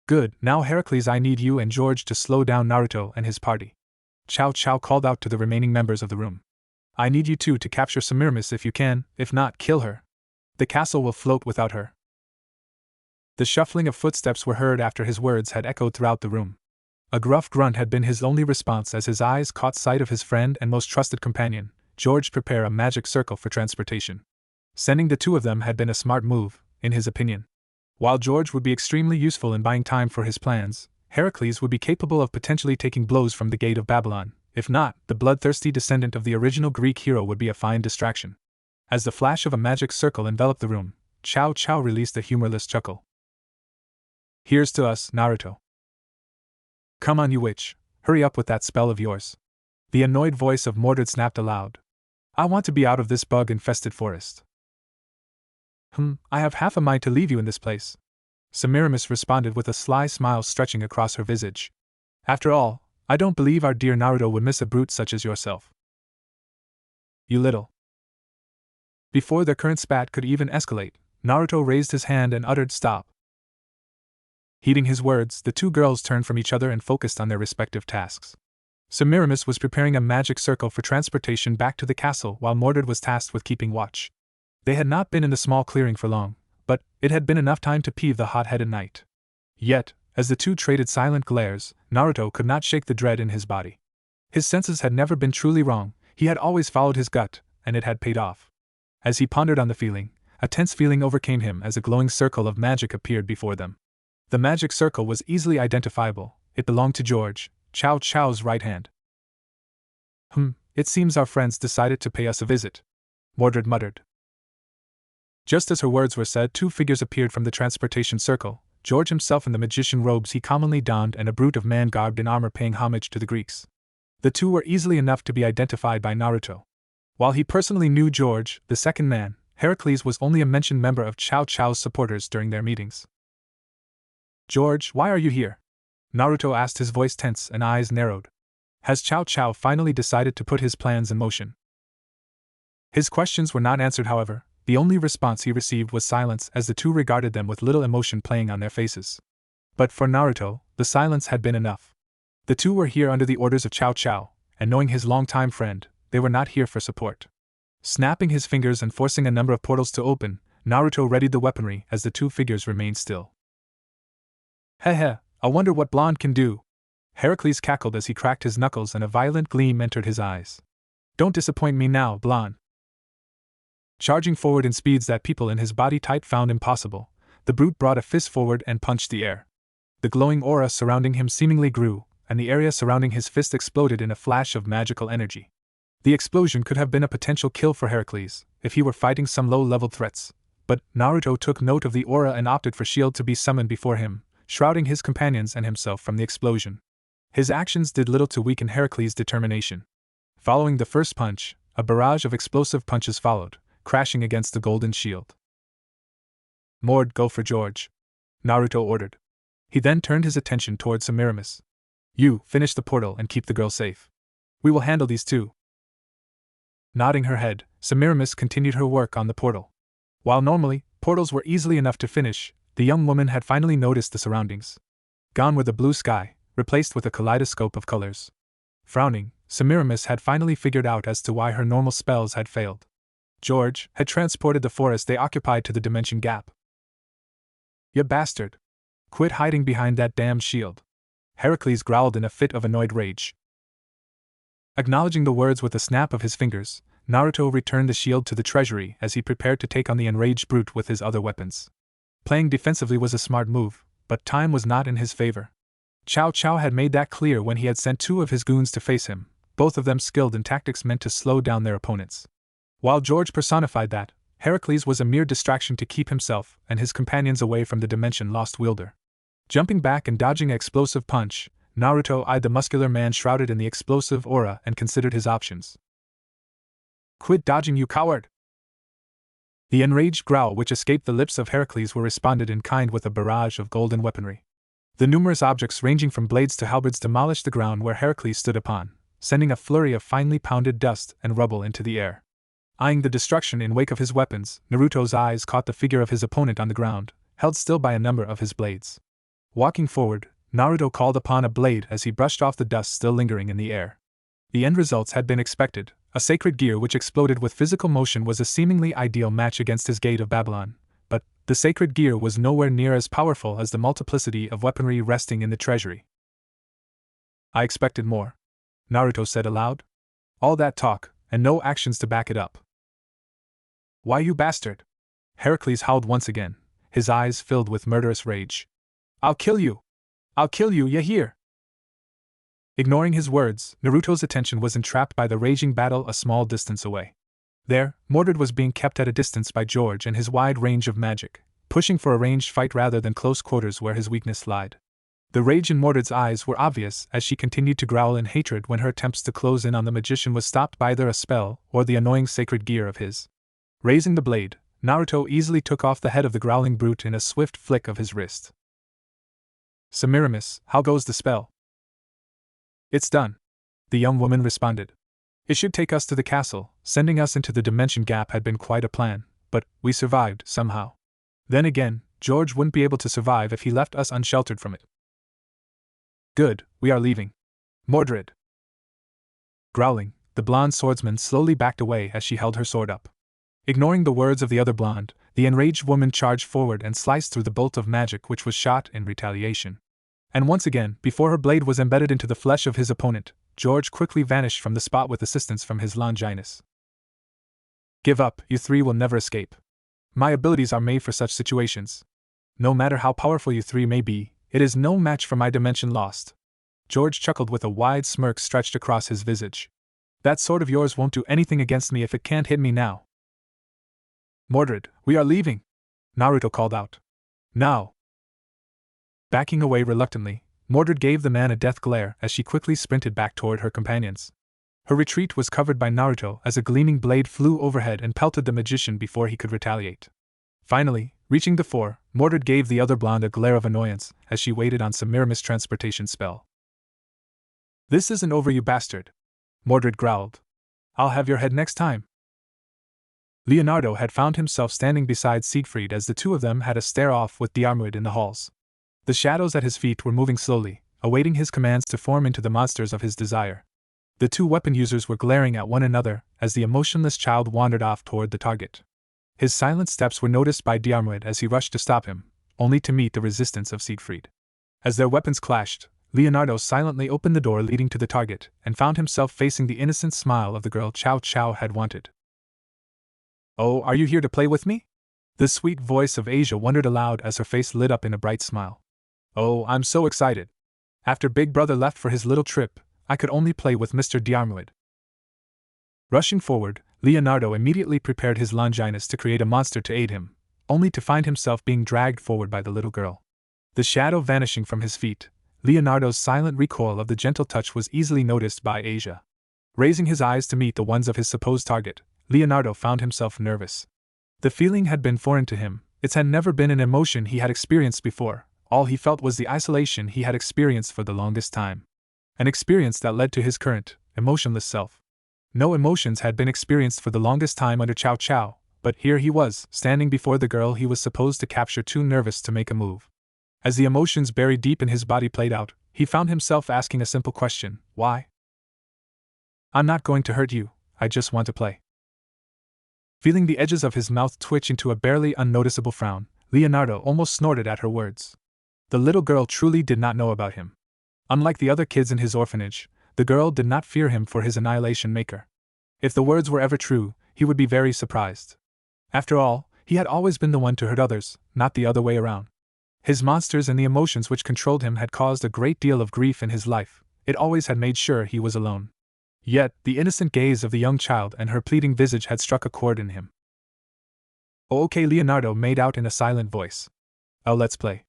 "Good, now Heracles, I need you and George to slow down Naruto and his party," Cao Cao called out to the remaining members of the room. "I need you two to capture Semiramis if you can, if not, kill her. The castle will float without her." The shuffling of footsteps were heard after his words had echoed throughout the room. A gruff grunt had been his only response as his eyes caught sight of his friend and most trusted companion, George, prepare a magic circle for transportation. Sending the two of them had been a smart move, in his opinion. While George would be extremely useful in buying time for his plans, Heracles would be capable of potentially taking blows from the gate of Babylon. If not, the bloodthirsty descendant of the original Greek hero would be a fine distraction. As the flash of a magic circle enveloped the room, Cao Cao released a humorless chuckle. "Here's to us, Naruto." "Come on, you witch, hurry up with that spell of yours." The annoyed voice of Mordred snapped aloud. "I want to be out of this bug-infested forest." I have half a mind to leave you in this place," Semiramis responded with a sly smile stretching across her visage. "After all, I don't believe our dear Naruto would miss a brute such as yourself." "You little..." Before their current spat could even escalate, Naruto raised his hand and uttered stop. Heeding his words, the two girls turned from each other and focused on their respective tasks. Semiramis was preparing a magic circle for transportation back to the castle while Mordred was tasked with keeping watch. They had not been in the small clearing for long, but it had been enough time to peeve the hot-headed knight. Yet, as the two traded silent glares, Naruto could not shake the dread in his body. His senses had never been truly wrong, he had always followed his gut, and it had paid off. As he pondered on the feeling, a tense feeling overcame him as a glowing circle of magic appeared before them. The magic circle was easily identifiable. It belonged to George, Cao Cao's right hand. It seems our friends decided to pay us a visit," Mordred muttered. Just as her words were said, two figures appeared from the transportation circle, George himself in the magician robes he commonly donned and a brute of man garbed in armor paying homage to the Greeks. The two were easily enough to be identified by Naruto. While he personally knew George, the second man, Heracles, was only a mentioned member of Cao Cao's supporters during their meetings. "George, why are you here?" Naruto asked, his voice tense and eyes narrowed. Has Cao Cao finally decided to put his plans in motion? His questions were not answered, however. The only response he received was silence, as the two regarded them with little emotion playing on their faces. But for Naruto, the silence had been enough. The two were here under the orders of Cao Cao, and knowing his longtime friend, they were not here for support. Snapping his fingers and forcing a number of portals to open, Naruto readied the weaponry as the two figures remained still. Heh, I wonder what Blonde can do. Heracles cackled as he cracked his knuckles and a violent gleam entered his eyes. Don't disappoint me now, Blonde. Charging forward in speeds that people in his body type found impossible, the brute brought a fist forward and punched the air. The glowing aura surrounding him seemingly grew, and the area surrounding his fist exploded in a flash of magical energy. The explosion could have been a potential kill for Heracles, if he were fighting some low-level threats, but Naruto took note of the aura and opted for shield to be summoned before him, shrouding his companions and himself from the explosion. His actions did little to weaken Heracles' determination. Following the first punch, a barrage of explosive punches followed, crashing against the golden shield. Mord, go for George, Naruto ordered. He then turned his attention towards Semiramis. You, finish the portal and keep the girl safe. We will handle these two. Nodding her head, Semiramis continued her work on the portal. While normally, portals were easily enough to finish, the young woman had finally noticed the surroundings. Gone were the blue sky, replaced with a kaleidoscope of colors. Frowning, Semiramis had finally figured out as to why her normal spells had failed. George had transported the forest they occupied to the dimension gap. You bastard! Quit hiding behind that damned shield! Heracles growled in a fit of annoyed rage. Acknowledging the words with a snap of his fingers, Naruto returned the shield to the treasury as he prepared to take on the enraged brute with his other weapons. Playing defensively was a smart move, but time was not in his favor. Cao Cao had made that clear when he had sent two of his goons to face him, both of them skilled in tactics meant to slow down their opponents. While George personified that, Heracles was a mere distraction to keep himself and his companions away from the dimension-lost wielder. Jumping back and dodging an explosive punch, Naruto eyed the muscular man shrouded in the explosive aura and considered his options. Quit dodging, you coward! The enraged growl which escaped the lips of Heracles were responded in kind with a barrage of golden weaponry. The numerous objects ranging from blades to halberds demolished the ground where Heracles stood upon, sending a flurry of finely pounded dust and rubble into the air. Eyeing the destruction in wake of his weapons, Naruto's eyes caught the figure of his opponent on the ground, held still by a number of his blades. Walking forward, Naruto called upon a blade as he brushed off the dust still lingering in the air. The end results had been expected. A sacred gear which exploded with physical motion was a seemingly ideal match against his Gate of Babylon, but the sacred gear was nowhere near as powerful as the multiplicity of weaponry resting in the treasury. I expected more, Naruto said aloud. All that talk, and no actions to back it up. Why, you bastard! Heracles howled once again, his eyes filled with murderous rage. I'll kill you! I'll kill you, you hear? Ignoring his words, Naruto's attention was entrapped by the raging battle a small distance away. There, Mordred was being kept at a distance by George and his wide range of magic, pushing for a ranged fight rather than close quarters where his weakness lied. The rage in Mordred's eyes were obvious as she continued to growl in hatred when her attempts to close in on the magician was stopped by either a spell or the annoying sacred gear of his. Raising the blade, Naruto easily took off the head of the growling brute in a swift flick of his wrist. Semiramis, how goes the spell? It's done, the young woman responded. It should take us to the castle. Sending us into the dimension gap had been quite a plan, but we survived somehow. Then again, George wouldn't be able to survive if he left us unsheltered from it. Good, we are leaving. Mordred. Growling, the blonde swordsman slowly backed away as she held her sword up. Ignoring the words of the other blonde, the enraged woman charged forward and sliced through the bolt of magic which was shot in retaliation. And once again, before her blade was embedded into the flesh of his opponent, George quickly vanished from the spot with assistance from his Longinus. Give up, you three will never escape. My abilities are made for such situations. No matter how powerful you three may be, it is no match for my dimension lost. George chuckled with a wide smirk stretched across his visage. That sword of yours won't do anything against me if it can't hit me now. Mordred, we are leaving! Naruto called out. Now! Backing away reluctantly, Mordred gave the man a death glare as she quickly sprinted back toward her companions. Her retreat was covered by Naruto as a gleaming blade flew overhead and pelted the magician before he could retaliate. Finally, reaching the fore, Mordred gave the other blonde a glare of annoyance as she waited on Samiramis' transportation spell. This isn't over, you bastard! Mordred growled. I'll have your head next time. Leonardo had found himself standing beside Siegfried as the two of them had a stare-off with Diarmuid in the halls. The shadows at his feet were moving slowly, awaiting his commands to form into the monsters of his desire. The two weapon users were glaring at one another as the emotionless child wandered off toward the target. His silent steps were noticed by Diarmuid as he rushed to stop him, only to meet the resistance of Siegfried. As their weapons clashed, Leonardo silently opened the door leading to the target and found himself facing the innocent smile of the girl Chow Chow had wanted. Oh, are you here to play with me? The sweet voice of Asia wondered aloud as her face lit up in a bright smile. Oh, I'm so excited. After Big Brother left for his little trip, I could only play with Mr. Diarmuid. Rushing forward, Leonardo immediately prepared his Longinus to create a monster to aid him, only to find himself being dragged forward by the little girl. The shadow vanishing from his feet, Leonardo's silent recoil of the gentle touch was easily noticed by Asia. Raising his eyes to meet the ones of his supposed target, Leonardo found himself nervous. The feeling had been foreign to him, it had never been an emotion he had experienced before. All he felt was the isolation he had experienced for the longest time. An experience that led to his current, emotionless self. No emotions had been experienced for the longest time under Chow Chow, but here he was, standing before the girl he was supposed to capture, too nervous to make a move. As the emotions buried deep in his body played out, he found himself asking a simple question: why? I'm not going to hurt you, I just want to play. Feeling the edges of his mouth twitch into a barely unnoticeable frown, Leonardo almost snorted at her words. The little girl truly did not know about him. Unlike the other kids in his orphanage, the girl did not fear him for his annihilation maker. If the words were ever true, he would be very surprised. After all, he had always been the one to hurt others, not the other way around. His monsters and the emotions which controlled him had caused a great deal of grief in his life. It always had made sure he was alone. Yet, the innocent gaze of the young child and her pleading visage had struck a chord in him. Oh, okay, Leonardo made out in a silent voice. Oh, let's play.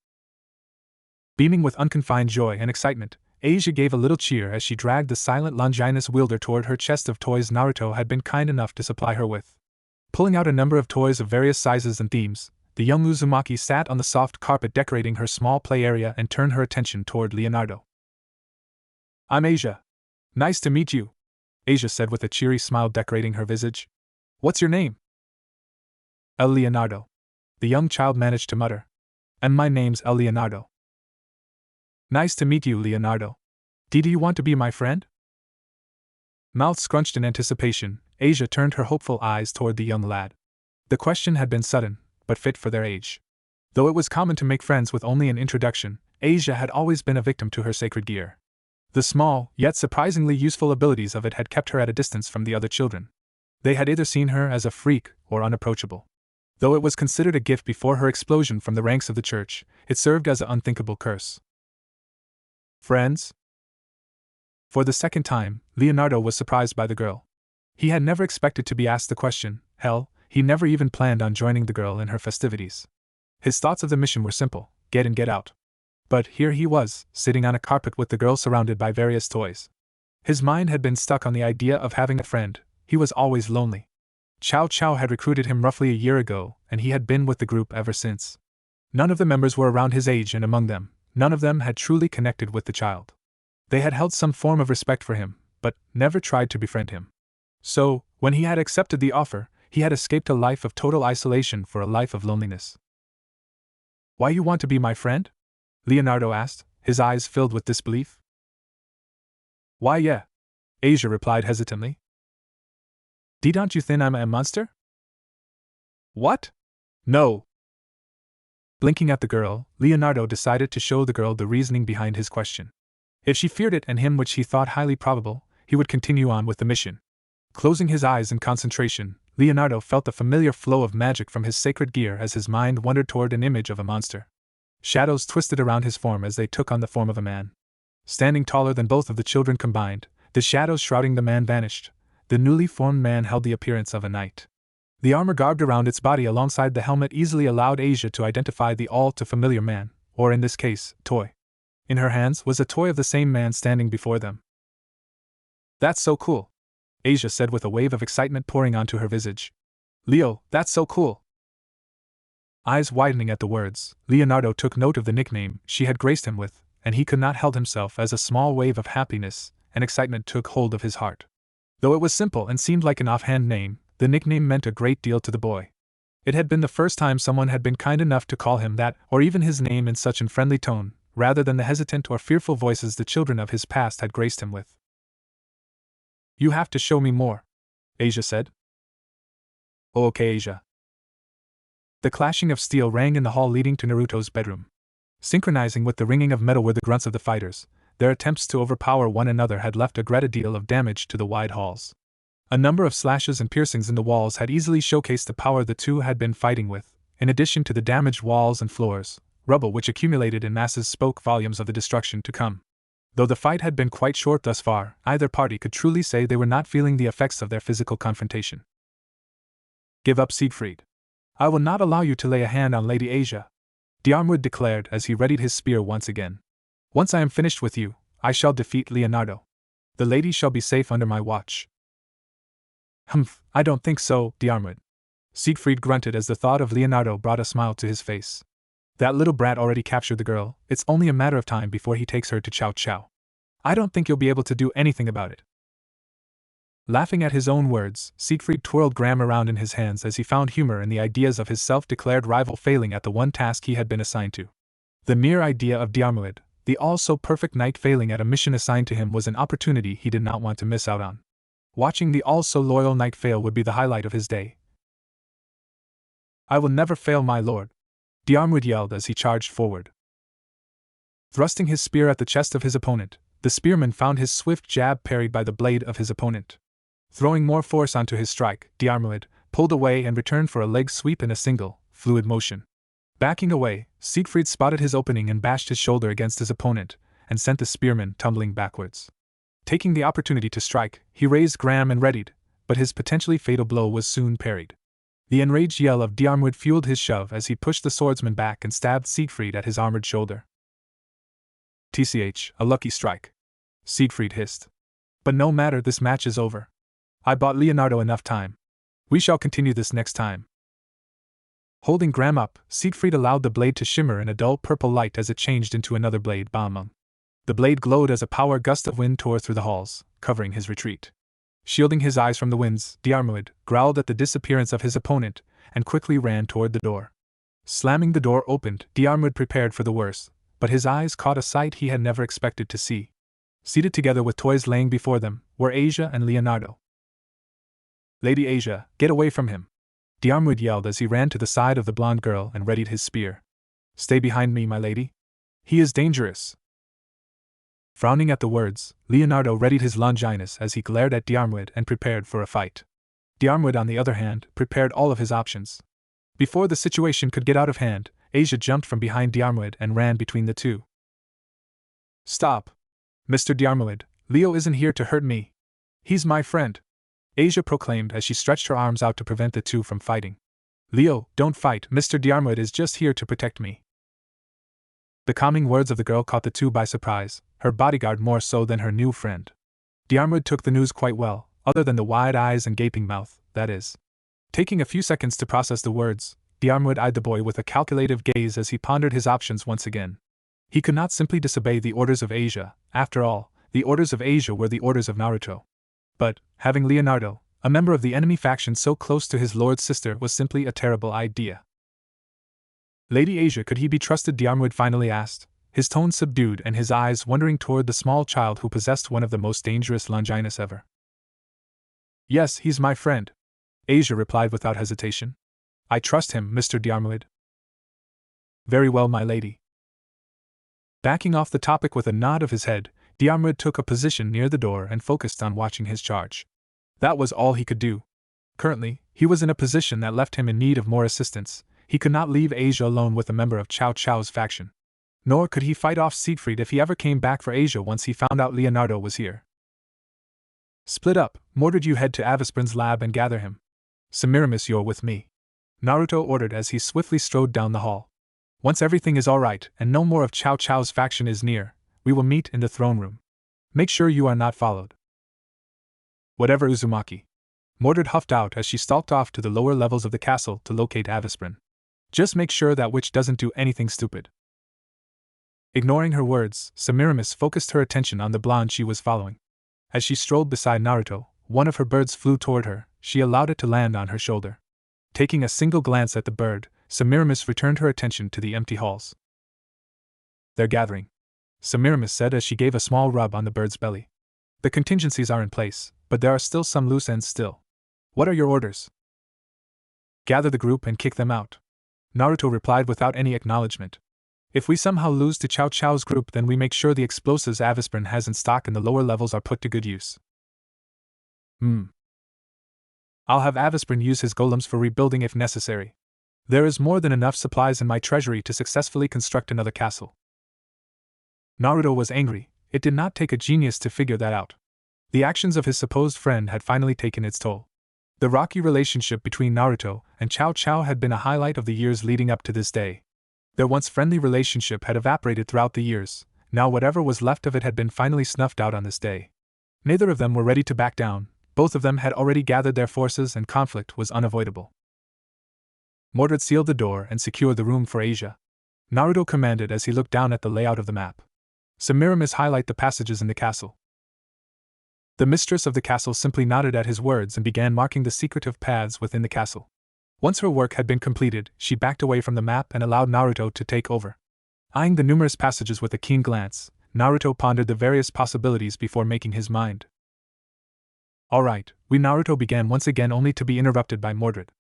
Beaming with unconfined joy and excitement, Asia gave a little cheer as she dragged the silent Longinus wielder toward her chest of toys Naruto had been kind enough to supply her with. Pulling out a number of toys of various sizes and themes, the young Uzumaki sat on the soft carpet decorating her small play area and turned her attention toward Leonardo. I'm Asia. Nice to meet you, Asia said with a cheery smile decorating her visage. What's your name? El Leonardo. The young child managed to mutter. And my name's El Leonardo. Nice to meet you, Leonardo. Do you want to be my friend? Mouth scrunched in anticipation, Asia turned her hopeful eyes toward the young lad. The question had been sudden, but fit for their age. Though it was common to make friends with only an introduction, Asia had always been a victim to her sacred gear. The small, yet surprisingly useful abilities of it had kept her at a distance from the other children. They had either seen her as a freak or unapproachable. Though it was considered a gift before her explosion from the ranks of the church, it served as an unthinkable curse. Friends? For the second time, Leonardo was surprised by the girl. He had never expected to be asked the question. Hell, he never even planned on joining the girl in her festivities. His thoughts of the mission were simple: get in, get out. But here he was, sitting on a carpet with the girl surrounded by various toys. His mind had been stuck on the idea of having a friend. He was always lonely. Chow Chow had recruited him roughly a year ago, and he had been with the group ever since. None of the members were around his age, and among them, none of them had truly connected with the child. They had held some form of respect for him, but never tried to befriend him. So, when he had accepted the offer, he had escaped a life of total isolation for a life of loneliness. Why you want to be my friend? Leonardo asked, his eyes filled with disbelief. Why, yeah, Asia replied hesitantly. Don't you think I'm a monster? What? No. Blinking at the girl, Leonardo decided to show the girl the reasoning behind his question. If she feared it and him, which he thought highly probable, he would continue on with the mission. Closing his eyes in concentration, Leonardo felt the familiar flow of magic from his sacred gear as his mind wandered toward an image of a monster. Shadows twisted around his form as they took on the form of a man. Standing taller than both of the children combined, the shadows shrouding the man vanished. The newly formed man held the appearance of a knight. The armor garbed around its body alongside the helmet easily allowed Asia to identify the all-too-familiar man, or in this case, toy. In her hands was a toy of the same man standing before them. "That's so cool," Asia said with a wave of excitement pouring onto her visage. "Leo, that's so cool." Eyes widening at the words, Leonardo took note of the nickname she had graced him with, and he could not help himself as a small wave of happiness and excitement took hold of his heart. Though it was simple and seemed like an offhand name, the nickname meant a great deal to the boy. It had been the first time someone had been kind enough to call him that, or even his name in such a friendly tone, rather than the hesitant or fearful voices the children of his past had graced him with. "You have to show me more," Asia said. "Oh, okay, Asia." The clashing of steel rang in the hall leading to Naruto's bedroom. Synchronizing with the ringing of metal were the grunts of the fighters. Their attempts to overpower one another had left a great deal of damage to the wide halls. A number of slashes and piercings in the walls had easily showcased the power the two had been fighting with, in addition to the damaged walls and floors. Rubble which accumulated in masses spoke volumes of the destruction to come. Though the fight had been quite short thus far, either party could truly say they were not feeling the effects of their physical confrontation. "Give up, Siegfried. I will not allow you to lay a hand on Lady Asia," Diarmid declared as he readied his spear once again. "Once I am finished with you, I shall defeat Leonardo. The lady shall be safe under my watch." "Humph, I don't think so, Diarmid." Siegfried grunted as the thought of Leonardo brought a smile to his face. "That little brat already captured the girl, it's only a matter of time before he takes her to Chow Chow. I don't think you'll be able to do anything about it." Laughing at his own words, Siegfried twirled Graham around in his hands as he found humor in the ideas of his self-declared rival failing at the one task he had been assigned to. The mere idea of Diarmid, the all-so-perfect knight, failing at a mission assigned to him was an opportunity he did not want to miss out on. Watching the all-so-loyal knight fail would be the highlight of his day. "I will never fail, my lord," Diarmid yelled as he charged forward. Thrusting his spear at the chest of his opponent, the spearman found his swift jab parried by the blade of his opponent. Throwing more force onto his strike, Diarmid pulled away and returned for a leg sweep in a single, fluid motion. Backing away, Siegfried spotted his opening and bashed his shoulder against his opponent, and sent the spearman tumbling backwards. Taking the opportunity to strike, he raised Graham and readied, but his potentially fatal blow was soon parried. The enraged yell of Diarmid fueled his shove as he pushed the swordsman back and stabbed Siegfried at his armored shoulder. "TCH, a lucky strike," Siegfried hissed. "But no matter, this match is over. I bought Leonardo enough time. We shall continue this next time." Holding Graham up, Siegfried allowed the blade to shimmer in a dull purple light as it changed into another blade. Bam! The blade glowed as a power gust of wind tore through the halls, covering his retreat. Shielding his eyes from the winds, Diarmid growled at the disappearance of his opponent and quickly ran toward the door. Slamming the door opened, Diarmid prepared for the worst, but his eyes caught a sight he had never expected to see. Seated together with toys laying before them were Asia and Leonardo. "Lady Asia, get away from him!" Diarmid yelled as he ran to the side of the blonde girl and readied his spear. "Stay behind me, my lady. He is dangerous." Frowning at the words, Leonardo readied his Longinus as he glared at Diarmid and prepared for a fight. Diarmid, on the other hand, prepared all of his options. Before the situation could get out of hand, Asia jumped from behind Diarmid and ran between the two. "Stop! Mr. Diarmid, Leo isn't here to hurt me. He's my friend," Asia proclaimed as she stretched her arms out to prevent the two from fighting. "Leo, don't fight, Mr. Diarmid is just here to protect me." The calming words of the girl caught the two by surprise, her bodyguard more so than her new friend. Diarmid took the news quite well, other than the wide eyes and gaping mouth, that is. Taking a few seconds to process the words, Diarmid eyed the boy with a calculative gaze as he pondered his options once again. He could not simply disobey the orders of Asia. After all, the orders of Asia were the orders of Naruto. But, having Leonardo, a member of the enemy faction, so close to his lord's sister was simply a terrible idea. "Lady Asia, could he be trusted?" Diarmid finally asked, his tone subdued and his eyes wandering toward the small child who possessed one of the most dangerous Longinus ever. "Yes, he's my friend," Asia replied without hesitation. "I trust him, Mr. Diarmid." "Very well, my lady." Backing off the topic with a nod of his head, Diarmid took a position near the door and focused on watching his charge. That was all he could do. Currently, he was in a position that left him in need of more assistance. He could not leave Asia alone with a member of Chow Chow's faction. Nor could he fight off Siegfried if he ever came back for Asia once he found out Leonardo was here. "Split up, Mordred, you head to Avisprin's lab and gather him. Semiramis, you're with me, Naruto ordered as he swiftly strode down the hall. Once everything is alright and no more of Cao Cao's faction is near, we will meet in the throne room. Make sure you are not followed. Whatever, Uzumaki. Mordred huffed out as she stalked off to the lower levels of the castle to locate Avisprin. Just make sure that witch doesn't do anything stupid. Ignoring her words, Semiramis focused her attention on the blonde she was following. As she strolled beside Naruto, one of her birds flew toward her. She allowed it to land on her shoulder. Taking a single glance at the bird, Semiramis returned her attention to the empty halls. They're gathering, Semiramis said as she gave a small rub on the bird's belly. The contingencies are in place, but there are still some loose ends still. What are your orders? Gather the group and kick them out, Naruto replied without any acknowledgement. If we somehow lose to Cao Cao's group, then we make sure the explosives Avisprin has in stock in the lower levels are put to good use. I'll have Avisprin use his golems for rebuilding if necessary. There is more than enough supplies in my treasury to successfully construct another castle. Naruto was angry. It did not take a genius to figure that out. The actions of his supposed friend had finally taken its toll. The rocky relationship between Naruto and Cao Cao had been a highlight of the years leading up to this day. Their once friendly relationship had evaporated throughout the years. Now whatever was left of it had been finally snuffed out on this day. Neither of them were ready to back down. Both of them had already gathered their forces and conflict was unavoidable. Mordred sealed the door and secured the room for Asia. Naruto commanded as he looked down at the layout of the map. Semiramis highlight the passages in the castle. The mistress of the castle simply nodded at his words and began marking the secretive paths within the castle. Once her work had been completed, she backed away from the map and allowed Naruto to take over. Eyeing the numerous passages with a keen glance, Naruto pondered the various possibilities before making his mind. Alright, Naruto began once again only to be interrupted by Mordred.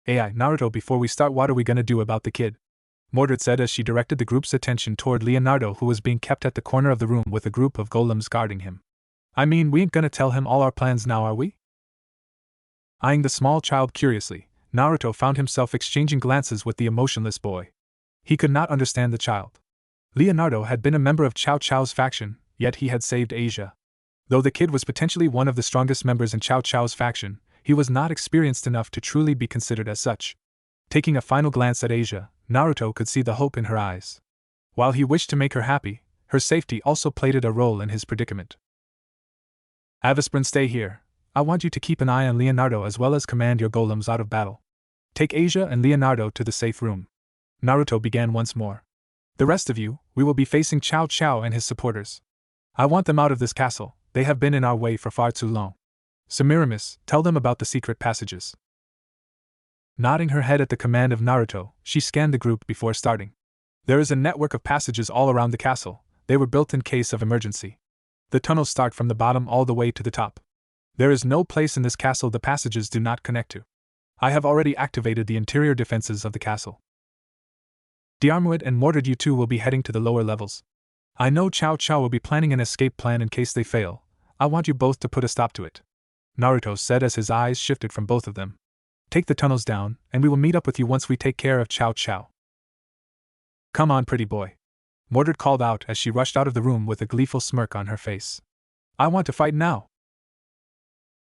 Naruto, before we start, what are we gonna do about the kid? Mordred said as she directed the group's attention toward Leonardo, who was being kept at the corner of the room with a group of golems guarding him. I mean, we ain't gonna tell him all our plans now, are we? Eyeing the small child curiously, Naruto found himself exchanging glances with the emotionless boy. He could not understand the child. Leonardo had been a member of Cao Cao's faction, yet he had saved Asia. Though the kid was potentially one of the strongest members in Cao Cao's faction, he was not experienced enough to truly be considered as such. Taking a final glance at Asia, Naruto could see the hope in her eyes. While he wished to make her happy, her safety also played a role in his predicament. Avisprin, stay here. I want you to keep an eye on Leonardo as well as command your golems out of battle. Take Asia and Leonardo to the safe room. Naruto began once more. The rest of you, we will be facing Cao Cao and his supporters. I want them out of this castle. They have been in our way for far too long. Semiramis, tell them about the secret passages. Nodding her head at the command of Naruto, she scanned the group before starting. There is a network of passages all around the castle. They were built in case of emergency. The tunnels start from the bottom all the way to the top. There is no place in this castle the passages do not connect to. I have already activated the interior defenses of the castle. Diarmuid and Mordred, you two will be heading to the lower levels. I know Cao Cao will be planning an escape plan in case they fail. I want you both to put a stop to it. Naruto said as his eyes shifted from both of them. Take the tunnels down, and we will meet up with you once we take care of Cao Cao. Come on, pretty boy. Mordred called out as she rushed out of the room with a gleeful smirk on her face. I want to fight now.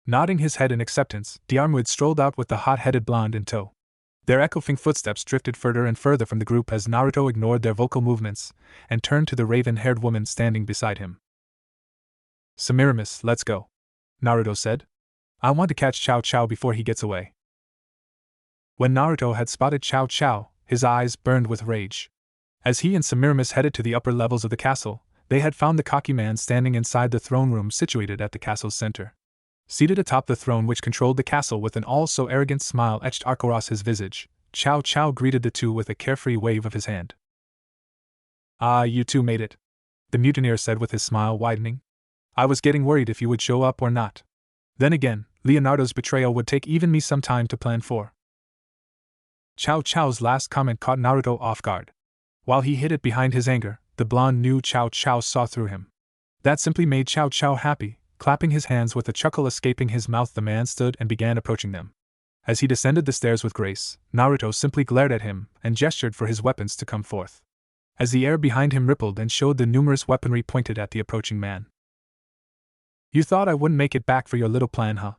Nodding his head in acceptance, Diarmuid strolled out with the hot-headed blonde in tow. Their echoing footsteps drifted further and further from the group as Naruto ignored their vocal movements and turned to the raven-haired woman standing beside him. Semiramis, let's go, Naruto said. I want to catch Cao Cao before he gets away. When Naruto had spotted Cao Cao, his eyes burned with rage. As he and Semiramis headed to the upper levels of the castle, they had found the cocky man standing inside the throne room situated at the castle's center. Seated atop the throne which controlled the castle with an all-so-arrogant smile etched across his visage, Cao Cao greeted the two with a carefree wave of his hand. Ah, you two made it, the mutineer said with his smile widening. I was getting worried if you would show up or not. Then again, Leonardo's betrayal would take even me some time to plan for. Cao Cao's last comment caught Naruto off guard. While he hid it behind his anger, the blonde knew Cao Cao saw through him. That simply made Cao Cao happy. Clapping his hands with a chuckle escaping his mouth, the man stood and began approaching them. As he descended the stairs with grace, Naruto simply glared at him and gestured for his weapons to come forth. As the air behind him rippled and showed the numerous weaponry pointed at the approaching man. You thought I wouldn't make it back for your little plan, huh?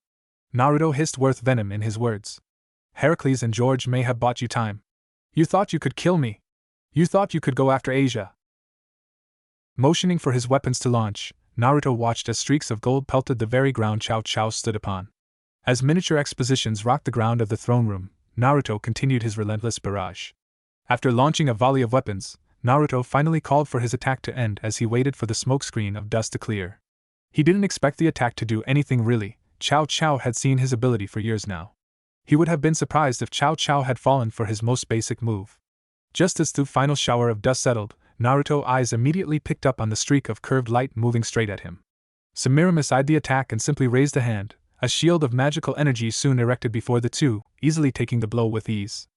Naruto hissed worth venom in his words. Heracles and George may have bought you time. You thought you could kill me. You thought you could go after Asia. Motioning for his weapons to launch, Naruto watched as streaks of gold pelted the very ground Cao Cao stood upon. As miniature expositions rocked the ground of the throne room, Naruto continued his relentless barrage. After launching a volley of weapons, Naruto finally called for his attack to end as he waited for the smokescreen of dust to clear. He didn't expect the attack to do anything really. Cao Cao had seen his ability for years now. He would have been surprised if Cao Cao had fallen for his most basic move. Just as the final shower of dust settled, Naruto's eyes immediately picked up on the streak of curved light moving straight at him. Semiramis eyed the attack and simply raised a hand. A shield of magical energy soon erected before the two, easily taking the blow with ease.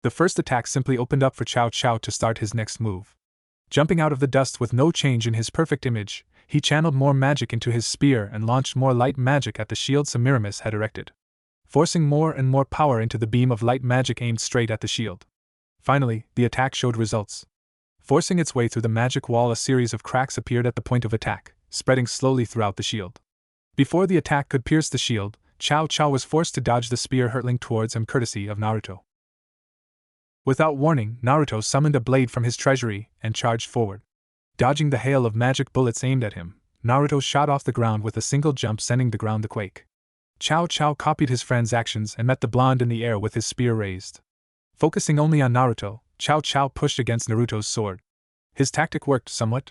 The first attack simply opened up for Cao Cao to start his next move. Jumping out of the dust with no change in his perfect image, he channeled more magic into his spear and launched more light magic at the shield Semiramis had erected, forcing more and more power into the beam of light magic aimed straight at the shield. Finally, the attack showed results. Forcing its way through the magic wall, a series of cracks appeared at the point of attack, spreading slowly throughout the shield. Before the attack could pierce the shield, Cao Cao was forced to dodge the spear hurtling towards him courtesy of Naruto. Without warning, Naruto summoned a blade from his treasury and charged forward. Dodging the hail of magic bullets aimed at him, Naruto shot off the ground with a single jump, sending the ground to quake. Cao Cao copied his friend's actions and met the blonde in the air with his spear raised. Focusing only on Naruto, Cao Cao pushed against Naruto's sword. His tactic worked somewhat.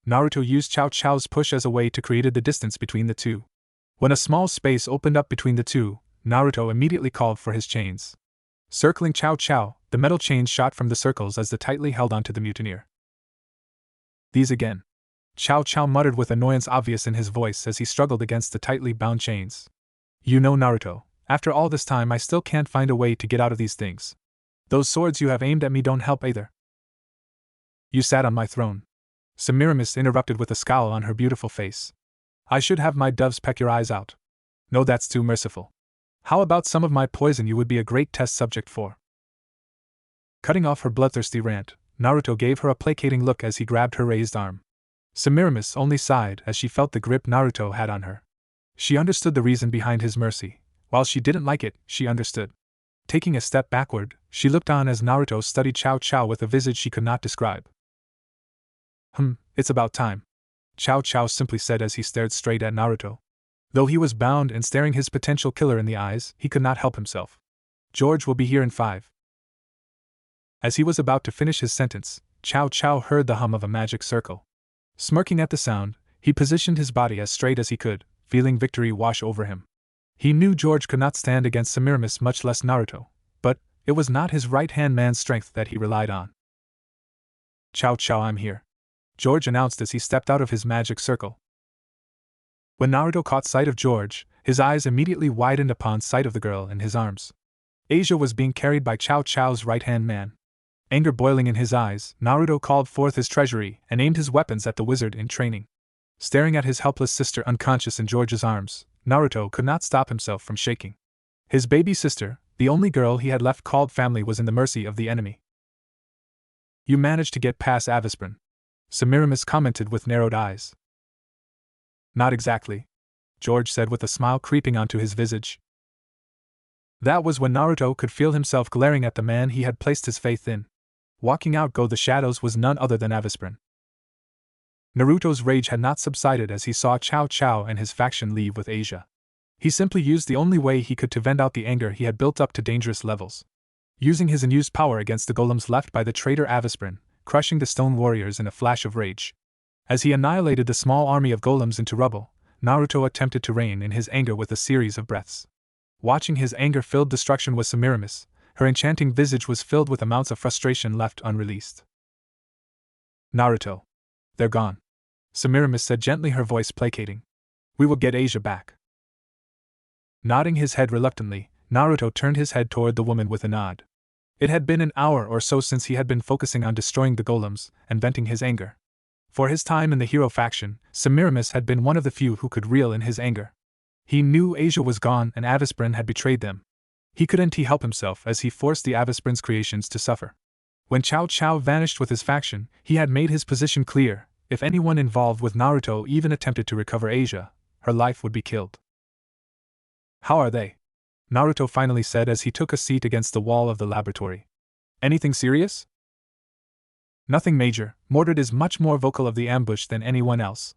Naruto used Cao Cao's push as a way to create the distance between the two. When a small space opened up between the two, Naruto immediately called for his chains. Circling Cao Cao, the metal chains shot from the circles as they tightly held onto the mutineer. These again. Cao Cao muttered with annoyance obvious in his voice as he struggled against the tightly bound chains. You know, Naruto, after all this time I still can't find a way to get out of these things. Those swords you have aimed at me don't help either. You sat on my throne. Semiramis interrupted with a scowl on her beautiful face. I should have my doves peck your eyes out. No, that's too merciful. How about some of my poison you would be a great test subject for? Cutting off her bloodthirsty rant, Naruto gave her a placating look as he grabbed her raised arm. Semiramis only sighed as she felt the grip Naruto had on her. She understood the reason behind his mercy. While she didn't like it, she understood. Taking a step backward, she looked on as Naruto studied Cao Cao with a visage she could not describe. It's about time, Cao Cao simply said as he stared straight at Naruto. Though he was bound and staring his potential killer in the eyes, he could not help himself. George will be here in 5. As he was about to finish his sentence, Cao Cao heard the hum of a magic circle. Smirking at the sound, he positioned his body as straight as he could, feeling victory wash over him. He knew George could not stand against Semiramis, much less Naruto, but it was not his right-hand man's strength that he relied on. Cao Cao, I'm here, George announced as he stepped out of his magic circle. When Naruto caught sight of George, his eyes immediately widened upon sight of the girl in his arms. Asia was being carried by Cao Cao's right-hand man. Anger boiling in his eyes, Naruto called forth his treasury and aimed his weapons at the wizard in training. Staring at his helpless sister unconscious in George's arms, Naruto could not stop himself from shaking. His baby sister, the only girl he had left called family, was in the mercy of the enemy. You managed to get past Avisprin, Semiramis commented with narrowed eyes. Not exactly, George said with a smile creeping onto his visage. That was when Naruto could feel himself glaring at the man he had placed his faith in. Walking out go the shadows was none other than Avisprin. Naruto's rage had not subsided as he saw Cao Cao and his faction leave with Asia. He simply used the only way he could to vent out the anger he had built up to dangerous levels. Using his unused power against the golems left by the traitor Avisprin, crushing the stone warriors in a flash of rage. As he annihilated the small army of golems into rubble, Naruto attempted to rein in his anger with a series of breaths. Watching his anger-filled destruction was Semiramis. Her enchanting visage was filled with amounts of frustration left unreleased. Naruto. They're gone, Semiramis said gently, her voice placating. We will get Asia back. Nodding his head reluctantly, Naruto turned his head toward the woman with a nod. It had been an hour or so since he had been focusing on destroying the golems and venting his anger. For his time in the hero faction, Semiramis had been one of the few who could reel in his anger. He knew Asia was gone and Avisprin had betrayed them. He couldn't help himself as he forced the Avisprin's creations to suffer. When Cao Cao vanished with his faction, he had made his position clear. If anyone involved with Naruto even attempted to recover Asia, her life would be killed. How are they? Naruto finally said as he took a seat against the wall of the laboratory. Anything serious? Nothing major. Mordred is much more vocal of the ambush than anyone else.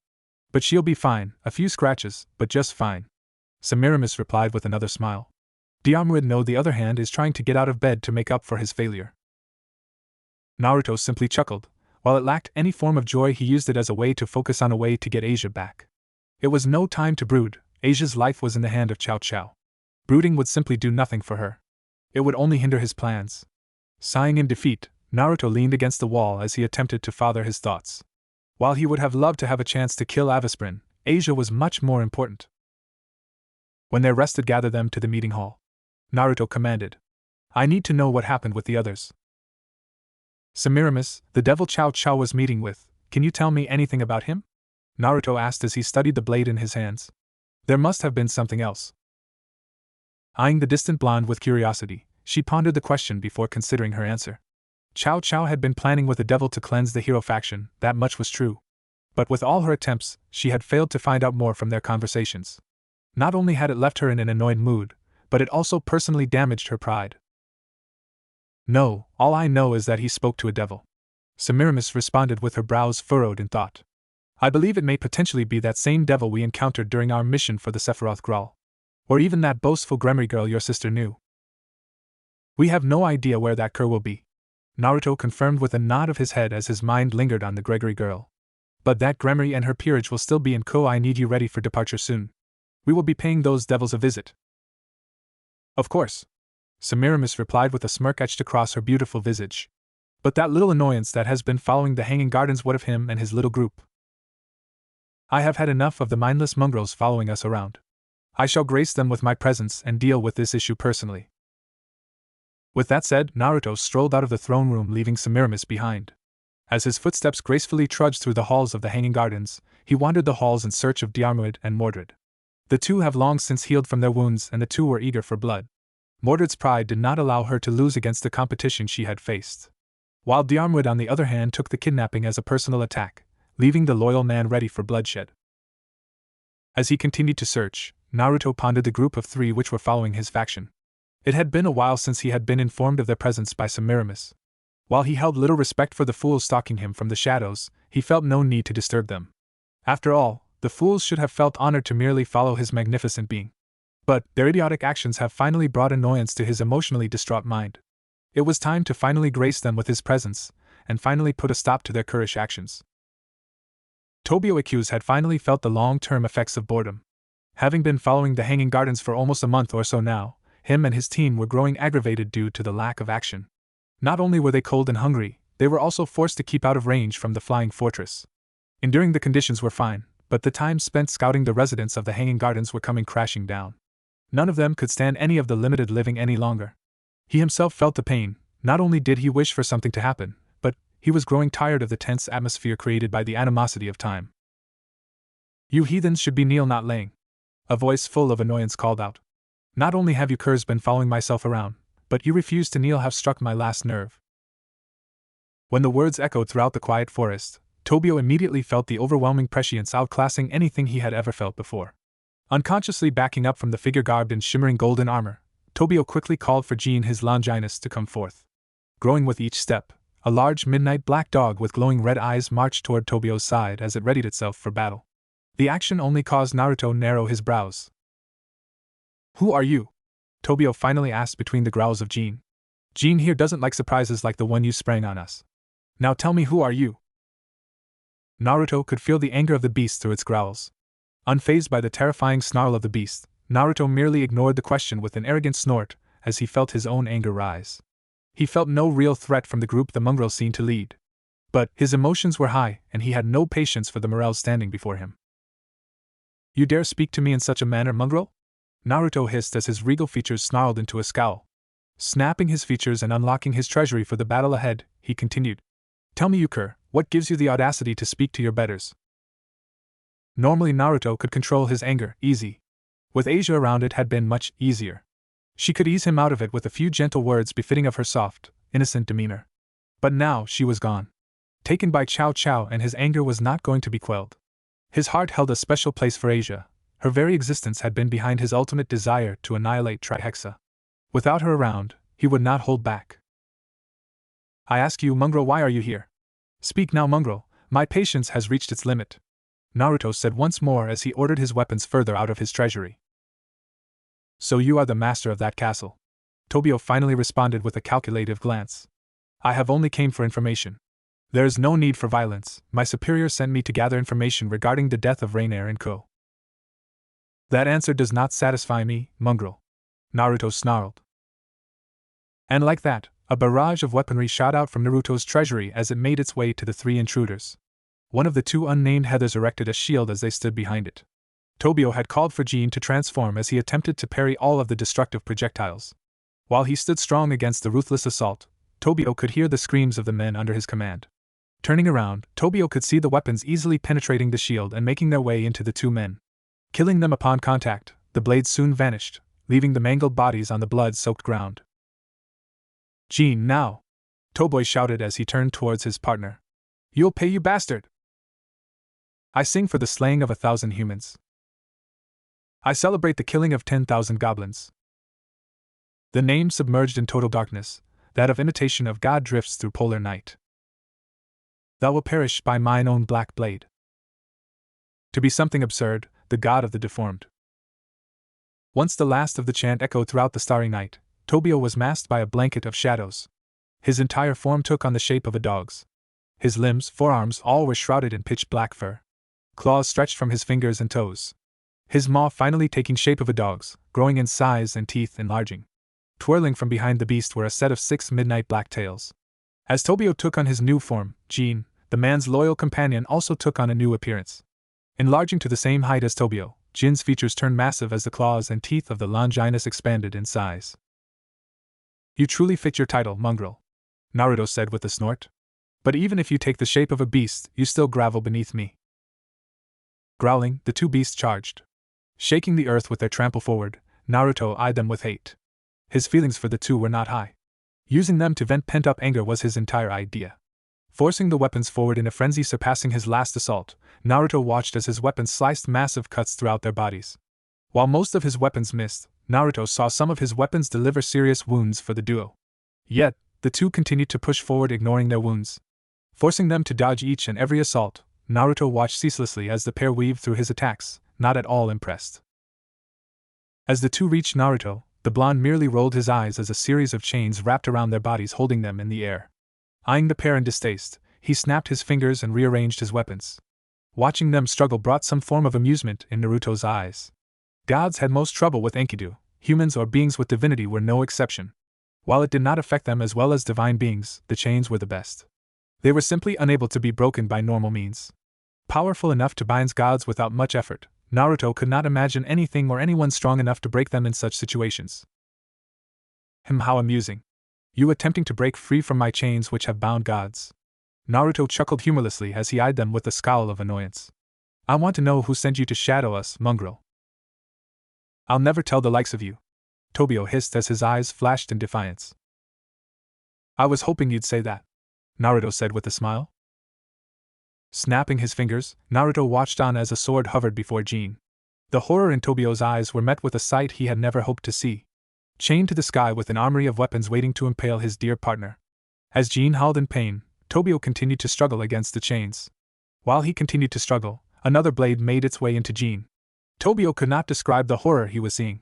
But she'll be fine, a few scratches, but just fine. Semiramis replied with another smile. Diarmuid, on the other hand, is trying to get out of bed to make up for his failure. Naruto simply chuckled. While it lacked any form of joy, he used it as a way to focus on a way to get Asia back. It was no time to brood. Asia's life was in the hand of Cao Cao. Brooding would simply do nothing for her. It would only hinder his plans. Sighing in defeat, Naruto leaned against the wall as he attempted to father his thoughts. While he would have loved to have a chance to kill Avisprin, Asia was much more important. When they're rested, gather them to the meeting hall. Naruto commanded. I need to know what happened with the others. Semiramis, the devil Cao Cao was meeting with, can you tell me anything about him? Naruto asked as he studied the blade in his hands. There must have been something else. Eyeing the distant blonde with curiosity, she pondered the question before considering her answer. Cao Cao had been planning with the devil to cleanse the hero faction, that much was true. But with all her attempts, she had failed to find out more from their conversations. Not only had it left her in an annoyed mood, but it also personally damaged her pride. No, all I know is that he spoke to a devil. Semiramis responded with her brows furrowed in thought. I believe it may potentially be that same devil we encountered during our mission for the Sephiroth Grawl. Or even that boastful Gremory girl your sister knew. We have no idea where that cur will be. Naruto confirmed with a nod of his head as his mind lingered on the Gregory girl. But that Gremory and her peerage will still be in Ko. I need you ready for departure soon. We will be paying those devils a visit. Of course. Semiramis replied with a smirk etched across her beautiful visage. But that little annoyance that has been following the Hanging Gardens, what of him and his little group? I have had enough of the mindless mongrels following us around. I shall grace them with my presence and deal with this issue personally. With that said, Naruto strolled out of the throne room, leaving Semiramis behind. As his footsteps gracefully trudged through the halls of the Hanging Gardens, he wandered the halls in search of Diarmuid and Mordred. The two have long since healed from their wounds, and the two were eager for blood. Mordred's pride did not allow her to lose against the competition she had faced. While Diarmuid, on the other hand, took the kidnapping as a personal attack, leaving the loyal man ready for bloodshed. As he continued to search, Naruto pondered the group of three which were following his faction. It had been a while since he had been informed of their presence by Semiramis. While he held little respect for the fools stalking him from the shadows, he felt no need to disturb them. After all, the fools should have felt honored to merely follow his magnificent being. But their idiotic actions have finally brought annoyance to his emotionally distraught mind. It was time to finally grace them with his presence, and finally put a stop to their currish actions. Tobio Accused had finally felt the long-term effects of boredom. Having been following the Hanging Gardens for almost a month or so now, him and his team were growing aggravated due to the lack of action. Not only were they cold and hungry, they were also forced to keep out of range from the flying fortress. Enduring the conditions were fine, but the time spent scouting the residents of the Hanging Gardens were coming crashing down. None of them could stand any of the limited living any longer. He himself felt the pain. Not only did he wish for something to happen, but he was growing tired of the tense atmosphere created by the animosity of time. You heathens should be kneel, not laying. A voice full of annoyance called out. Not only have you curs been following myself around, but you refuse to kneel, have struck my last nerve. When the words echoed throughout the quiet forest, Tobio immediately felt the overwhelming prescience outclassing anything he had ever felt before. Unconsciously backing up from the figure garbed in shimmering golden armor, Tobio quickly called for Jean, his Longinus, to come forth. Growing with each step, a large midnight black dog with glowing red eyes marched toward Tobio's side as it readied itself for battle. The action only caused Naruto narrow his brows. Who are you? Tobio finally asked between the growls of Jean. Jean here doesn't like surprises like the one you sprang on us. Now tell me, who are you? Naruto could feel the anger of the beast through its growls. Unfazed by the terrifying snarl of the beast, Naruto merely ignored the question with an arrogant snort as he felt his own anger rise. He felt no real threat from the group the mongrel seemed to lead. But his emotions were high, and he had no patience for the morels standing before him. You dare speak to me in such a manner, mongrel? Naruto hissed as his regal features snarled into a scowl. Snapping his features and unlocking his treasury for the battle ahead, he continued. Tell me, you cur, what gives you the audacity to speak to your betters? Normally Naruto could control his anger, easy. With Asia around it had been much easier. She could ease him out of it with a few gentle words befitting of her soft, innocent demeanor. But now she was gone. Taken by Cao Cao, and his anger was not going to be quelled. His heart held a special place for Asia, Her very existence had been behind his ultimate desire to annihilate Trihexa. Without her around, he would not hold back. I ask you, Mongrel, why are you here? Speak now, Mongrel, my patience has reached its limit, Naruto said once more as he ordered his weapons further out of his treasury. So you are the master of that castle? Tobio finally responded with a calculative glance. I have only came for information. There is no need for violence. My superior sent me to gather information regarding the death of Rainier and Co. That answer does not satisfy me, Mongrel, Naruto snarled. And like that, a barrage of weaponry shot out from Naruto's treasury as it made its way to the three intruders. One of the two unnamed Heathers erected a shield as they stood behind it. Tobio had called for Jean to transform as he attempted to parry all of the destructive projectiles. While he stood strong against the ruthless assault, Tobio could hear the screams of the men under his command. Turning around, Tobio could see the weapons easily penetrating the shield and making their way into the two men. Killing them upon contact, the blades soon vanished, leaving the mangled bodies on the blood-soaked ground. Jean, now! Tobio shouted as he turned towards his partner. You'll pay, you bastard! I sing for the slaying of 1,000 humans. I celebrate the killing of 10,000 goblins. The name submerged in total darkness, that of imitation of God drifts through polar night. Thou wilt perish by mine own black blade. To be something absurd, the god of the deformed. Once the last of the chant echoed throughout the starry night, Tobio was masked by a blanket of shadows. His entire form took on the shape of a dog's. His limbs, forearms, all were shrouded in pitch black fur. Claws stretched from his fingers and toes. His maw finally taking shape of a dog's, growing in size and teeth enlarging. Twirling from behind the beast were a set of 6 midnight black tails. As Tobio took on his new form, Jean, the man's loyal companion, also took on a new appearance. Enlarging to the same height as Tobio, Jin's features turned massive as the claws and teeth of the Longinus expanded in size. You truly fit your title, Mongrel, Naruto said with a snort. But even if you take the shape of a beast, you still grovel beneath me. Growling, the two beasts charged. Shaking the earth with their trample forward, Naruto eyed them with hate. His feelings for the two were not high. Using them to vent pent-up anger was his entire idea. Forcing the weapons forward in a frenzy surpassing his last assault, Naruto watched as his weapons sliced massive cuts throughout their bodies. While most of his weapons missed, Naruto saw some of his weapons deliver serious wounds for the duo. Yet, the two continued to push forward, ignoring their wounds. Forcing them to dodge each and every assault, Naruto watched ceaselessly as the pair weaved through his attacks, not at all impressed. As the two reached Naruto, the blonde merely rolled his eyes as a series of chains wrapped around their bodies, holding them in the air. Eyeing the pair in distaste, he snapped his fingers and rearranged his weapons. Watching them struggle brought some form of amusement in Naruto's eyes. Gods had most trouble with Enkidu, humans or beings with divinity were no exception. While it did not affect them as well as divine beings, the chains were the best. They were simply unable to be broken by normal means. Powerful enough to bind gods without much effort, Naruto could not imagine anything or anyone strong enough to break them in such situations. How amusing. You attempting to break free from my chains which have bound gods. Naruto chuckled humorlessly as he eyed them with a scowl of annoyance. I want to know who sent you to shadow us, Mongrel. I'll never tell the likes of you, Tobio hissed as his eyes flashed in defiance. I was hoping you'd say that, Naruto said with a smile. Snapping his fingers, Naruto watched on as a sword hovered before Jean. The horror in Tobio's eyes were met with a sight he had never hoped to see. Chained to the sky with an armory of weapons waiting to impale his dear partner. As Jean howled in pain, Tobio continued to struggle against the chains. While he continued to struggle, another blade made its way into Jean. Tobio could not describe the horror he was seeing.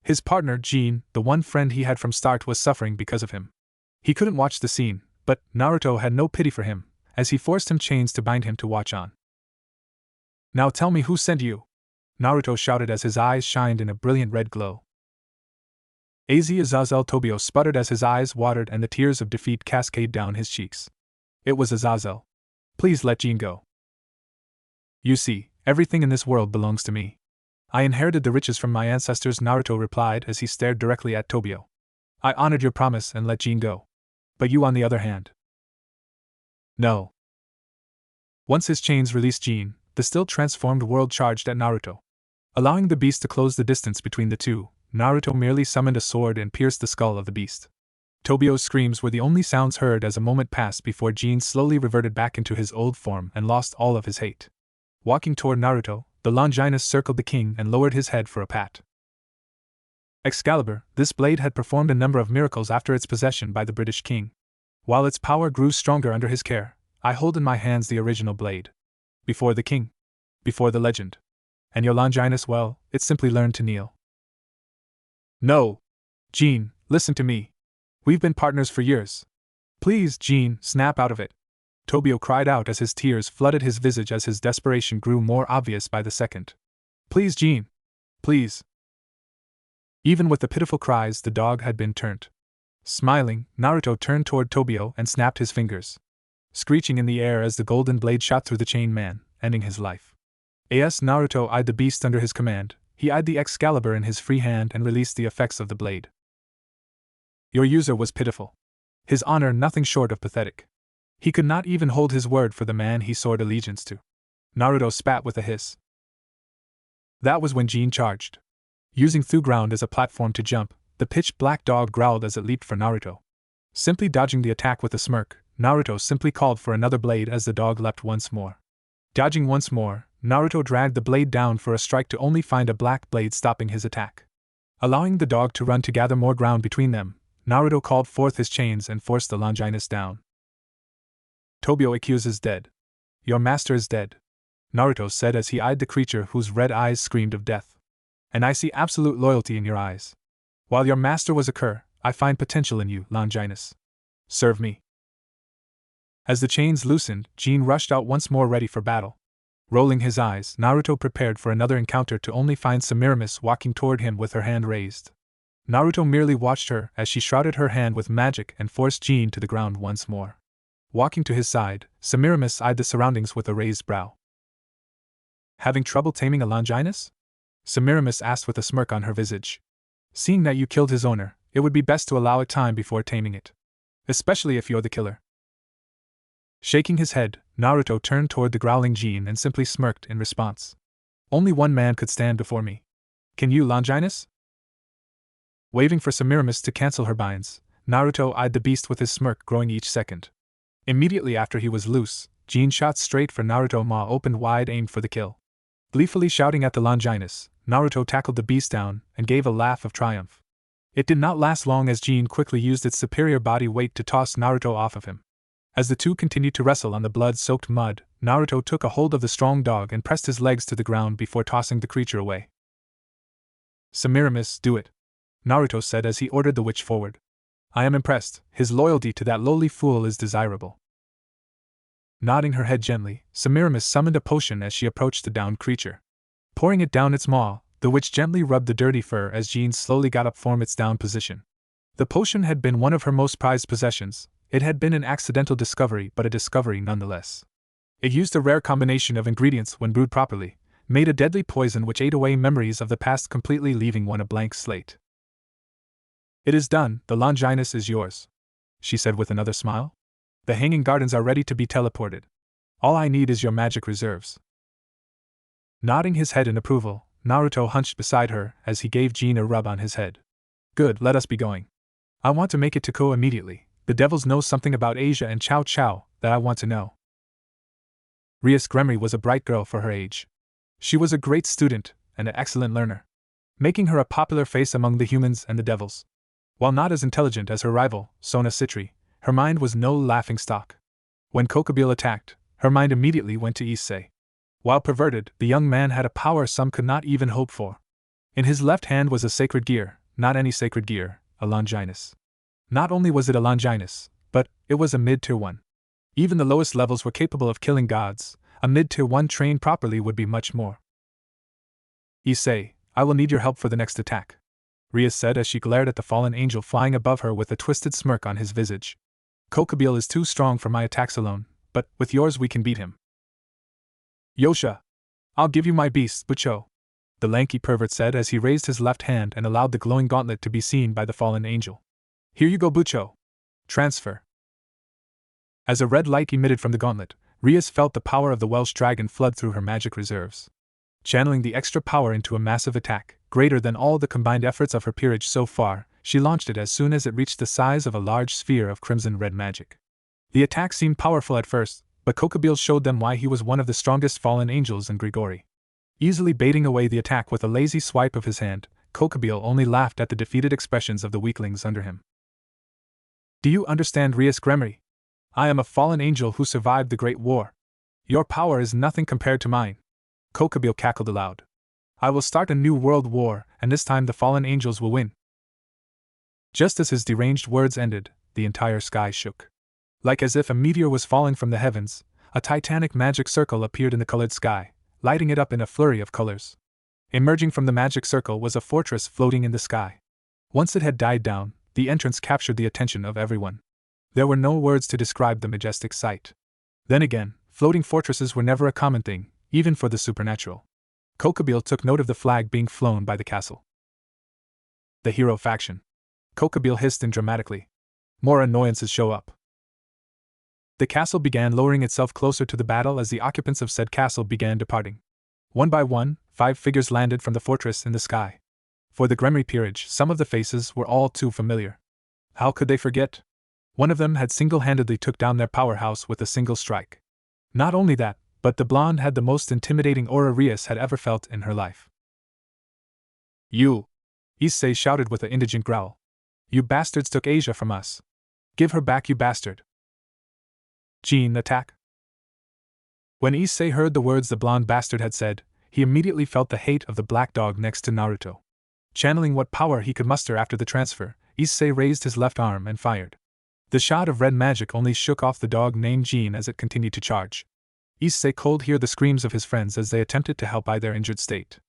His partner, Jean, the one friend he had from start, was suffering because of him. He couldn't watch the scene, but Naruto had no pity for him, as he forced him chains to bind him to watch on. Now tell me who sent you, Naruto shouted as his eyes shined in a brilliant red glow. Azazel, Tobio sputtered as his eyes watered and the tears of defeat cascaded down his cheeks. It was Azazel. Please let Jean go. You see, everything in this world belongs to me. I inherited the riches from my ancestors, Naruto replied as he stared directly at Tobio. I honored your promise and let Jean go. But you, on the other hand. No. Once his chains released Jean, the still transformed world charged at Naruto. Allowing the beast to close the distance between the two, Naruto merely summoned a sword and pierced the skull of the beast. Tobio's screams were the only sounds heard as a moment passed before Jean slowly reverted back into his old form and lost all of his hate. Walking toward Naruto, The Longinus circled the king and lowered his head for a pat. Excalibur, this blade had performed a number of miracles after its possession by the British king. While its power grew stronger under his care, I hold in my hands the original blade. Before the king. Before the legend. And your Longinus, well, it simply learned to kneel. No! Jean, listen to me. We've been partners for years. Please, Jean, snap out of it. Tobio cried out as his tears flooded his visage as his desperation grew more obvious by the second. Please, Jean. Please. Even with the pitiful cries, the dog had been turned. Smiling, Naruto turned toward Tobio and snapped his fingers, screeching in the air as the golden blade shot through the chained man, ending his life. As Naruto eyed the beast under his command, he eyed the Excalibur in his free hand and released the effects of the blade. Your user was pitiful. His honor nothing short of pathetic. He could not even hold his word for the man he swore allegiance to. Naruto spat with a hiss. That was when Jean charged. Using Thu ground as a platform to jump, the pitch-black dog growled as it leaped for Naruto. Simply dodging the attack with a smirk, Naruto simply called for another blade as the dog leapt once more. Dodging once more, Naruto dragged the blade down for a strike to only find a black blade stopping his attack. Allowing the dog to run to gather more ground between them, Naruto called forth his chains and forced the Longinus down. Tobio is dead. Your master is dead, Naruto said as he eyed the creature whose red eyes screamed of death. And I see absolute loyalty in your eyes. While your master was a cur, I find potential in you, Longinus. Serve me. As the chains loosened, Jean rushed out once more ready for battle. Rolling his eyes, Naruto prepared for another encounter to only find Semiramis walking toward him with her hand raised. Naruto merely watched her as she shrouded her hand with magic and forced Jean to the ground once more. Walking to his side, Semiramis eyed the surroundings with a raised brow. Having trouble taming a Longinus? Semiramis asked with a smirk on her visage. Seeing that you killed his owner, it would be best to allow it time before taming it. Especially if you're the killer. Shaking his head, Naruto turned toward the growling Jean and simply smirked in response. Only one man could stand before me. Can you, Longinus? Waving for Semiramis to cancel her binds, Naruto eyed the beast with his smirk growing each second. Immediately after he was loose, Jean shot straight for Naruto, maw opened wide, aimed for the kill. Gleefully shouting at the Longinus, Naruto tackled the beast down and gave a laugh of triumph. It did not last long as Jean quickly used its superior body weight to toss Naruto off of him. As the two continued to wrestle on the blood-soaked mud, Naruto took a hold of the strong dog and pressed his legs to the ground before tossing the creature away. Semiramis, do it, Naruto said as he ordered the witch forward. I am impressed, his loyalty to that lowly fool is desirable. Nodding her head gently, Semiramis summoned a potion as she approached the downed creature. Pouring it down its maw, the witch gently rubbed the dirty fur as Jean slowly got up from its down position. The potion had been one of her most prized possessions. It had been an accidental discovery, but a discovery nonetheless. It used a rare combination of ingredients when brewed properly, made a deadly poison which ate away memories of the past completely, leaving one a blank slate. It is done, the Longinus is yours, she said with another smile. The Hanging Gardens are ready to be teleported. All I need is your magic reserves. Nodding his head in approval, Naruto hunched beside her as he gave Jean a rub on his head. Good, let us be going. I want to make it to Ko immediately. The devils know something about Asia and Chow Chow that I want to know. Rias Gremory was a bright girl for her age. She was a great student and an excellent learner, making her a popular face among the humans and the devils. While not as intelligent as her rival, Sona Citri, her mind was no laughingstock. When Kokobile attacked, her mind immediately went to Issei. While perverted, the young man had a power some could not even hope for. In his left hand was a sacred gear, not any sacred gear, a Longinus. Not only was it a Longinus, but it was a mid-tier one. Even the lowest levels were capable of killing gods. A mid-tier one trained properly would be much more. Issei, I will need your help for the next attack, Rias said as she glared at the fallen angel flying above her with a twisted smirk on his visage. Kokobile is too strong for my attacks alone, but with yours we can beat him. Yosha! I'll give you my beast, Bucho, the lanky pervert said as he raised his left hand and allowed the glowing gauntlet to be seen by the fallen angel. Here you go, Bucho. Transfer. As a red light emitted from the gauntlet, Rias felt the power of the Welsh dragon flood through her magic reserves. Channeling the extra power into a massive attack, greater than all the combined efforts of her peerage so far, she launched it as soon as it reached the size of a large sphere of crimson-red magic. The attack seemed powerful at first, but Kokobile showed them why he was one of the strongest fallen angels in Grigori. Easily baiting away the attack with a lazy swipe of his hand, Kokabeel only laughed at the defeated expressions of the weaklings under him. Do you understand, Rias Gremory? I am a fallen angel who survived the Great War. Your power is nothing compared to mine. Kokabeel cackled aloud. I will start a new world war, and this time the fallen angels will win. Just as his deranged words ended, the entire sky shook. Like as if a meteor was falling from the heavens, a titanic magic circle appeared in the colored sky, lighting it up in a flurry of colors. Emerging from the magic circle was a fortress floating in the sky. Once it had died down, the entrance captured the attention of everyone. There were no words to describe the majestic sight. Then again, floating fortresses were never a common thing, even for the supernatural. Kokabeel took note of the flag being flown by the castle. The hero faction. Kokabeel hissed in dramatically. More annoyances show up. The castle began lowering itself closer to the battle as the occupants of said castle began departing. One by one, 5 figures landed from the fortress in the sky. For the Gremory peerage, some of the faces were all too familiar. How could they forget? One of them had single-handedly took down their powerhouse with a single strike. Not only that, but the blonde had the most intimidating aura Rias had ever felt in her life. You! Issei shouted with an indigent growl. You bastards took Asia from us. Give her back, you bastard. Jean, attack! When Issei heard the words the blonde bastard had said, he immediately felt the hate of the black dog next to Naruto. Channeling what power he could muster after the transfer, Issei raised his left arm and fired. The shot of red magic only shook off the dog named Jean as it continued to charge. Issei could hear the screams of his friends as they attempted to help by their injured state.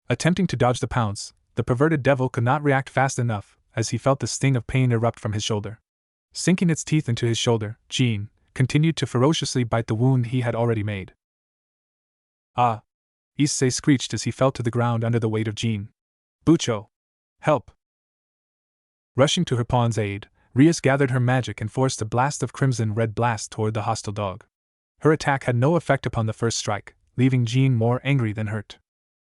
Attempting to dodge the pounce, the perverted devil could not react fast enough, as he felt the sting of pain erupt from his shoulder. Sinking its teeth into his shoulder, Jean continued to ferociously bite the wound he had already made. Ah! Issei screeched as he fell to the ground under the weight of Jean. Bucho! Help! Rushing to her pawn's aid, Rias gathered her magic and forced a blast of crimson-red blast toward the hostile dog. Her attack had no effect upon the first strike, leaving Jean more angry than hurt.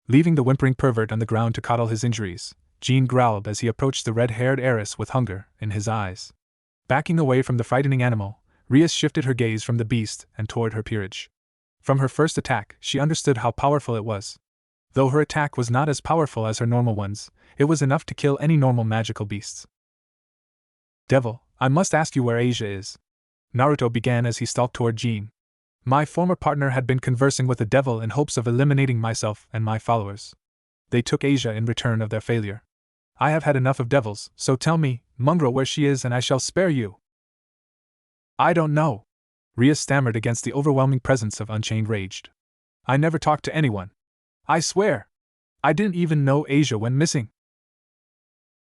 Leaving the whimpering pervert on the ground to coddle his injuries, Jean growled as he approached the red-haired heiress with hunger in his eyes. Backing away from the frightening animal, Rias shifted her gaze from the beast and toward her peerage. From her first attack, she understood how powerful it was. Though her attack was not as powerful as her normal ones, it was enough to kill any normal magical beasts. Devil, I must ask you where Asia is. Naruto began as he stalked toward Jean. My former partner had been conversing with the devil in hopes of eliminating myself and my followers. They took Asia in return of their failure. I have had enough of devils, so tell me, mongrel, where she is and I shall spare you. I don't know. Rias stammered against the overwhelming presence of unchained rage. I never talked to anyone. I swear. I didn't even know Asia went missing.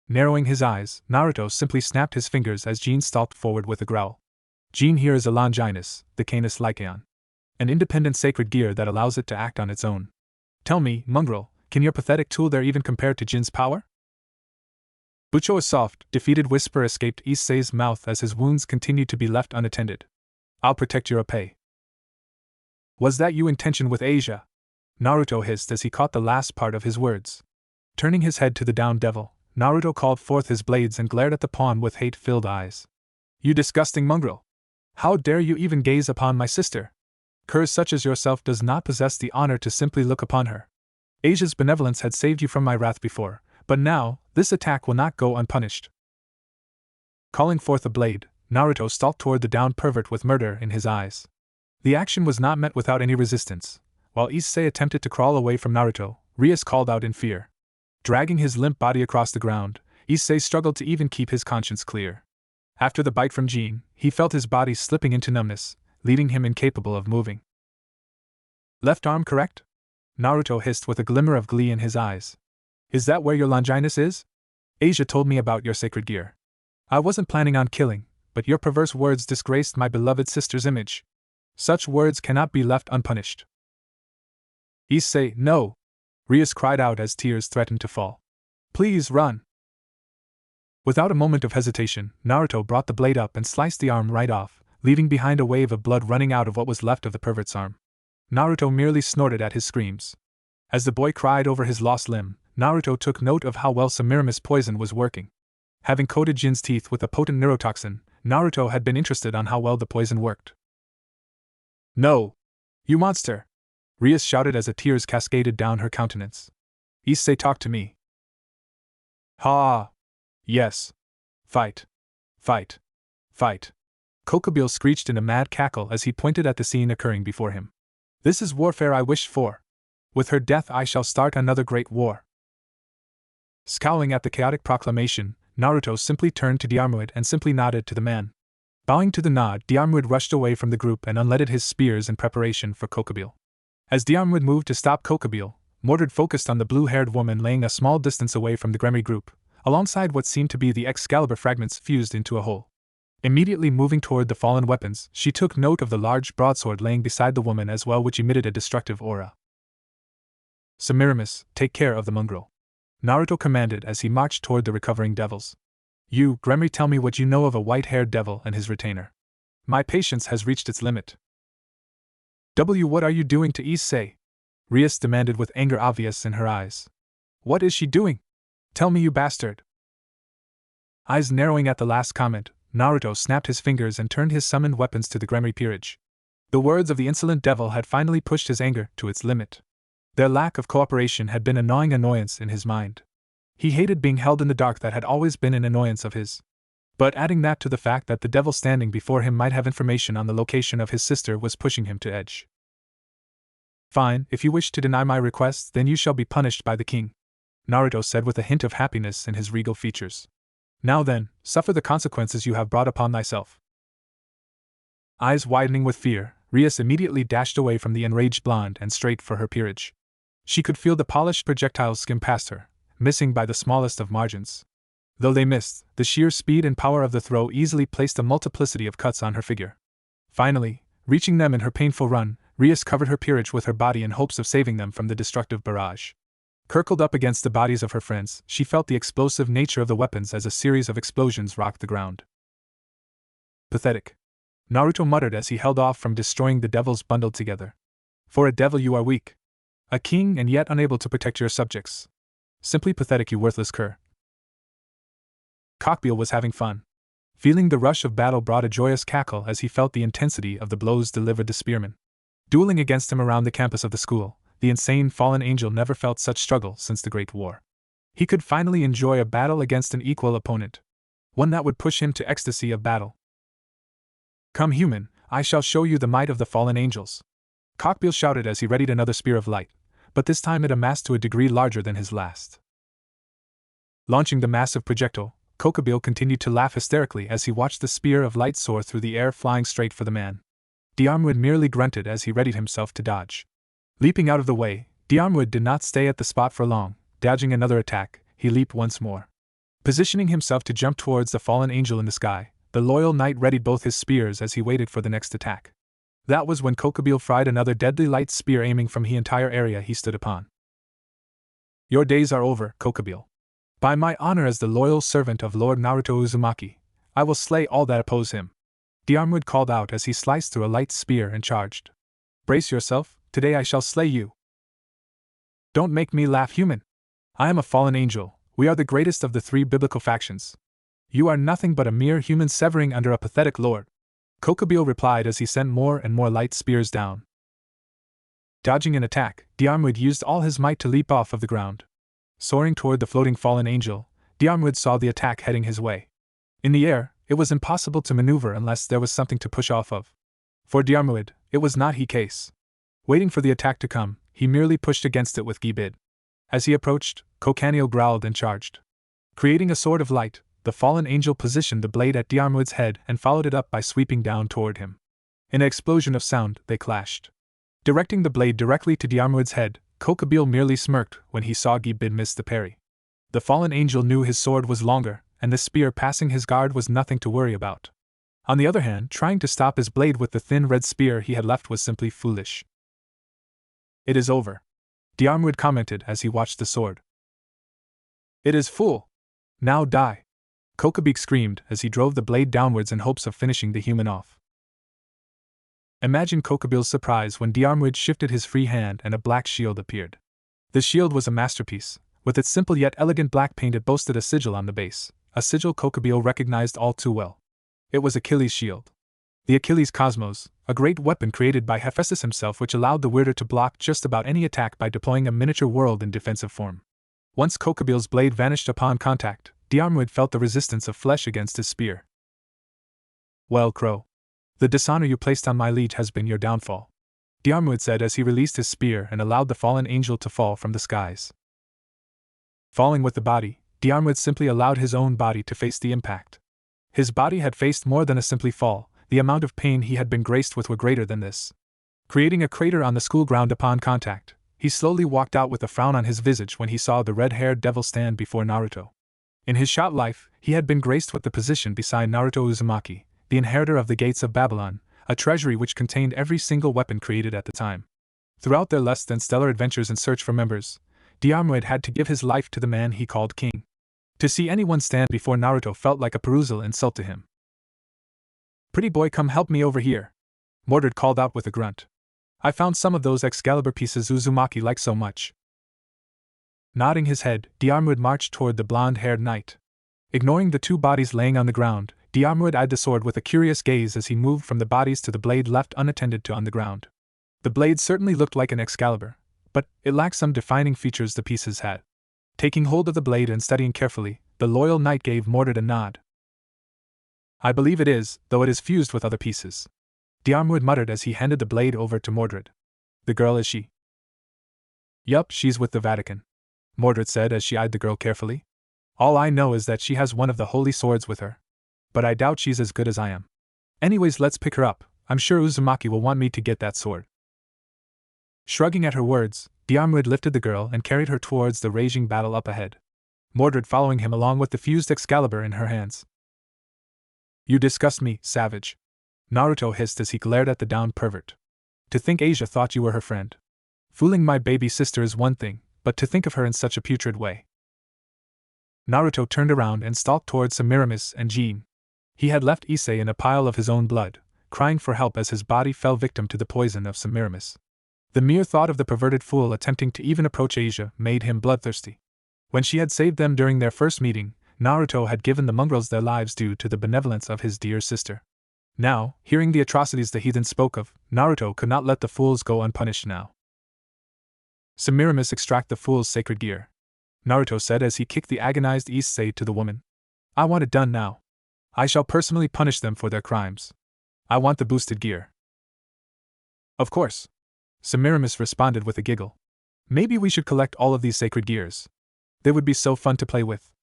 Narrowing his eyes, Naruto simply snapped his fingers as Jean stalked forward with a growl. Jean here is a Longinus, the Canis Lycaon. An independent sacred gear that allows it to act on its own. Tell me, mongrel, can your pathetic tool there even compare to Jin's power? Bucho, a soft, defeated whisper escaped Issei's mouth as his wounds continued to be left unattended. I'll protect your Ape. Was that your intention with Asia? Naruto hissed as he caught the last part of his words. Turning his head to the downed devil, Naruto called forth his blades and glared at the pawn with hate-filled eyes. You disgusting mongrel! How dare you even gaze upon my sister? Curs such as yourself does not possess the honor to simply look upon her. Asia's benevolence had saved you from my wrath before, but now, this attack will not go unpunished. Calling forth a blade, Naruto stalked toward the downed pervert with murder in his eyes. The action was not met without any resistance. While Issei attempted to crawl away from Naruto, Rias called out in fear. Dragging his limp body across the ground, Issei struggled to even keep his conscience clear. After the bite from Jean, he felt his body slipping into numbness, leaving him incapable of moving. Left arm, correct? Naruto hissed with a glimmer of glee in his eyes. Is that where your Longinus is? Asia told me about your sacred gear. I wasn't planning on killing, but your perverse words disgraced my beloved sister's image. Such words cannot be left unpunished. Issei, no! Rias cried out as tears threatened to fall. Please run! Without a moment of hesitation, Naruto brought the blade up and sliced the arm right off, leaving behind a wave of blood running out of what was left of the pervert's arm. Naruto merely snorted at his screams. As the boy cried over his lost limb, Naruto took note of how well Semiramis poison was working. Having coated Jin's teeth with a potent neurotoxin, Naruto had been interested on how well the poison worked. No! You monster! Rias shouted as the tears cascaded down her countenance. Issei, talk to me. Ha! Yes. Fight. Fight. Fight. Kokubile screeched in a mad cackle as he pointed at the scene occurring before him. This is warfare I wished for. With her death I shall start another great war. Scowling at the chaotic proclamation, Naruto simply turned to Diarmuid and simply nodded to the man. Bowing to the nod, Diarmuid rushed away from the group and unleaded his spears in preparation for Kokubile. As Diarmuid moved to stop Kokubile, Mordred focused on the blue-haired woman laying a small distance away from the Gremry group, alongside what seemed to be the Excalibur fragments fused into a whole. Immediately moving toward the fallen weapons, she took note of the large broadsword laying beside the woman as well, which emitted a destructive aura. Semiramis, take care of the mongrel, Naruto commanded as he marched toward the recovering devils. You, Gremry, tell me what you know of a white-haired devil and his retainer. My patience has reached its limit. What are you doing to Issei? Rias demanded with anger obvious in her eyes. What is she doing? Tell me, you bastard. Eyes narrowing at the last comment, Naruto snapped his fingers and turned his summoned weapons to the Gremry peerage. The words of the insolent devil had finally pushed his anger to its limit. Their lack of cooperation had been a gnawing annoyance in his mind. He hated being held in the dark, that had always been an annoyance of his. But adding that to the fact that the devil standing before him might have information on the location of his sister was pushing him to edge. Fine, if you wish to deny my request, then you shall be punished by the king, Naruto said with a hint of happiness in his regal features. Now then, suffer the consequences you have brought upon thyself. Eyes widening with fear, Rias immediately dashed away from the enraged blonde and straight for her peerage. She could feel the polished projectiles skim past her, missing by the smallest of margins. Though they missed, the sheer speed and power of the throw easily placed a multiplicity of cuts on her figure. Finally, reaching them in her painful run, Rias covered her peerage with her body in hopes of saving them from the destructive barrage. Curled up against the bodies of her friends, she felt the explosive nature of the weapons as a series of explosions rocked the ground. Pathetic, Naruto muttered as he held off from destroying the devils bundled together. For a devil you are weak. A king and yet unable to protect your subjects. Simply pathetic, you worthless cur. Cockbeal was having fun. Feeling the rush of battle brought a joyous cackle as he felt the intensity of the blows delivered the spearmen. Dueling against him around the campus of the school, the insane fallen angel never felt such struggle since the Great War. He could finally enjoy a battle against an equal opponent. One that would push him to ecstasy of battle. Come, human, I shall show you the might of the fallen angels. Cockbeal shouted as he readied another spear of light, but this time it amassed to a degree larger than his last. Launching the massive projectile, Kokubile continued to laugh hysterically as he watched the spear of light soar through the air, flying straight for the man. Diarmuid merely grunted as he readied himself to dodge. Leaping out of the way, Diarmuid did not stay at the spot for long. Dodging another attack, he leaped once more. Positioning himself to jump towards the fallen angel in the sky, the loyal knight readied both his spears as he waited for the next attack. That was when Kokubile fried another deadly light spear aiming from the entire area he stood upon. Your days are over, Kokubile. By my honor as the loyal servant of Lord Naruto Uzumaki, I will slay all that oppose him. Diarmuid called out as he sliced through a light spear and charged. Brace yourself, today I shall slay you. Don't make me laugh, human. I am a fallen angel, we are the greatest of the three biblical factions. You are nothing but a mere human severing under a pathetic lord. Kokubile replied as he sent more and more light spears down. Dodging an attack, Diarmuid used all his might to leap off of the ground. Soaring toward the floating fallen angel, Diarmuid saw the attack heading his way. In the air, it was impossible to maneuver unless there was something to push off of. For Diarmuid, it was not the case. Waiting for the attack to come, he merely pushed against it with Gibid. As he approached, Kokanio growled and charged. Creating a sword of light, the fallen angel positioned the blade at Diarmuid's head and followed it up by sweeping down toward him. In an explosion of sound, they clashed. Directing the blade directly to Diarmuid's head, Kokubile merely smirked when he saw Gibid miss the parry. The fallen angel knew his sword was longer, and the spear passing his guard was nothing to worry about. On the other hand, trying to stop his blade with the thin red spear he had left was simply foolish. It is over, Diarmuid commented as he watched the sword. It is full. Now die. Kokubile screamed as he drove the blade downwards in hopes of finishing the human off. Imagine Kokubile's surprise when Diarmuid shifted his free hand and a black shield appeared. The shield was a masterpiece. With its simple yet elegant black paint, it boasted a sigil on the base, a sigil Kokubile recognized all too well. It was Achilles' shield. The Achilles Cosmos, a great weapon created by Hephaestus himself which allowed the wielder to block just about any attack by deploying a miniature world in defensive form. Once Kokobil's blade vanished upon contact, Diarmuid felt the resistance of flesh against his spear. Well, Crow. The dishonor you placed on my liege has been your downfall, Diarmuid said as he released his spear and allowed the fallen angel to fall from the skies. Falling with the body, Diarmuid simply allowed his own body to face the impact. His body had faced more than a simply fall, the amount of pain he had been graced with were greater than this. Creating a crater on the school ground upon contact, he slowly walked out with a frown on his visage when he saw the red-haired devil stand before Naruto. In his short life, he had been graced with the position beside Naruto Uzumaki, the inheritor of the Gates of Babylon, a treasury which contained every single weapon created at the time. Throughout their less than stellar adventures in search for members, Diarmuid had to give his life to the man he called king. To see anyone stand before Naruto felt like a perusal insult to him. Pretty boy, come help me over here, Mordred called out with a grunt. I found some of those Excalibur pieces Uzumaki liked so much. Nodding his head, Diarmuid marched toward the blonde-haired knight. Ignoring the two bodies laying on the ground, Diarmuid eyed the sword with a curious gaze as he moved from the bodies to the blade left unattended to on the ground. The blade certainly looked like an Excalibur, but it lacked some defining features the pieces had. Taking hold of the blade and studying carefully, the loyal knight gave Mordred a nod. I believe it is, though it is fused with other pieces, Diarmuid muttered as he handed the blade over to Mordred. The girl, is she? Yup, she's with the Vatican, Mordred said as she eyed the girl carefully. All I know is that she has one of the holy swords with her. But I doubt she's as good as I am. Anyways, let's pick her up. I'm sure Uzumaki will want me to get that sword. Shrugging at her words, Diarmuid lifted the girl and carried her towards the raging battle up ahead, Mordred following him along with the fused Excalibur in her hands. You disgust me, savage, Naruto hissed as he glared at the downed pervert. To think Asia thought you were her friend. Fooling my baby sister is one thing, but to think of her in such a putrid way. Naruto turned around and stalked towards Semiramis and Jean. He had left Issei in a pile of his own blood, crying for help as his body fell victim to the poison of Semiramis. The mere thought of the perverted fool attempting to even approach Asia made him bloodthirsty. When she had saved them during their first meeting, Naruto had given the mongrels their lives due to the benevolence of his dear sister. Now, hearing the atrocities the heathen spoke of, Naruto could not let the fools go unpunished now. Semiramis, extract the fool's sacred gear, Naruto said as he kicked the agonized Issei to the woman. I want it done now. I shall personally punish them for their crimes. I want the boosted gear. Of course, Semiramis responded with a giggle. Maybe we should collect all of these sacred gears. They would be so fun to play with.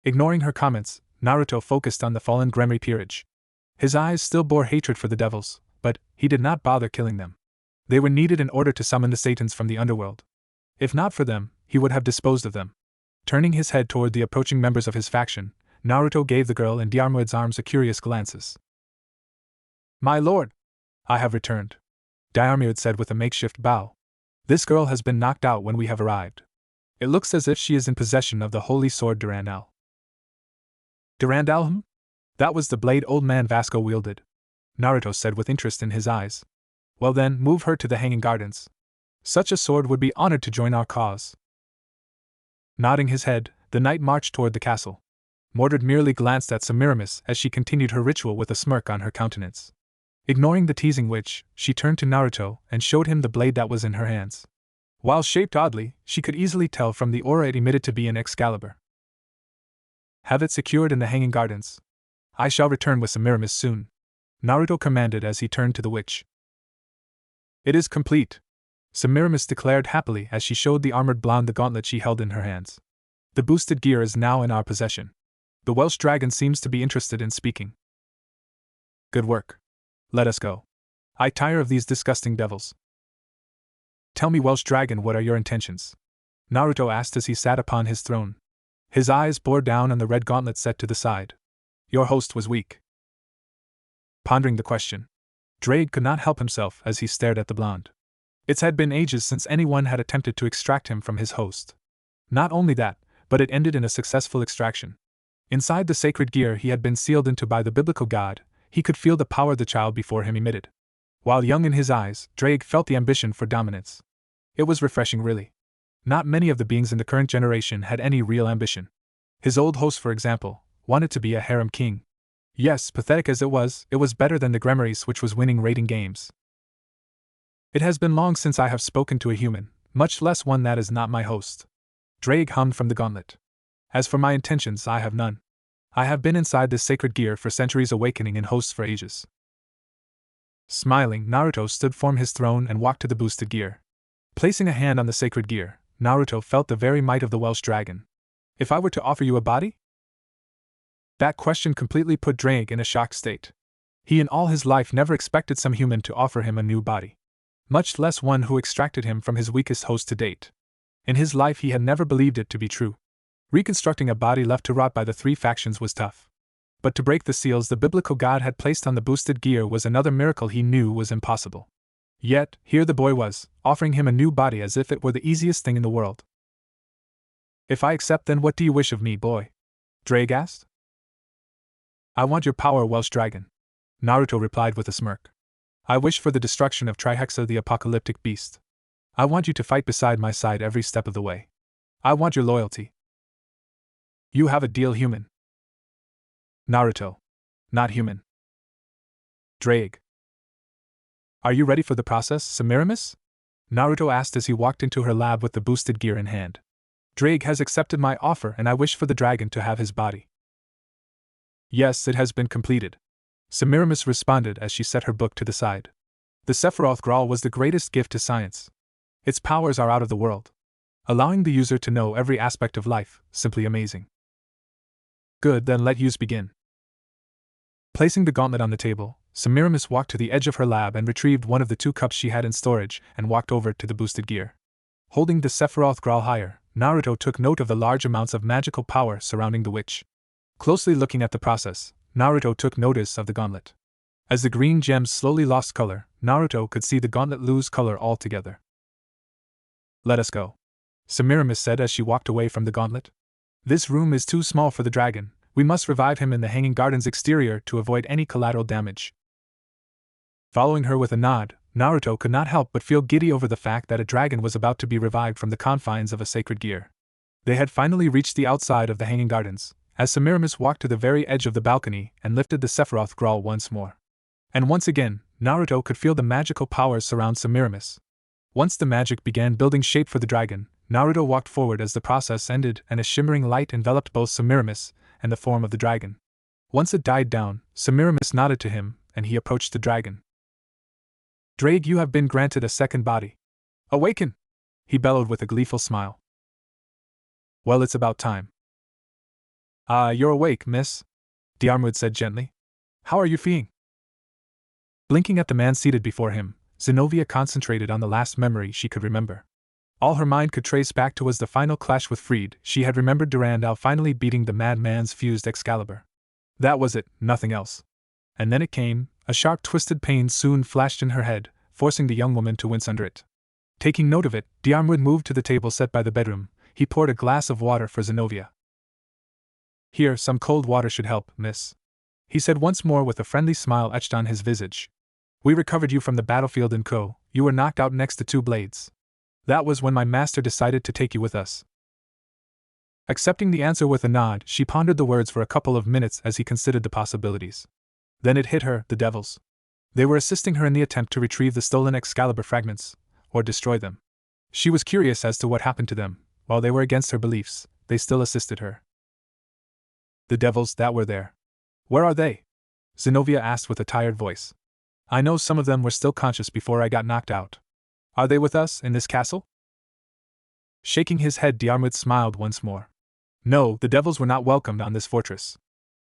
Ignoring her comments, Naruto focused on the fallen Gremry peerage. His eyes still bore hatred for the devils, but he did not bother killing them. They were needed in order to summon the Satans from the underworld. If not for them, he would have disposed of them. Turning his head toward the approaching members of his faction, Naruto gave the girl in Diarmuid's arms a curious glances. My lord! I have returned, Diarmuid said with a makeshift bow. This girl has been knocked out when we have arrived. It looks as if she is in possession of the holy sword Durandal. Durandal? That was the blade old man Vasco wielded, Naruto said with interest in his eyes. Well then, move her to the Hanging Gardens. Such a sword would be honored to join our cause. Nodding his head, the knight marched toward the castle. Mordred merely glanced at Semiramis as she continued her ritual with a smirk on her countenance. Ignoring the teasing which, she turned to Naruto and showed him the blade that was in her hands. While shaped oddly, she could easily tell from the aura it emitted to be an Excalibur. Have it secured in the Hanging Gardens. I shall return with Semiramis soon, Naruto commanded as he turned to the witch. It is complete, Semiramis declared happily as she showed the armored blonde the gauntlet she held in her hands. The boosted gear is now in our possession. The Welsh dragon seems to be interested in speaking. Good work. Let us go. I tire of these disgusting devils. Tell me, Welsh dragon, what are your intentions? Naruto asked as he sat upon his throne. His eyes bore down on the red gauntlet set to the side. Your host was weak. Pondering the question, Drake could not help himself as he stared at the blonde. It had been ages since anyone had attempted to extract him from his host. Not only that, but it ended in a successful extraction. Inside the sacred gear he had been sealed into by the biblical god, he could feel the power the child before him emitted. While young in his eyes, Drake felt the ambition for dominance. It was refreshing, really. Not many of the beings in the current generation had any real ambition. His old host, for example, wanted to be a harem king. Yes, pathetic as it was better than the Gremmaries, which was winning rating games. It has been long since I have spoken to a human, much less one that is not my host. Drake hummed from the gauntlet. As for my intentions, I have none. I have been inside this sacred gear for centuries, awakening in hosts for ages. Smiling, Naruto stood from his throne and walked to the boosted gear. Placing a hand on the sacred gear, Naruto felt the very might of the Welsh dragon. If I were to offer you a body? That question completely put Drake in a shocked state. He in all his life never expected some human to offer him a new body. Much less one who extracted him from his weakest host to date. In his life he had never believed it to be true. Reconstructing a body left to rot by the three factions was tough. But to break the seals the biblical god had placed on the boosted gear was another miracle he knew was impossible. Yet, here the boy was, offering him a new body as if it were the easiest thing in the world. If I accept, then what do you wish of me, boy? Drake asked. I want your power, Welsh dragon, Naruto replied with a smirk. I wish for the destruction of Trihexa, the apocalyptic beast. I want you to fight beside my side every step of the way. I want your loyalty. You have a deal, human. Naruto. Not human. Drake. Are you ready for the process, Semiramis? Naruto asked as he walked into her lab with the boosted gear in hand. Drake has accepted my offer and I wish for the dragon to have his body. Yes, it has been completed. Semiramis responded as she set her book to the side. The Sephiroth Graal was the greatest gift to science. Its powers are out of the world, allowing the user to know every aspect of life, simply amazing. Good, then let use begin. Placing the gauntlet on the table, Semiramis walked to the edge of her lab and retrieved one of the 2 cups she had in storage and walked over to the boosted gear. Holding the Sephiroth Graal higher, Naruto took note of the large amounts of magical power surrounding the witch. Closely looking at the process, Naruto took notice of the gauntlet. As the green gems slowly lost color, Naruto could see the gauntlet lose color altogether. Let us go, Semiramis said as she walked away from the gauntlet. This room is too small for the dragon. We must revive him in the Hanging Garden's exterior to avoid any collateral damage. Following her with a nod, Naruto could not help but feel giddy over the fact that a dragon was about to be revived from the confines of a sacred gear. They had finally reached the outside of the Hanging Gardens, as Semiramis walked to the very edge of the balcony and lifted the Sephiroth Graal once more. And once again, Naruto could feel the magical powers surround Semiramis. Once the magic began building shape for the dragon, Naruto walked forward as the process ended and a shimmering light enveloped both Semiramis and the form of the dragon. Once it died down, Semiramis nodded to him, and he approached the dragon. Drake, you have been granted a second body. Awaken! He bellowed with a gleeful smile. Well, it's about time. Ah, you're awake, miss, Diarmuid said gently. How are you feeling? Blinking at the man seated before him, Zenobia concentrated on the last memory she could remember. All her mind could trace back to was the final clash with Freed. She had remembered Durandal finally beating the madman's fused Excalibur. That was it, nothing else. And then it came. A sharp twisted pain soon flashed in her head, forcing the young woman to wince under it. Taking note of it, Diarmuid moved to the table set by the bedroom. He poured a glass of water for Zenobia. Here, some cold water should help, miss, he said once more with a friendly smile etched on his visage. We recovered you from the battlefield in Ko. You were knocked out next to 2 blades. That was when my master decided to take you with us. Accepting the answer with a nod, she pondered the words for a couple of minutes as he considered the possibilities. Then it hit her, the devils. They were assisting her in the attempt to retrieve the stolen Excalibur fragments, or destroy them. She was curious as to what happened to them. While they were against her beliefs, they still assisted her. The devils that were there. Where are they? Zenobia asked with a tired voice. I know some of them were still conscious before I got knocked out. Are they with us in this castle? Shaking his head, Diarmuid smiled once more. No, the devils were not welcomed on this fortress.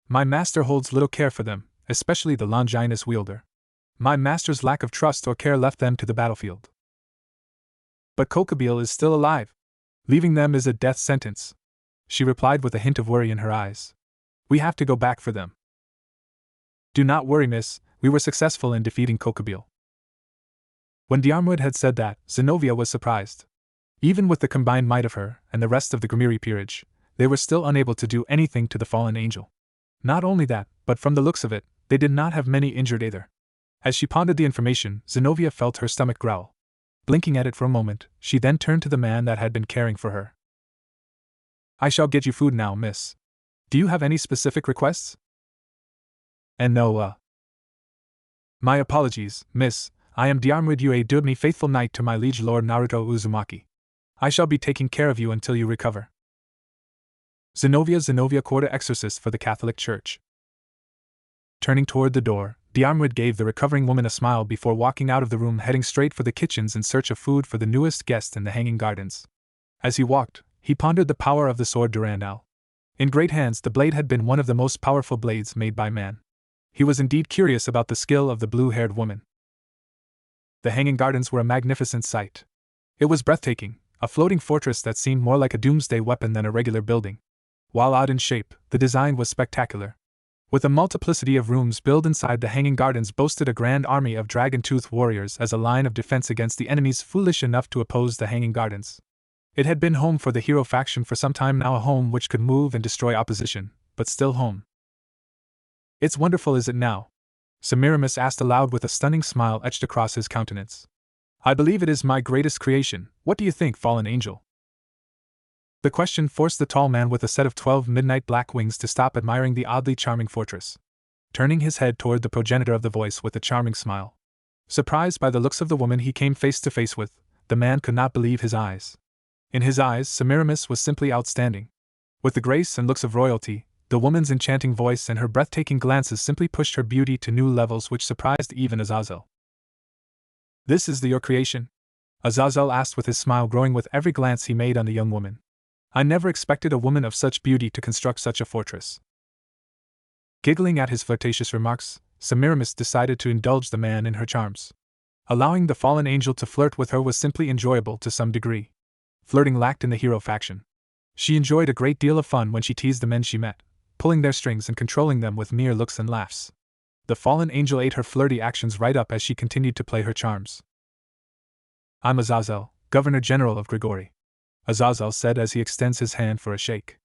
My master holds little care for them, especially the Longinus wielder. My master's lack of trust or care left them to the battlefield. But Kokabeel is still alive. Leaving them is a death sentence, she replied with a hint of worry in her eyes. We have to go back for them. Do not worry, miss, we were successful in defeating Kokabeel. When Diarmuid had said that, Zenobia was surprised. Even with the combined might of her and the rest of the Grimiri peerage, they were still unable to do anything to the fallen angel. Not only that, but from the looks of it, they did not have many injured either. As she pondered the information, Zenobia felt her stomach growl. Blinking at it for a moment, she then turned to the man that had been caring for her. I shall get you food now, miss. Do you have any specific requests? And no, My apologies, miss. I am Diarmuid Ue Dubni, faithful knight to my liege lord Naruto Uzumaki. I shall be taking care of you until you recover. Zenobia Quarta exorcist for the Catholic Church. Turning toward the door, Diarmuid gave the recovering woman a smile before walking out of the room, heading straight for the kitchens in search of food for the newest guest in the Hanging Gardens. As he walked, he pondered the power of the sword Durandal. In great hands, the blade had been one of the most powerful blades made by man. He was indeed curious about the skill of the blue-haired woman. The Hanging Gardens were a magnificent sight. It was breathtaking, a floating fortress that seemed more like a doomsday weapon than a regular building. While odd in shape, the design was spectacular. With a multiplicity of rooms built inside, the Hanging Gardens boasted a grand army of dragon-toothed warriors as a line of defense against the enemies foolish enough to oppose the Hanging Gardens. It had been home for the hero faction for some time now, a home which could move and destroy opposition, but still home. It's wonderful, is it now? Semiramis asked aloud with a stunning smile etched across his countenance. I believe it is my greatest creation. What do you think, fallen angel? The question forced the tall man with a set of 12 midnight black wings to stop admiring the oddly charming fortress. Turning his head toward the progenitor of the voice with a charming smile. Surprised by the looks of the woman he came face to face with, the man could not believe his eyes. In his eyes, Semiramis was simply outstanding. With the grace and looks of royalty, the woman's enchanting voice and her breathtaking glances simply pushed her beauty to new levels which surprised even Azazel. This is your creation? Azazel asked with his smile growing with every glance he made on the young woman. I never expected a woman of such beauty to construct such a fortress. Giggling at his flirtatious remarks, Semiramis decided to indulge the man in her charms. Allowing the fallen angel to flirt with her was simply enjoyable to some degree. Flirting lacked in the hero faction. She enjoyed a great deal of fun when she teased the men she met, pulling their strings and controlling them with mere looks and laughs. The fallen angel ate her flirty actions right up as she continued to play her charms. I'm Azazel, Governor General of Grigori, Azazel said as he extends his hand for a shake.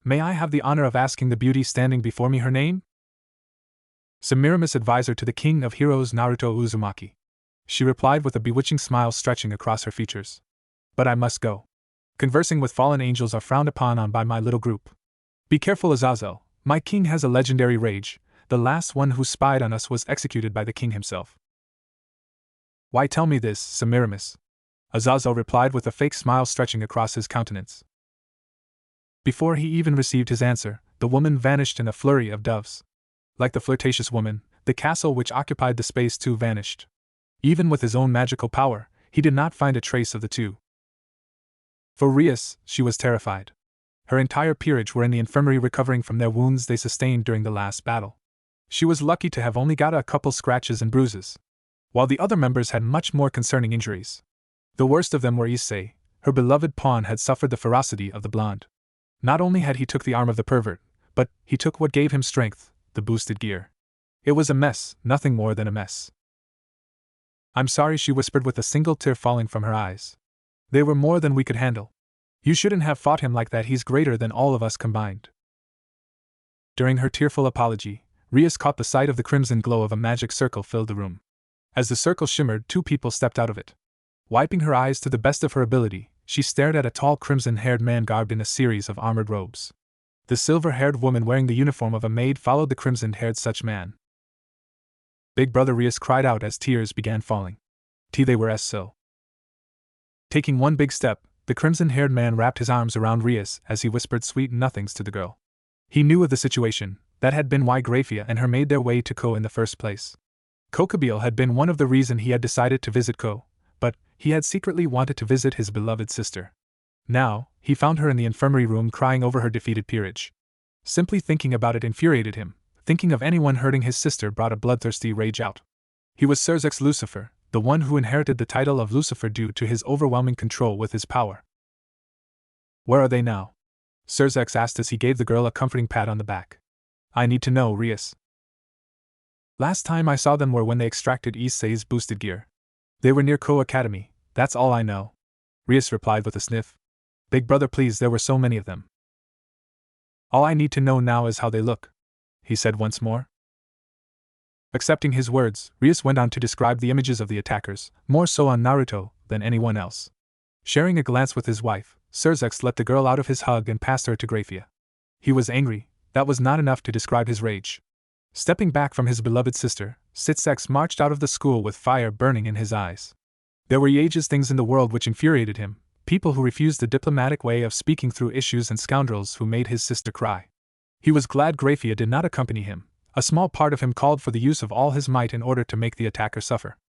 May I have the honor of asking the beauty standing before me her name? Semiramis, advisor to the King of Heroes Naruto Uzumaki. She replied with a bewitching smile stretching across her features. But I must go. Conversing with fallen angels are frowned upon by my little group. Be careful, Azazel, my king has a legendary rage. The last one who spied on us was executed by the king himself. Why tell me this, Semiramis? Azazel replied with a fake smile stretching across his countenance. Before he even received his answer, the woman vanished in a flurry of doves. Like the flirtatious woman, the castle which occupied the space too vanished. Even with his own magical power, he did not find a trace of the two. For Rias, she was terrified. Her entire peerage were in the infirmary recovering from their wounds they sustained during the last battle. She was lucky to have only got a couple scratches and bruises, while the other members had much more concerning injuries. The worst of them were Issei. Her beloved pawn had suffered the ferocity of the blonde. Not only had he took the arm of the pervert, but he took what gave him strength, the boosted gear. It was a mess, nothing more than a mess. I'm sorry, she whispered with a single tear falling from her eyes. They were more than we could handle. You shouldn't have fought him like that, he's greater than all of us combined. During her tearful apology, Rias caught the sight of the crimson glow of a magic circle filled the room. As the circle shimmered, two people stepped out of it. Wiping her eyes to the best of her ability, she stared at a tall crimson-haired man garbed in a series of armored robes. The silver-haired woman wearing the uniform of a maid followed the crimson-haired such man. Big Brother, Rias cried out as tears began falling. They were so. Taking one big step, the crimson-haired man wrapped his arms around Rias as he whispered sweet nothings to the girl. He knew of the situation. That had been why Grafia and her made their way to Ko in the first place. Kokabeel had been one of the reasons he had decided to visit Ko, but he had secretly wanted to visit his beloved sister. Now, he found her in the infirmary room crying over her defeated peerage. Simply thinking about it infuriated him. Thinking of anyone hurting his sister brought a bloodthirsty rage out. He was Surzek's Lucifer, the one who inherited the title of Lucifer due to his overwhelming control with his power. Where are they now? Surzek asked as he gave the girl a comforting pat on the back. I need to know, Rias. Last time I saw them were when they extracted Issei's boosted gear. They were near Ko Academy, that's all I know. Rias replied with a sniff. Big Brother, please, there were so many of them. All I need to know now is how they look, he said once more. Accepting his words, Rias went on to describe the images of the attackers, more so on Naruto than anyone else. Sharing a glance with his wife, Surzek let the girl out of his hug and passed her to Grafia. He was angry. That was not enough to describe his rage. Stepping back from his beloved sister, Sitsex marched out of the school with fire burning in his eyes. There were ages things in the world which infuriated him, people who refused the diplomatic way of speaking through issues and scoundrels who made his sister cry. He was glad Graphia did not accompany him. A small part of him called for the use of all his might in order to make the attacker suffer.